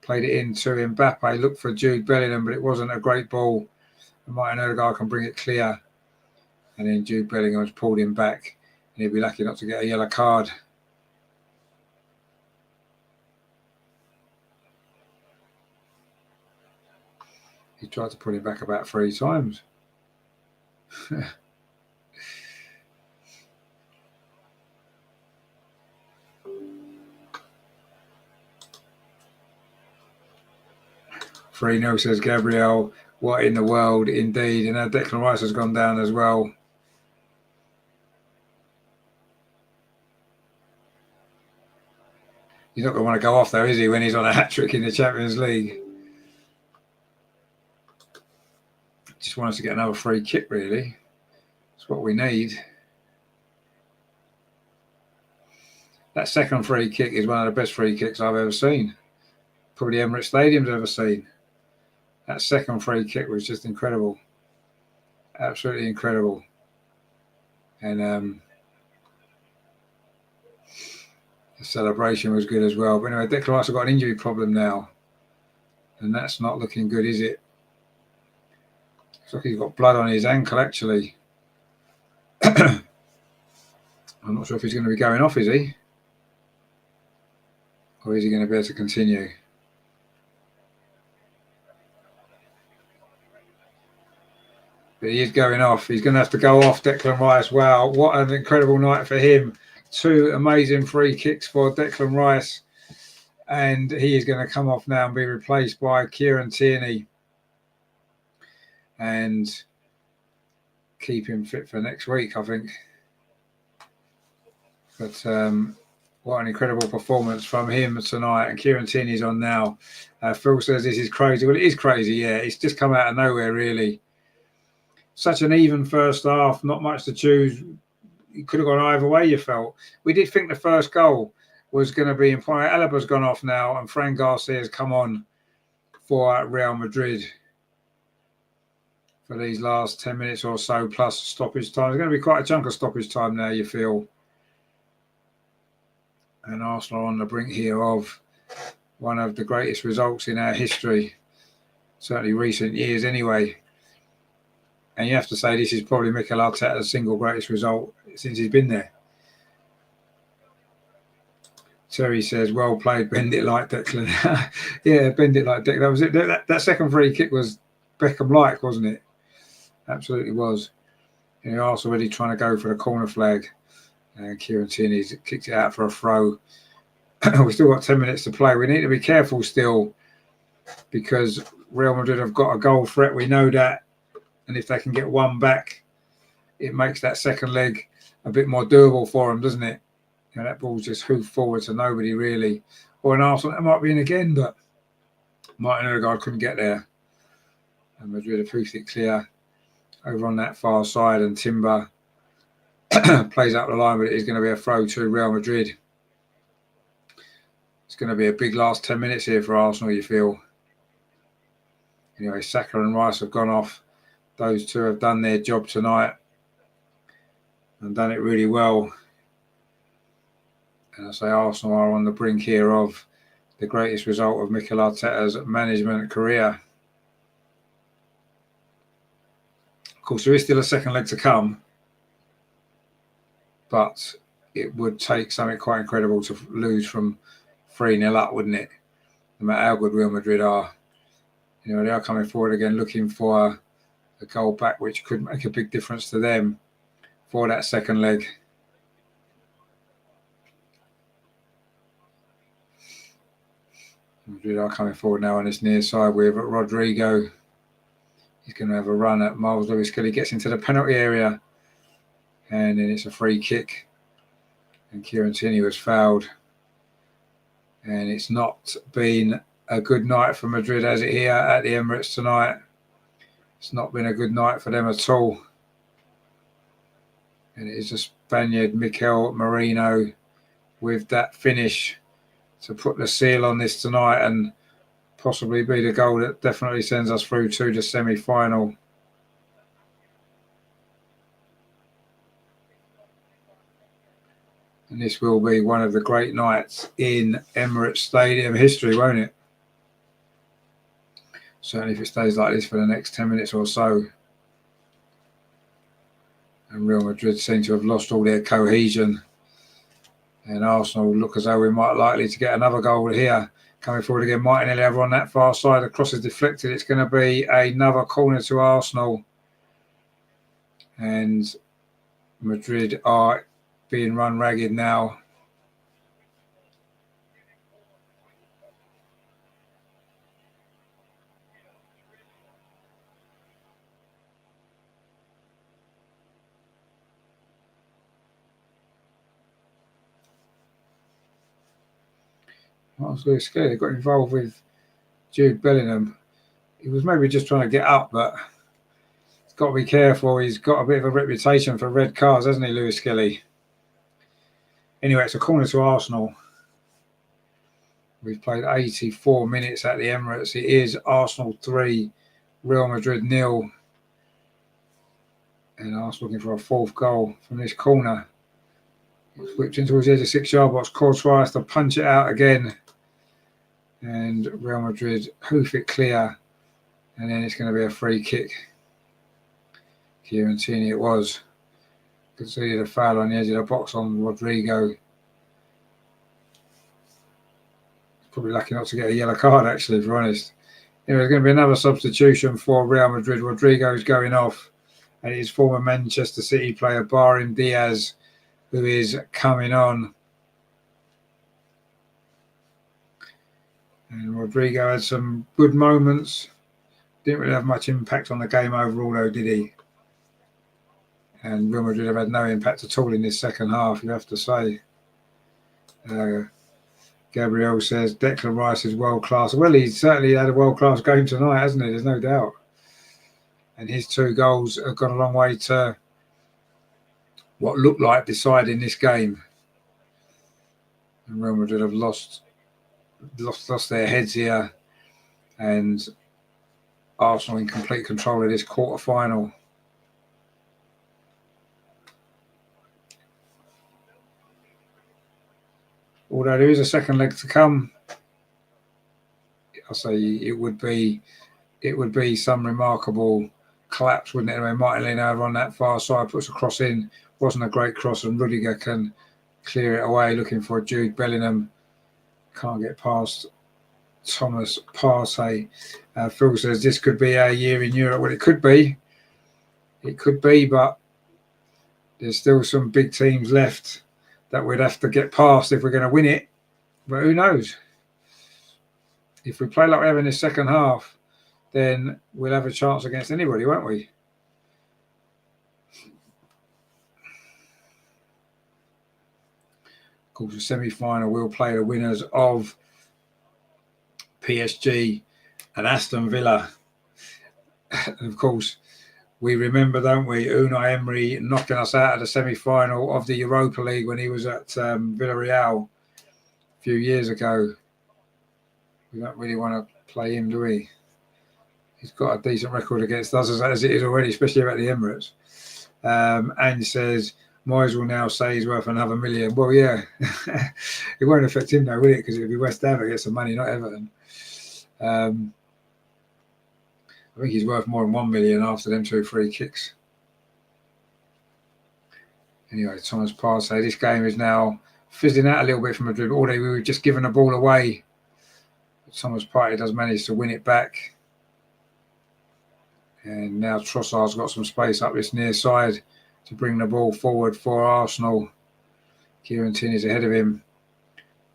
Played it into Mbappe. Looked for Jude Bellingham, but it wasn't a great ball. And Martin Odegaard can bring it clear. And then Jude Bellingham has pulled him back. And he'll be lucky not to get a yellow card. He tried to pull him back about 3 times. 3-0, says Gabriel. What in the world, indeed. And now Declan Rice has gone down as well. He's not going to want to go off, though, is he, when he's on a hat-trick in the Champions League? Just want us to get another free kick, really. That's what we need. That second free kick is one of the best free kicks I've ever seen. Probably Emirates Stadium's ever seen. That second free kick was just incredible. Absolutely incredible. And the celebration was good as well. But anyway, Declan Rice has got an injury problem now. And that's not looking good, is it? Looks like he's got blood on his ankle, actually. I'm not sure if he's going to be going off, is he? Or is he going to be able to continue? But he is going off. He's going to have to go off, Declan Rice. Wow, what an incredible night for him. 2 amazing free kicks for Declan Rice. And he is going to come off now and be replaced by Kieran Tierney. And keep him fit for next week, I think. But what an incredible performance from him tonight. And Kieran Tierney's on now. Phil says this is crazy. Well, it is crazy, yeah. It's just come out of nowhere, really. Such an even first half, not much to choose. It could have gone either way, you felt. We did think the first goal was going to be in point. Alaba's gone off now, and Fran Garcia's come on for Real Madrid for these last 10 minutes or so, plus stoppage time. There's going to be quite a chunk of stoppage time now, you feel. And Arsenal on the brink here of one of the greatest results in our history, certainly recent years anyway. And you have to say this is probably Mikel Arteta's single greatest result since he's been there. Terry says, well played, bend it like Declan. Yeah, bend it like Declan. That was it. That second free kick was Beckham-like, wasn't it? Absolutely was. You know, Arsenal already trying to go for the corner flag. And Kieran Tierney kicked it out for a throw. We've still got 10 minutes to play. We need to be careful still because Real Madrid have got a goal threat. We know that. And if they can get one back, it makes that second leg a bit more doable for them, doesn't it? You know, that ball's just hoofed forward to nobody, really. Or an Arsenal, that might be in again, but Martin Odegaard couldn't get there. And Madrid have hoofed it clear over on that far side. And Timber plays up the line, but it is going to be a throw to Real Madrid. It's going to be a big last 10 minutes here for Arsenal, you feel. Anyway, Saka and Rice have gone off. Those two have done their job tonight and done it really well. And I say Arsenal are on the brink here of the greatest result of Mikel Arteta's management career. Of course, there is still a second leg to come, but it would take something quite incredible to lose from 3-0 up, wouldn't it? No matter how good Real Madrid are. You know, they are coming forward again looking for a goal back, which could make a big difference to them for that second leg. Madrid are coming forward now on this near side with Rodrigo. He's going to have a run at Miles Lewis-Kelly, gets into the penalty area, and then it's a free kick. And Kieran Tierney was fouled. And it's not been a good night for Madrid, has it, here at the Emirates tonight? It's not been a good night for them at all. And it is a Spaniard, Mikel Merino, with that finish to put the seal on this tonight and possibly be the goal that definitely sends us through to the semi-final. And this will be one of the great nights in Emirates Stadium history, won't it? Certainly if it stays like this for the next 10 minutes or so. And Real Madrid seem to have lost all their cohesion. And Arsenal look as though we're might likely to get another goal here. Coming forward again, Martinelli over on that far side. The cross is deflected. It's going to be another corner to Arsenal. And Madrid are being run ragged now. Miles Lewis Skelly got involved with Jude Bellingham. He was maybe just trying to get up, but he's got to be careful. He's got a bit of a reputation for red cards, hasn't he, Lewis Skelly? Anyway, it's a corner to Arsenal. We've played 84 minutes at the Emirates. It is Arsenal 3, Real Madrid 0. And Arsenal looking for a fourth goal from this corner. It's whipped in towards the edge of 6-yard box. Courtois has to punch it out again. And Real Madrid hoof it clear. And then it's going to be a free kick. Kieran Tierney it was. Conceded a foul on the edge of the box on Rodrigo. Probably lucky not to get a yellow card, actually, if we're honest. There's going to be another substitution for Real Madrid. Rodrigo's going off. And it is former Manchester City player Brahim Diaz who is coming on. And Rodrigo had some good moments. Didn't really have much impact on the game overall, though, did he? And Real Madrid have had no impact at all in this second half, you have to say. Gabriel says Declan Rice is world class. Well, he's certainly had a world class game tonight, hasn't he? There's no doubt. And his 2 goals have gone a long way to what looked like deciding this game. And Real Madrid have lost their heads here. And Arsenal in complete control of this quarter-final. Although there is a second leg to come, I'll say it would be some remarkable collapse, wouldn't it? When Martin Leno over on that far side puts a cross in, wasn't a great cross, and Rudiger can clear it away, looking for Jude Bellingham. Can't get past Thomas Partey. Phil says this could be our year in Europe. Well, it could be, but there's still some big teams left that we'd have to get past if we're going to win it. But who knows? If we play like we have in the second half, then we'll have a chance against anybody, won't we? Of course, the semi-final will play the winners of PSG and Aston Villa. And of course, we remember, don't we, Unai Emery knocking us out of the semi-final of the Europa League when he was at Villarreal a few years ago. We don't really want to play him, do we? He's got a decent record against us as it is already, especially about the Emirates. And says, Moyes will now say he's worth another $1 million. Well, yeah, it won't affect him, though, will it? Because it'll be West Ham that gets some money, not Everton. I think he's worth more than $1 million after them 2 free kicks. Anyway, Thomas Partey, this game is now fizzling out a little bit from Madrid. Although we were just giving the ball away. But Thomas Partey does manage to win it back. And now Trossard's got some space up this near side to bring the ball forward for Arsenal. Kieran Tierney's ahead of him.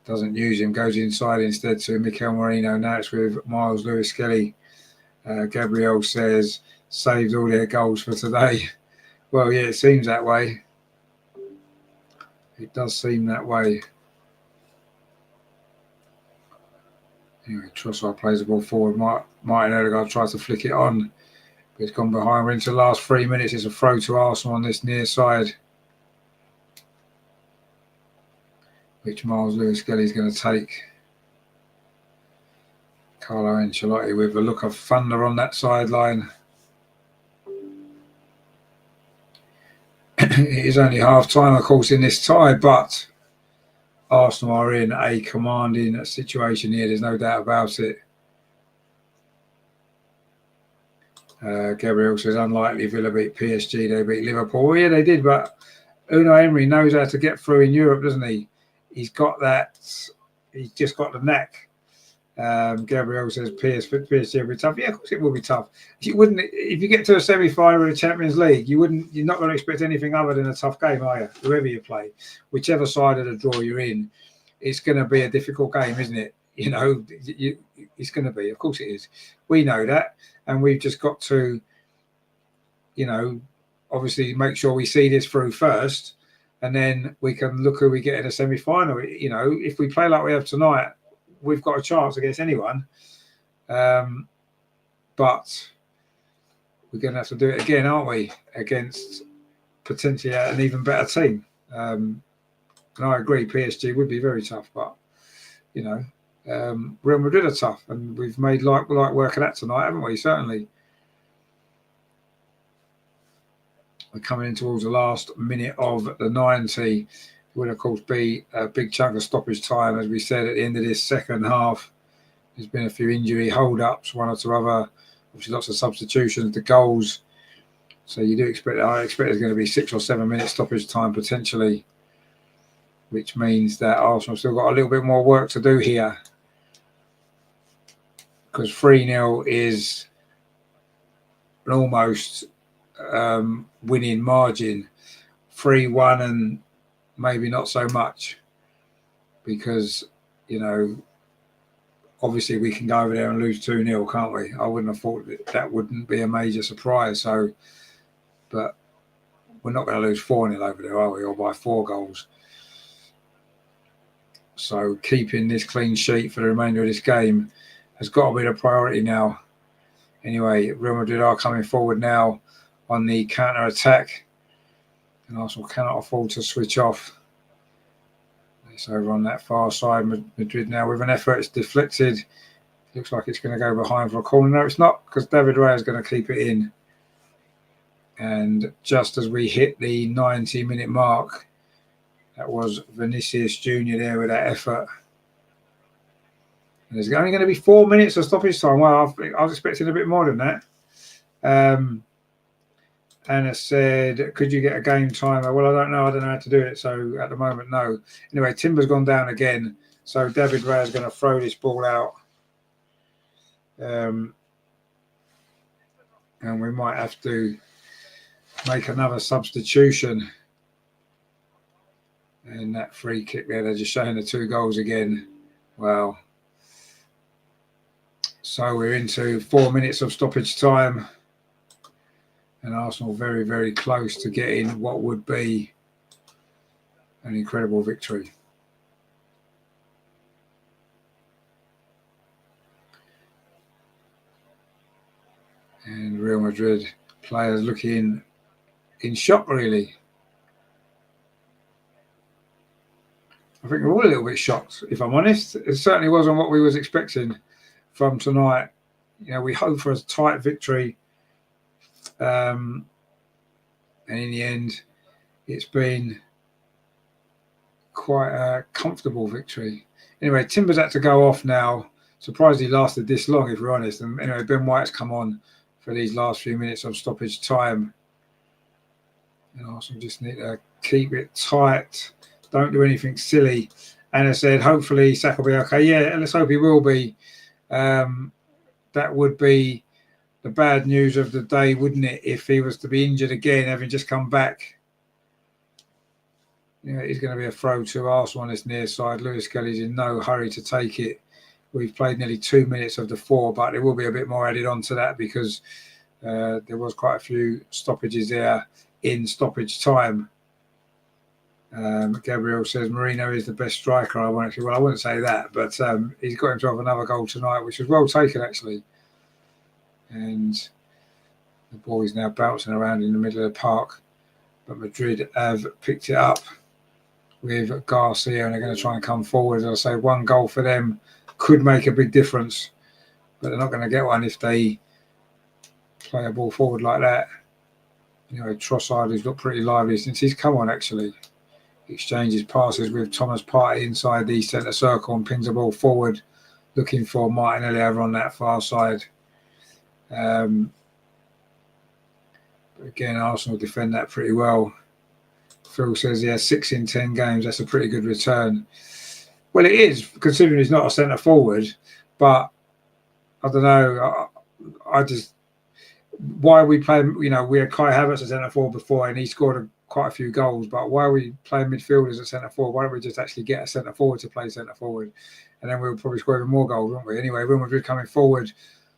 Doesn't use him, goes inside instead to Mikel Merino. Now it's with Miles Lewis Skelly. Gabriel says, saved all their goals for today. Well, yeah, it seems that way. It does seem that way. Anyway, Trossard plays the ball forward. Martin Odegaard tries to flick it on. But it's gone behind. We're into the last 3 minutes. It's a throw to Arsenal on this near side, which Miles Lewis Skelly's going to take. Carlo Ancelotti with a look of thunder on that sideline. It is only half time, of course, in this tie, but Arsenal are in a commanding situation here. There's no doubt about it. Gabriel says, unlikely Villa beat PSG, they beat Liverpool. Well, yeah, they did, but Unai Emery knows how to get through in Europe, doesn't he? He's got that. He's just got the knack. Gabriel says PSG will be tough. Yeah, of course it will be tough. If you get to a semi-final of the Champions League, you're not going to expect anything other than a tough game, are you? Whoever you play, whichever side of the draw you're in, it's going to be a difficult game, isn't it? You know, it's going to be. Of course it is. We know that, and we've just got to, you know, obviously make sure we see this through first, and then we can look who we get in a semi-final. You know, if we play like we have tonight, we've got a chance against anyone. But we're going to have to do it again, aren't we? Against potentially an even better team. And I agree, PSG would be very tough, but Real Madrid are tough, and we've made light work of that tonight, haven't we? Certainly. We're coming in towards the last minute of the 90. It will, of course, be a big chunk of stoppage time, as we said, at the end of this second half. There's been a few injury hold-ups, one or two other, obviously lots of substitutions, the goals. So you do expect, I expect there's going to be 6 or 7 minutes stoppage time potentially, which means that Arsenal still got a little bit more work to do here, because 3-0 is an almost winning margin. 3-1 and maybe not so much, because obviously we can go over there and lose 2-0, can't we? I wouldn't have thought that wouldn't be a major surprise. So, but we're not going to lose 4-0 over there, are we? Or by 4 goals. So keeping this clean sheet for the remainder of this game has got to be the priority now. Anyway, Real Madrid are coming forward now on the counter-attack, and Arsenal cannot afford to switch off. It's over on that far side. Madrid now with an effort. It's deflected. Looks like it's going to go behind for a corner. No, it's not, because David Raya is going to keep it in. And just as we hit the 90-minute mark, that was Vinicius Jr. there with that effort. And there's only going to be 4 minutes of stoppage time. Well, I was expecting a bit more than that. Anna said, could you get a game timer? Well, I don't know how to do it. So at the moment, no. Anyway, Timber's gone down again. So David Raya is going to throw this ball out. And we might have to make another substitution. And that free kick there, they're just showing the 2 goals again. Wow. So we're into 4 minutes of stoppage time. And Arsenal very, very close to getting what would be an incredible victory. And Real Madrid players looking in shock, really. I think we're all a little bit shocked, if I'm honest. It certainly wasn't what we was expecting from tonight. We hope for a tight victory. And in the end, it's been quite a comfortable victory. Anyway, Timber's had to go off now. Surprised he lasted this long, if we're honest. And anyway, Ben White's come on for these last few minutes of stoppage time. And Arsenal just need to keep it tight. Don't do anything silly. Anna said, hopefully Saka will be okay. Yeah, let's hope he will be. That would be the bad news of the day, wouldn't it, if he was to be injured again, having just come back. It's going to be a throw to Arsenal on this near side. Lewis Kelly's in no hurry to take it. We've played nearly 2 minutes of the 4, but there will be a bit more added on to that, because there was quite a few stoppages there in stoppage time. Gabriel says Mourinho is the best striker. I wouldn't say that, but he's got himself another goal tonight, which was well taken, actually. And the ball is now bouncing around in the middle of the park. But Madrid have picked it up with Garcia, and they're going to try and come forward. As I say, 1 goal for them could make a big difference, but they're not going to get one if they play a ball forward like that. Trossard has looked pretty lively since he's come on, actually. Exchanges passes with Thomas Partey inside the centre circle and pings the ball forward, looking for Martinelli over on that far side. But again, Arsenal defend that pretty well. Phil says, 6 in 10 games. That's a pretty good return. Well, it is, considering he's not a centre forward. But I don't know. I just, why are we playing? We had Kai Havertz as centre forward before, and he scored quite a few goals. But why are we playing midfielders at centre forward? Why don't we just actually get a centre forward to play centre forward, and then we'll probably score even more goals, won't we? Anyway, Real Madrid coming forward.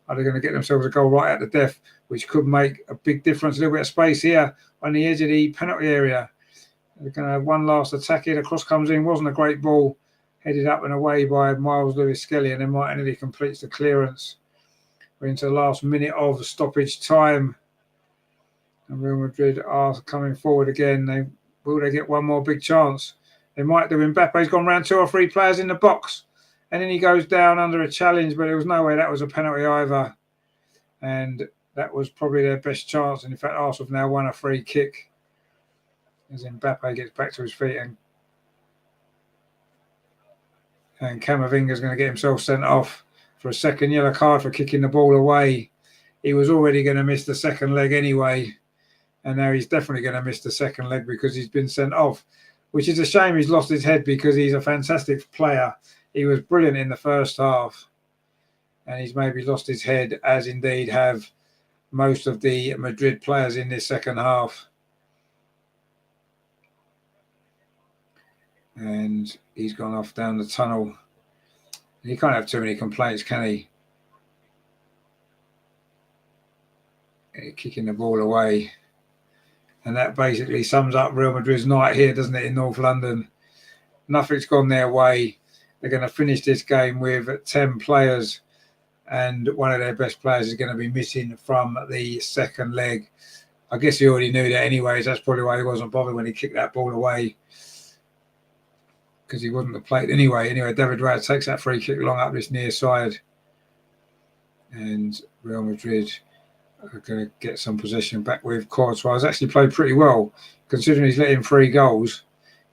Are they going to get themselves a goal right at the death, which could make a big difference? A little bit of space here on the edge of the penalty area. They're going to have one last attack here. The cross comes in. Wasn't a great ball. headed up and away by Miles Lewis-Skelly, and then Martinelli completes the clearance. We're into the last minute of stoppage time. And Real Madrid are coming forward again. Will they get one more big chance? They might do. Mbappe's gone round 2 or 3 players in the box. And then he goes down under a challenge, but there was no way that was a penalty either. And that was probably their best chance. And in fact, Arsenal have now won a free kick as Mbappe gets back to his feet. And Camavinga's going to get himself sent off for a second yellow card for kicking the ball away. He was already going to miss the second leg anyway. And now he's definitely going to miss the second leg because he's been sent off, which is a shame. He's lost his head because he's a fantastic player. He was brilliant in the first half. And he's maybe lost his head, as indeed have most of the Madrid players in this second half. And he's gone off down the tunnel. He can't have too many complaints, can he? Kicking the ball away. And that basically sums up Real Madrid's night here, doesn't it, in North London? Nothing's gone their way. They're going to finish this game with 10 players, and one of their best players is going to be missing from the second leg. I guess he already knew that anyways. That's probably why he wasn't bothered when he kicked that ball away, because he wasn't the plate anyway. Anyway, David Raya takes that free kick long up this near side. And Real Madrid are going to get some possession back with Courtois. He's actually played pretty well, considering he's let in 3 goals.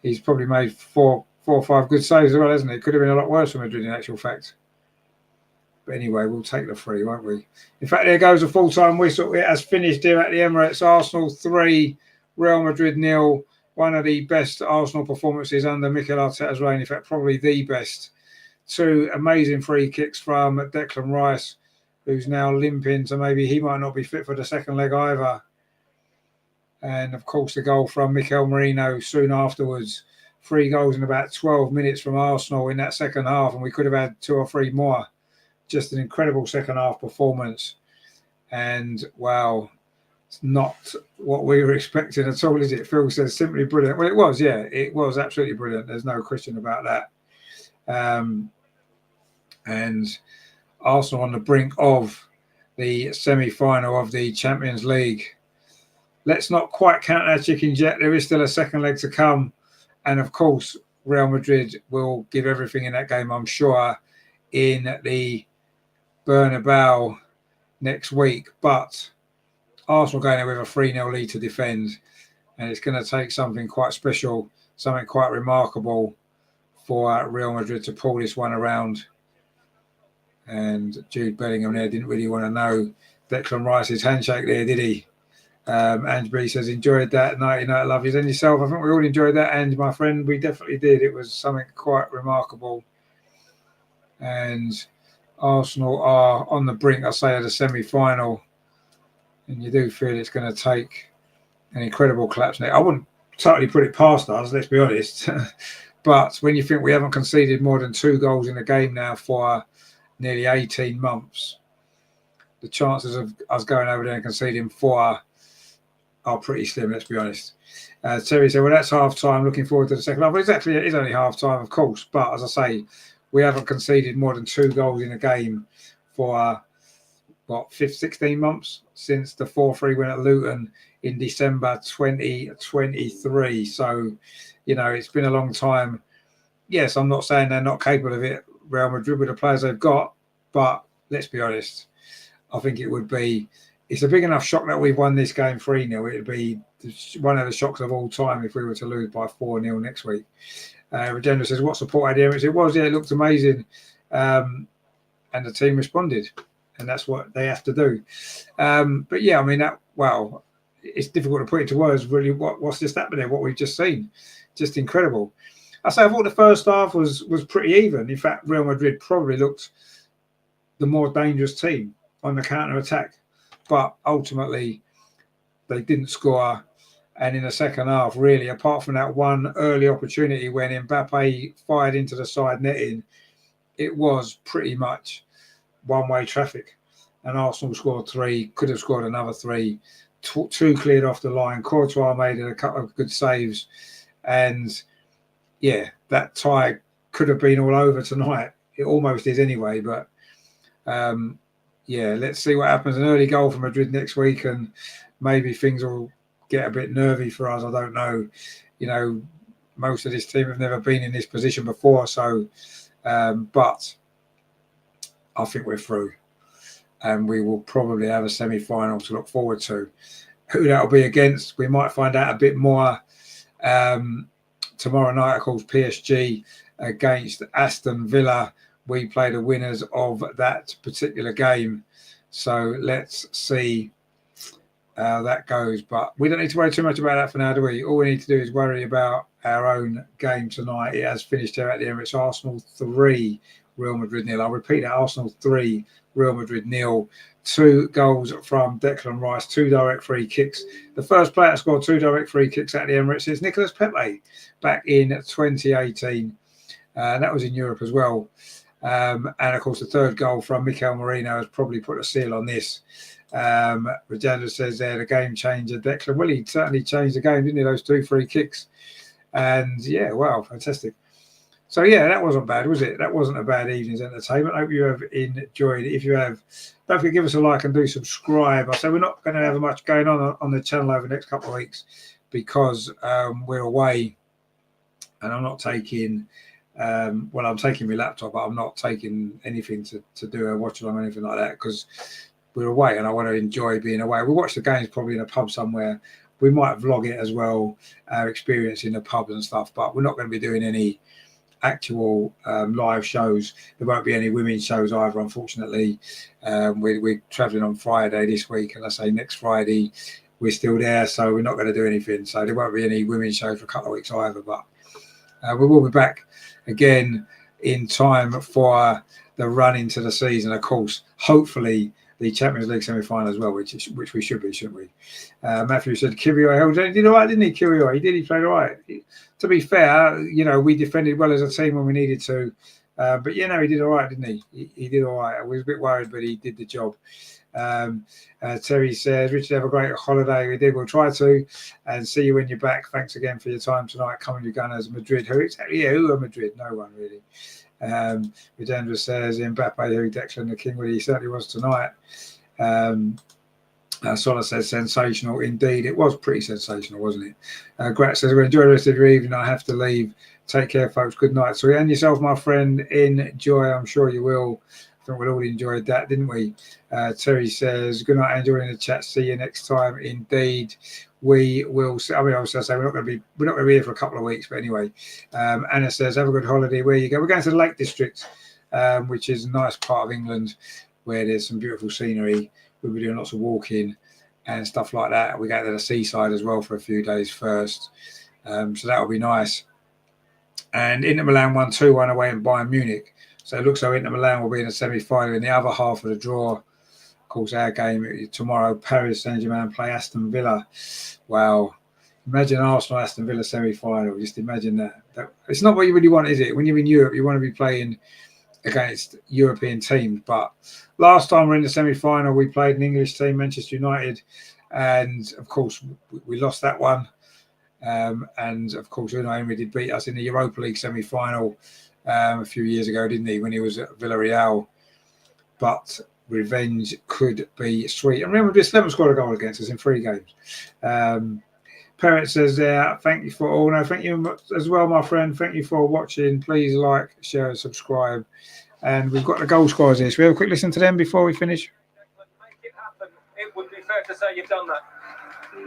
He's probably made 4 or 5 good saves as well, hasn't it? It could have been a lot worse for Madrid in actual fact. But anyway, we'll take the 3, won't we? In fact, there goes a full-time whistle. It has finished here at the Emirates. Arsenal 3, Real Madrid 0. One of the best Arsenal performances under Mikel Arteta's reign. In fact, probably the best. 2 amazing free kicks from Declan Rice, who's now limping, so maybe he might not be fit for the second leg either. And, of course, the goal from Mikel Merino soon afterwards. 3 goals in about 12 minutes from Arsenal in that second half, and we could have had 2 or 3 more. Just an incredible second half performance. And, wow, it's not what we were expecting at all, is it? Phil says simply brilliant. Well, it was, yeah. It was absolutely brilliant. There's no question about that. And Arsenal on the brink of the semi-final of the Champions League. Let's not quite count our chickens yet. There is still a second leg to come. And, of course, Real Madrid will give everything in that game, I'm sure, in the Bernabeu next week. But Arsenal going there with a 3-0 lead to defend. And it's going to take something quite special, something quite remarkable for Real Madrid to pull this one around. And Jude Bellingham there didn't really want to know Declan Rice's handshake there, did he? Ange B says, enjoyed that. Night night, love yous. And yourself, I think we all enjoyed that. And my friend, we definitely did. It was something quite remarkable. And Arsenal are on the brink, I say, of the semi-final. And you do feel it's going to take an incredible collapse now. I wouldn't totally put it past us, let's be honest. But when you think we haven't conceded more than 2 goals in a game now for nearly 18 months, the chances of us going over there and conceding 4 are pretty slim, let's be honest. Terry said, well, that's half-time. Looking forward to the second half. Well, exactly, it is only half-time, of course. But as I say, we haven't conceded more than 2 goals in a game for, 16 months since the 4-3 win at Luton in December 2023. So, you know, it's been a long time. Yes, I'm not saying they're not capable of it, Real Madrid, with the players they've got. But let's be honest, I think it's a big enough shock that we've won this game 3-0. It would be one of the shocks of all time if we were to lose by 4-0 next week. Regenda says, what support had Emirates? It was, yeah, it looked amazing. And the team responded. And that's what they have to do. But yeah, I mean, it's difficult to put into words, really, what's just happened there, what we've just seen. Just incredible. I thought the first half was pretty even. In fact, Real Madrid probably looked the more dangerous team on the counter-attack. But ultimately, they didn't score. And in the second half, really, apart from that one early opportunity when Mbappe fired into the side netting, it was pretty much one-way traffic. And Arsenal scored 3, could have scored another 3. 2 cleared off the line. Courtois made a couple of good saves. And, yeah, that tie could have been all over tonight. It almost is anyway, but yeah, let's see what happens. An early goal from Madrid next week, and maybe things will get a bit nervy for us. I don't know. You know, most of this team have never been in this position before, so but I think we're through, and we will probably have a semi-final to look forward to. Who that'll be against, we might find out a bit more tomorrow night. Of course, PSG against Aston Villa. We play the winners of that particular game, so let's see how that goes. But we don't need to worry too much about that for now, do we? All we need to do is worry about our own game tonight. It has finished here at the Emirates. Arsenal 3, Real Madrid 0. I'll repeat that: Arsenal 3, Real Madrid 0. 2 goals from Declan Rice, 2 direct free kicks. The first player to score 2 direct free kicks at the Emirates is Nicolas Pepe back in 2018. That was in Europe as well. And of course, the third goal from Mikel Merino has probably put a seal on this. Rajendra says there, the game changer, Declan. Well, he certainly changed the game, didn't he? Those 2 free kicks. And yeah, wow, fantastic. So yeah, that wasn't bad, was it? That wasn't a bad evening's entertainment. I hope you have enjoyed it. If you have, don't forget to give us a like and do subscribe. I say we're not going to have much going on the channel over the next couple of weeks because we're away, and I'm not taking. Well, I'm taking my laptop, but I'm not taking anything to do a watch along or anything like that because we're away, and I want to enjoy being away. We watch the games probably in a pub somewhere. We might vlog it as well, our experience in the pubs and stuff, but we're not going to be doing any actual live shows. There won't be any women's shows either, unfortunately. We're travelling on Friday this week, and I say next Friday we're still there, so we're not going to do anything. So there won't be any women's shows for a couple of weeks either, but we will be back again in time for the run into the season. Of course, hopefully the Champions League semi-final as well, which we should be, shouldn't we? Matthew said Kirioi did all right, didn't he? Kirioi, he played all right. To be fair, you know, we defended well as a team when we needed to, but you know, he did all right, didn't he? He did all right. I was a bit worried, but he did the job. Terry says, Richard, have a great holiday. We did. We'll try to, and see you when you're back. Thanks again for your time tonight. Coming, you Gunners. Madrid. Who exactly? Yeah, who are Madrid? No one really. Videndra says, Mbappe, who Declan the King, well, he certainly was tonight. Sola says, sensational indeed. It was pretty sensational, wasn't it? Grat says, well, enjoy the rest of your evening. I have to leave. Take care, folks. Good night. So, and yourself, my friend, enjoy. I'm sure you will. I think we all enjoyed that, didn't we? Terry says, good night, Angel, in the chat. See you next time. Indeed, we will. I mean, obviously, I say we're not going to be here for a couple of weeks, but anyway. Anna says, have a good holiday. Where you go? We're going to the Lake District, which is a nice part of England where there's some beautiful scenery. We'll be doing lots of walking and stuff like that. We go to the seaside as well for a few days first. So that'll be nice. And Inter Milan won 2-1 away in Bayern Munich. So it looks like Inter Milan will be in the semi-final in the other half of the draw. Of course, our game tomorrow, Paris Saint-Germain play Aston Villa. Wow. Imagine Arsenal Aston Villa semi-final. Just imagine that. It's not what you really want, is it? When you're in Europe, you want to be playing against European teams. But last time we're in the semi-final, we played an English team, Manchester United. And, of course, we lost that one. And, of course, Unai Emery did beat us in the Europa League semi-final a few years ago, didn't he, when he was at Villarreal. But revenge could be sweet. And remember, just haven't scored a goal against us in 3 games. Parent says there, thank you for all. No, thank you as well, my friend. Thank you for watching. Please like, share, and subscribe. And we've got the goal scorers here. Should we have a quick listen to them before we finish? Make it happen. It would be fair to say you've done that.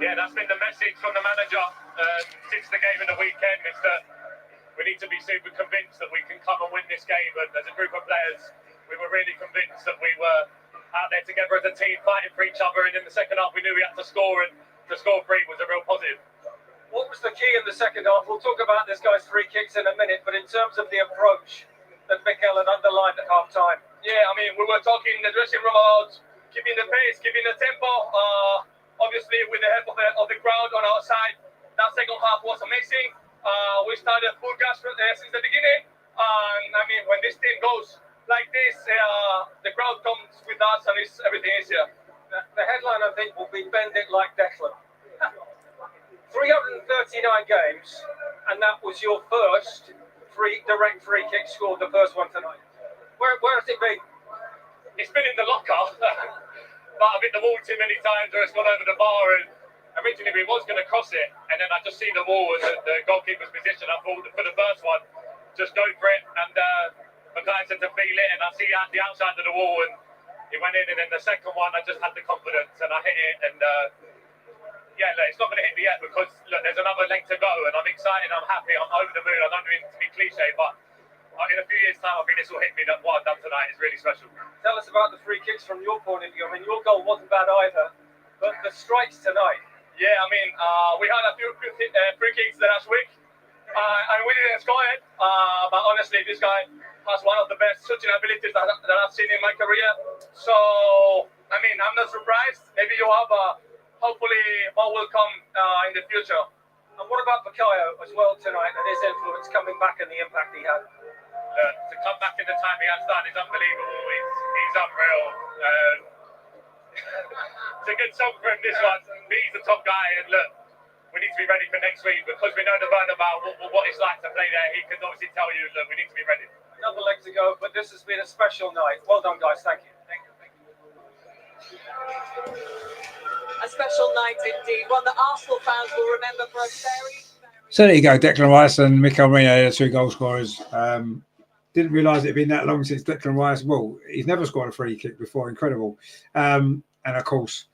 Yeah, that's been the message from the manager since the game of the weekend, is that we need to be super convinced that we can come and win this game. And as a group of players, we were really convinced that we were out there together as a team, fighting for each other. And in the second half, we knew we had to score, and to score 3 was a real positive. What was the key in the second half? We'll talk about this guy's free kicks in a minute, but in terms of the approach that Mikel had underlined at half time. Yeah, I mean, we were talking in the dressing room about keeping the pace, keeping the tempo. Obviously, with the help of the crowd on our side, that second half was amazing. We started full gas since the beginning. And I mean, when this team goes like this, the crowd comes with us and it's everything easier. The headline, I think, will be bend it like Declan. 339 games, and that was your first direct free kick scored the first one tonight. Where has it been? It's been in the locker, but I've hit the wall too many times where it's gone over the bar, and originally we was going to cross it, and then I just seen the wall and the goalkeeper's position. I thought for the first one, just go for it, and the guy said to feel it, and I see out the outside of the wall, and it went in, and then the second one, I just had the confidence, and I hit it, and yeah, look, it's not going to hit me yet because look, there's another leg to go, and I'm excited, I'm happy, I'm over the moon. I don't mean to be cliche, but in a few years' time, I think this will hit me that what I've done tonight is really special. Tell us about the free kicks from your point of view. I mean, your goal wasn't bad either, but the strikes tonight. Yeah, I mean, we had a few free kicks the last week, and we didn't score it. But honestly, this guy has one of the best shooting abilities that I've seen in my career. So, I mean, I'm not surprised. Maybe you are, but hopefully more will come in the future. And what about Bukayo as well tonight and his influence coming back and the impact he had? To come back in the time he has done is unbelievable. He's unreal. It's a good song for him, this one. He's the top guy, and look, we need to be ready for next week because we know the Bernabeu, what it's like to play there. He can obviously tell you, look, we need to be ready. Another leg to go, but this has been a special night. Well done, guys. Thank you. Thank you. Thank you. A special night indeed, one that Arsenal fans will remember for a very... So there you go, Declan Rice and Mikel Merino, the two goal scorers. Didn't realise it had been that long since Declan Rice. Well, he's never scored a free kick before. Incredible. And of course,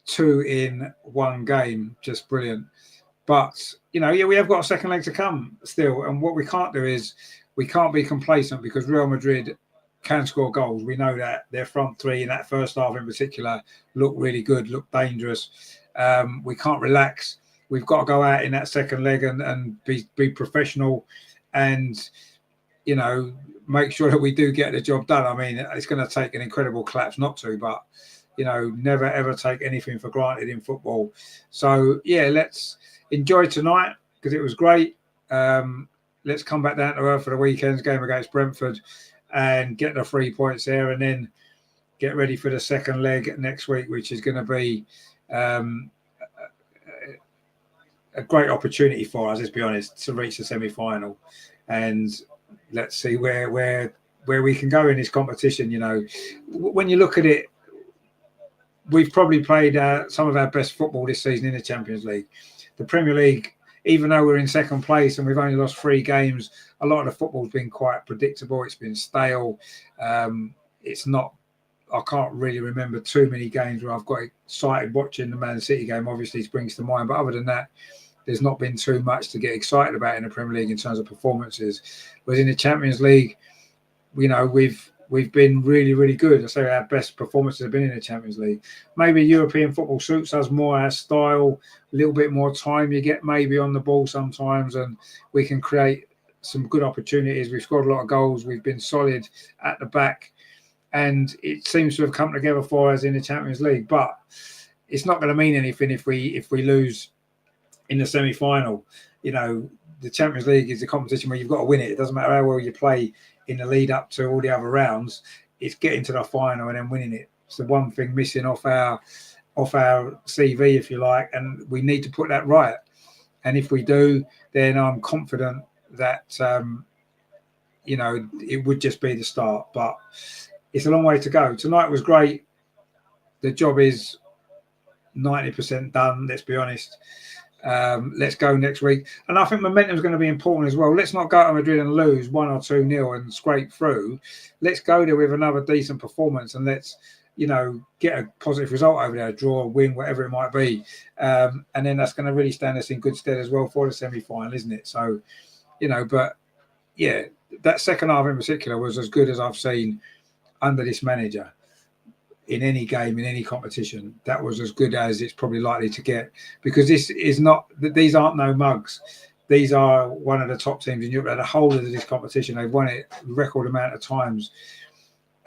2 in 1 game. Just brilliant. But, you know, yeah, we have got a second leg to come still. And what we can't do is we can't be complacent because Real Madrid can score goals. We know that their front three in that first half in particular look really good, look dangerous. We can't relax. We've got to go out in that second leg and be professional and, you know, make sure that we do get the job done. I mean, it's going to take an incredible collapse not to, but, you know, never, ever take anything for granted in football. So, yeah, let's enjoy tonight because it was great. Let's come back down to earth for the weekend's game against Brentford and get the 3 points there and then get ready for the second leg next week, which is going to be a great opportunity for us, let's be honest, to reach the semi-final. And let's see where we can go in this competition. You know, when you look at it, we've probably played some of our best football this season in the Champions League. The Premier League, even though we're in second place and we've only lost 3 games, a lot of the football's been quite predictable. It's been stale. It's not, I can't really remember too many games where I've got excited watching the Man City game. Obviously, it springs to mind. But other than that, there's not been too much to get excited about in the Premier League in terms of performances. Whereas in the Champions League, you know, we've been really, really good. I say our best performances have been in the Champions League. Maybe European football suits us more, our style, a little bit more time you get maybe on the ball sometimes, and we can create some good opportunities. We've scored a lot of goals. We've been solid at the back, and it seems to have come together for us in the Champions League. But it's not going to mean anything if we lose in the semi-final. You know, the Champions League is a competition where you've got to win it. It doesn't matter how well you play in the lead up to all the other rounds. It's getting to the final and then winning it. It's the one thing missing off our CV, if you like, and we need to put that right. And if we do, then I'm confident that you know, it would just be the start. But it's a long way to go. Tonight was great. The job is 90% done, let's be honest. Let's go next week. And I think momentum is going to be important as well. Let's not go to Madrid and lose 1 or 2-0 and scrape through. Let's go there with another decent performance and let's, you know, get a positive result over there, draw, win, whatever it might be. And then that's going to really stand us in good stead as well for the semi-final, isn't it? So, you know, but yeah, that second half in particular was as good as I've seen under this manager. In any game, in any competition, that was as good as it's probably likely to get, because this is not, these aren't no mugs. These are one of the top teams in Europe. At the whole of this competition, they've won it a record amount of times.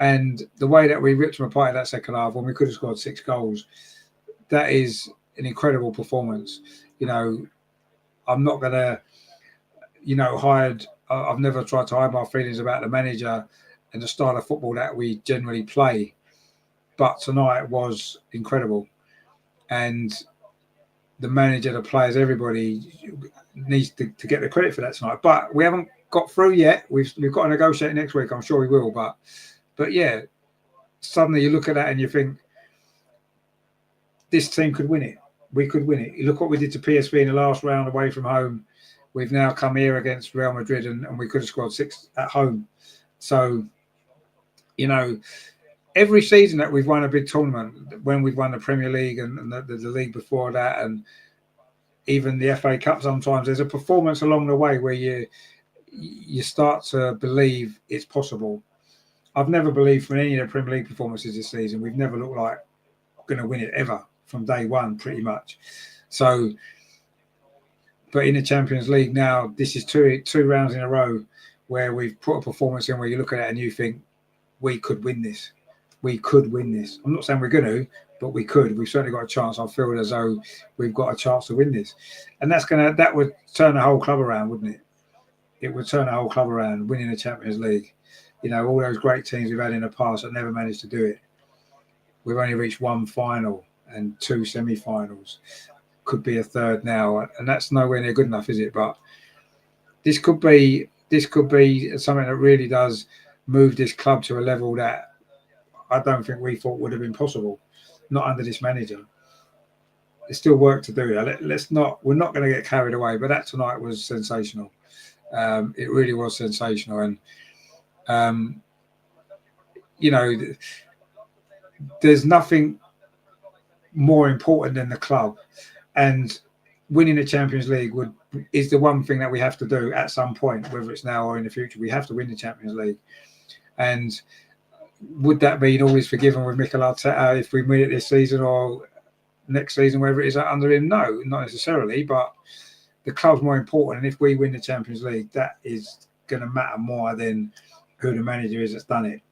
And the way that we ripped them apart in that second half, when we could have scored 6 goals, that is an incredible performance. You know, I'm not going to, you know, I've never tried to hide my feelings about the manager and the style of football that we generally play. But tonight was incredible. And the manager, the players, everybody needs to get the credit for that tonight. But we haven't got through yet. We've got to negotiate next week. I'm sure we will. But yeah, suddenly you look at that and you think this team could win it. We could win it. You look what we did to PSV in the last round away from home. We've now come here against Real Madrid and we could have scored 6 at home. So, you know, every season that we've won a big tournament, when we've won the Premier League and the league before that, and even the FA Cup, sometimes there's a performance along the way where you start to believe it's possible. I've never believed from any of the Premier League performances this season, we've never looked like going to win it ever from day one, pretty much. So, but in the Champions League now, this is two rounds in a row where we've put a performance in where you look at it and you think we could win this. We could win this. I'm not saying we're going to, but we could. We've certainly got a chance. I feel as though we've got a chance to win this, and that would turn the whole club around, wouldn't it? It would turn the whole club around, winning the Champions League. You know, all those great teams we've had in the past that never managed to do it. We've only reached 1 final and 2 semi-finals. Could be a third now, and that's nowhere near good enough, is it? But this could be something that really does move this club to a level that I don't think we thought would have been possible, not under this manager. There's still work to do. We're not going to get carried away, but that tonight was sensational. It really was sensational, and you know, there's nothing more important than the club, and winning the Champions League is the one thing that we have to do at some point, whether it's now or in the future. We have to win the Champions League, and would that mean always forgiven with Mikel Arteta if we win it this season or next season, whether it is under him? No, not necessarily, but the club's more important, and if we win the Champions League, that is going to matter more than who the manager is that's done it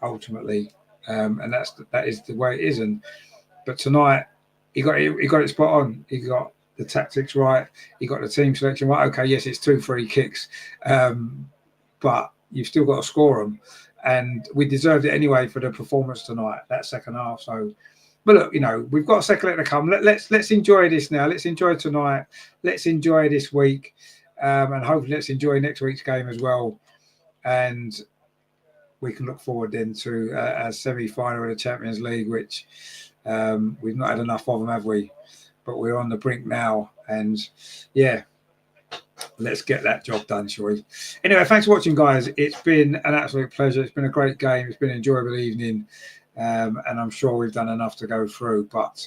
ultimately, and that is the way it is. But tonight he got it spot on. He got the tactics right. He got the team selection right. Okay, yes, it's 2 free kicks, but you've still got to score them, and we deserved it anyway for the performance tonight, that second half. So, but look, you know, we've got a second leg to come. Let's enjoy this now. Let's enjoy tonight. Let's enjoy this week, and hopefully let's enjoy next week's game as well. And we can look forward then to a semi-final of the Champions League, which we've not had enough of them, have we? But we're on the brink now, and yeah, let's get that job done, shall we? Anyway, thanks for watching, guys. It's been an absolute pleasure. It's been a great game. It's been an enjoyable evening, and I'm sure we've done enough to go through. But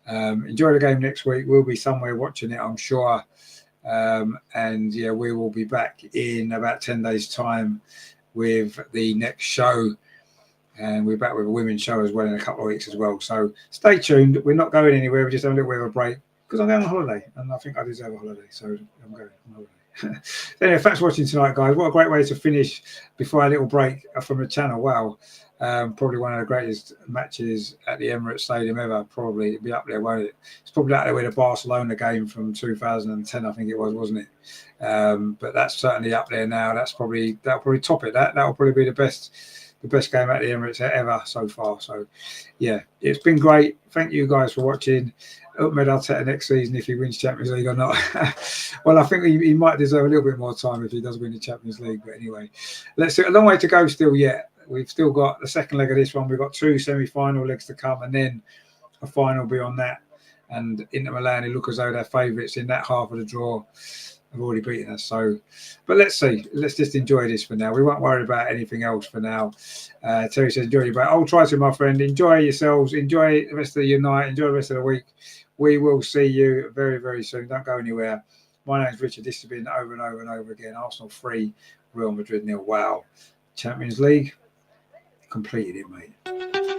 enjoy the game next week. We'll be somewhere watching it, I'm sure. And yeah, we will be back in about 10 days' time with the next show. And we're back with a women's show as well in a couple of weeks as well. So stay tuned. We're not going anywhere. We're just having a little bit of a break because I'm going on holiday and I think I deserve a holiday. So I'm going on holiday. Anyway, thanks for watching tonight, guys. What a great way to finish before a little break from the channel. Wow. Probably one of the greatest matches at the Emirates Stadium ever. Probably it'll be up there, won't it? It's probably up there with the Barcelona game from 2010, I think it was, wasn't it? But that's certainly up there now. That'll probably top it. That'll probably be the best game at the Emirates ever so far. So yeah, it's been great. Thank you guys for watching. Ahmed Arteta next season, if he wins Champions League or not. Well, I think he might deserve a little bit more time if he does win the Champions League. But anyway, let's see. A long way to go still yet. We've still got the second leg of this one. We've got 2 semi-final legs to come and then a final beyond that. And Inter Milan, who look as though they're favourites in that half of the draw, have already beaten us. So, but let's see. Let's just enjoy this for now. We won't worry about anything else for now. Terry says, enjoy your break. I'll try to, my friend. Enjoy yourselves. Enjoy the rest of your night. Enjoy the rest of the week. We will see you very, very soon. Don't go anywhere. My name's Richard. This has been over and over and over again. Arsenal 3, Real Madrid 0. Wow. Champions League. Completed it, mate.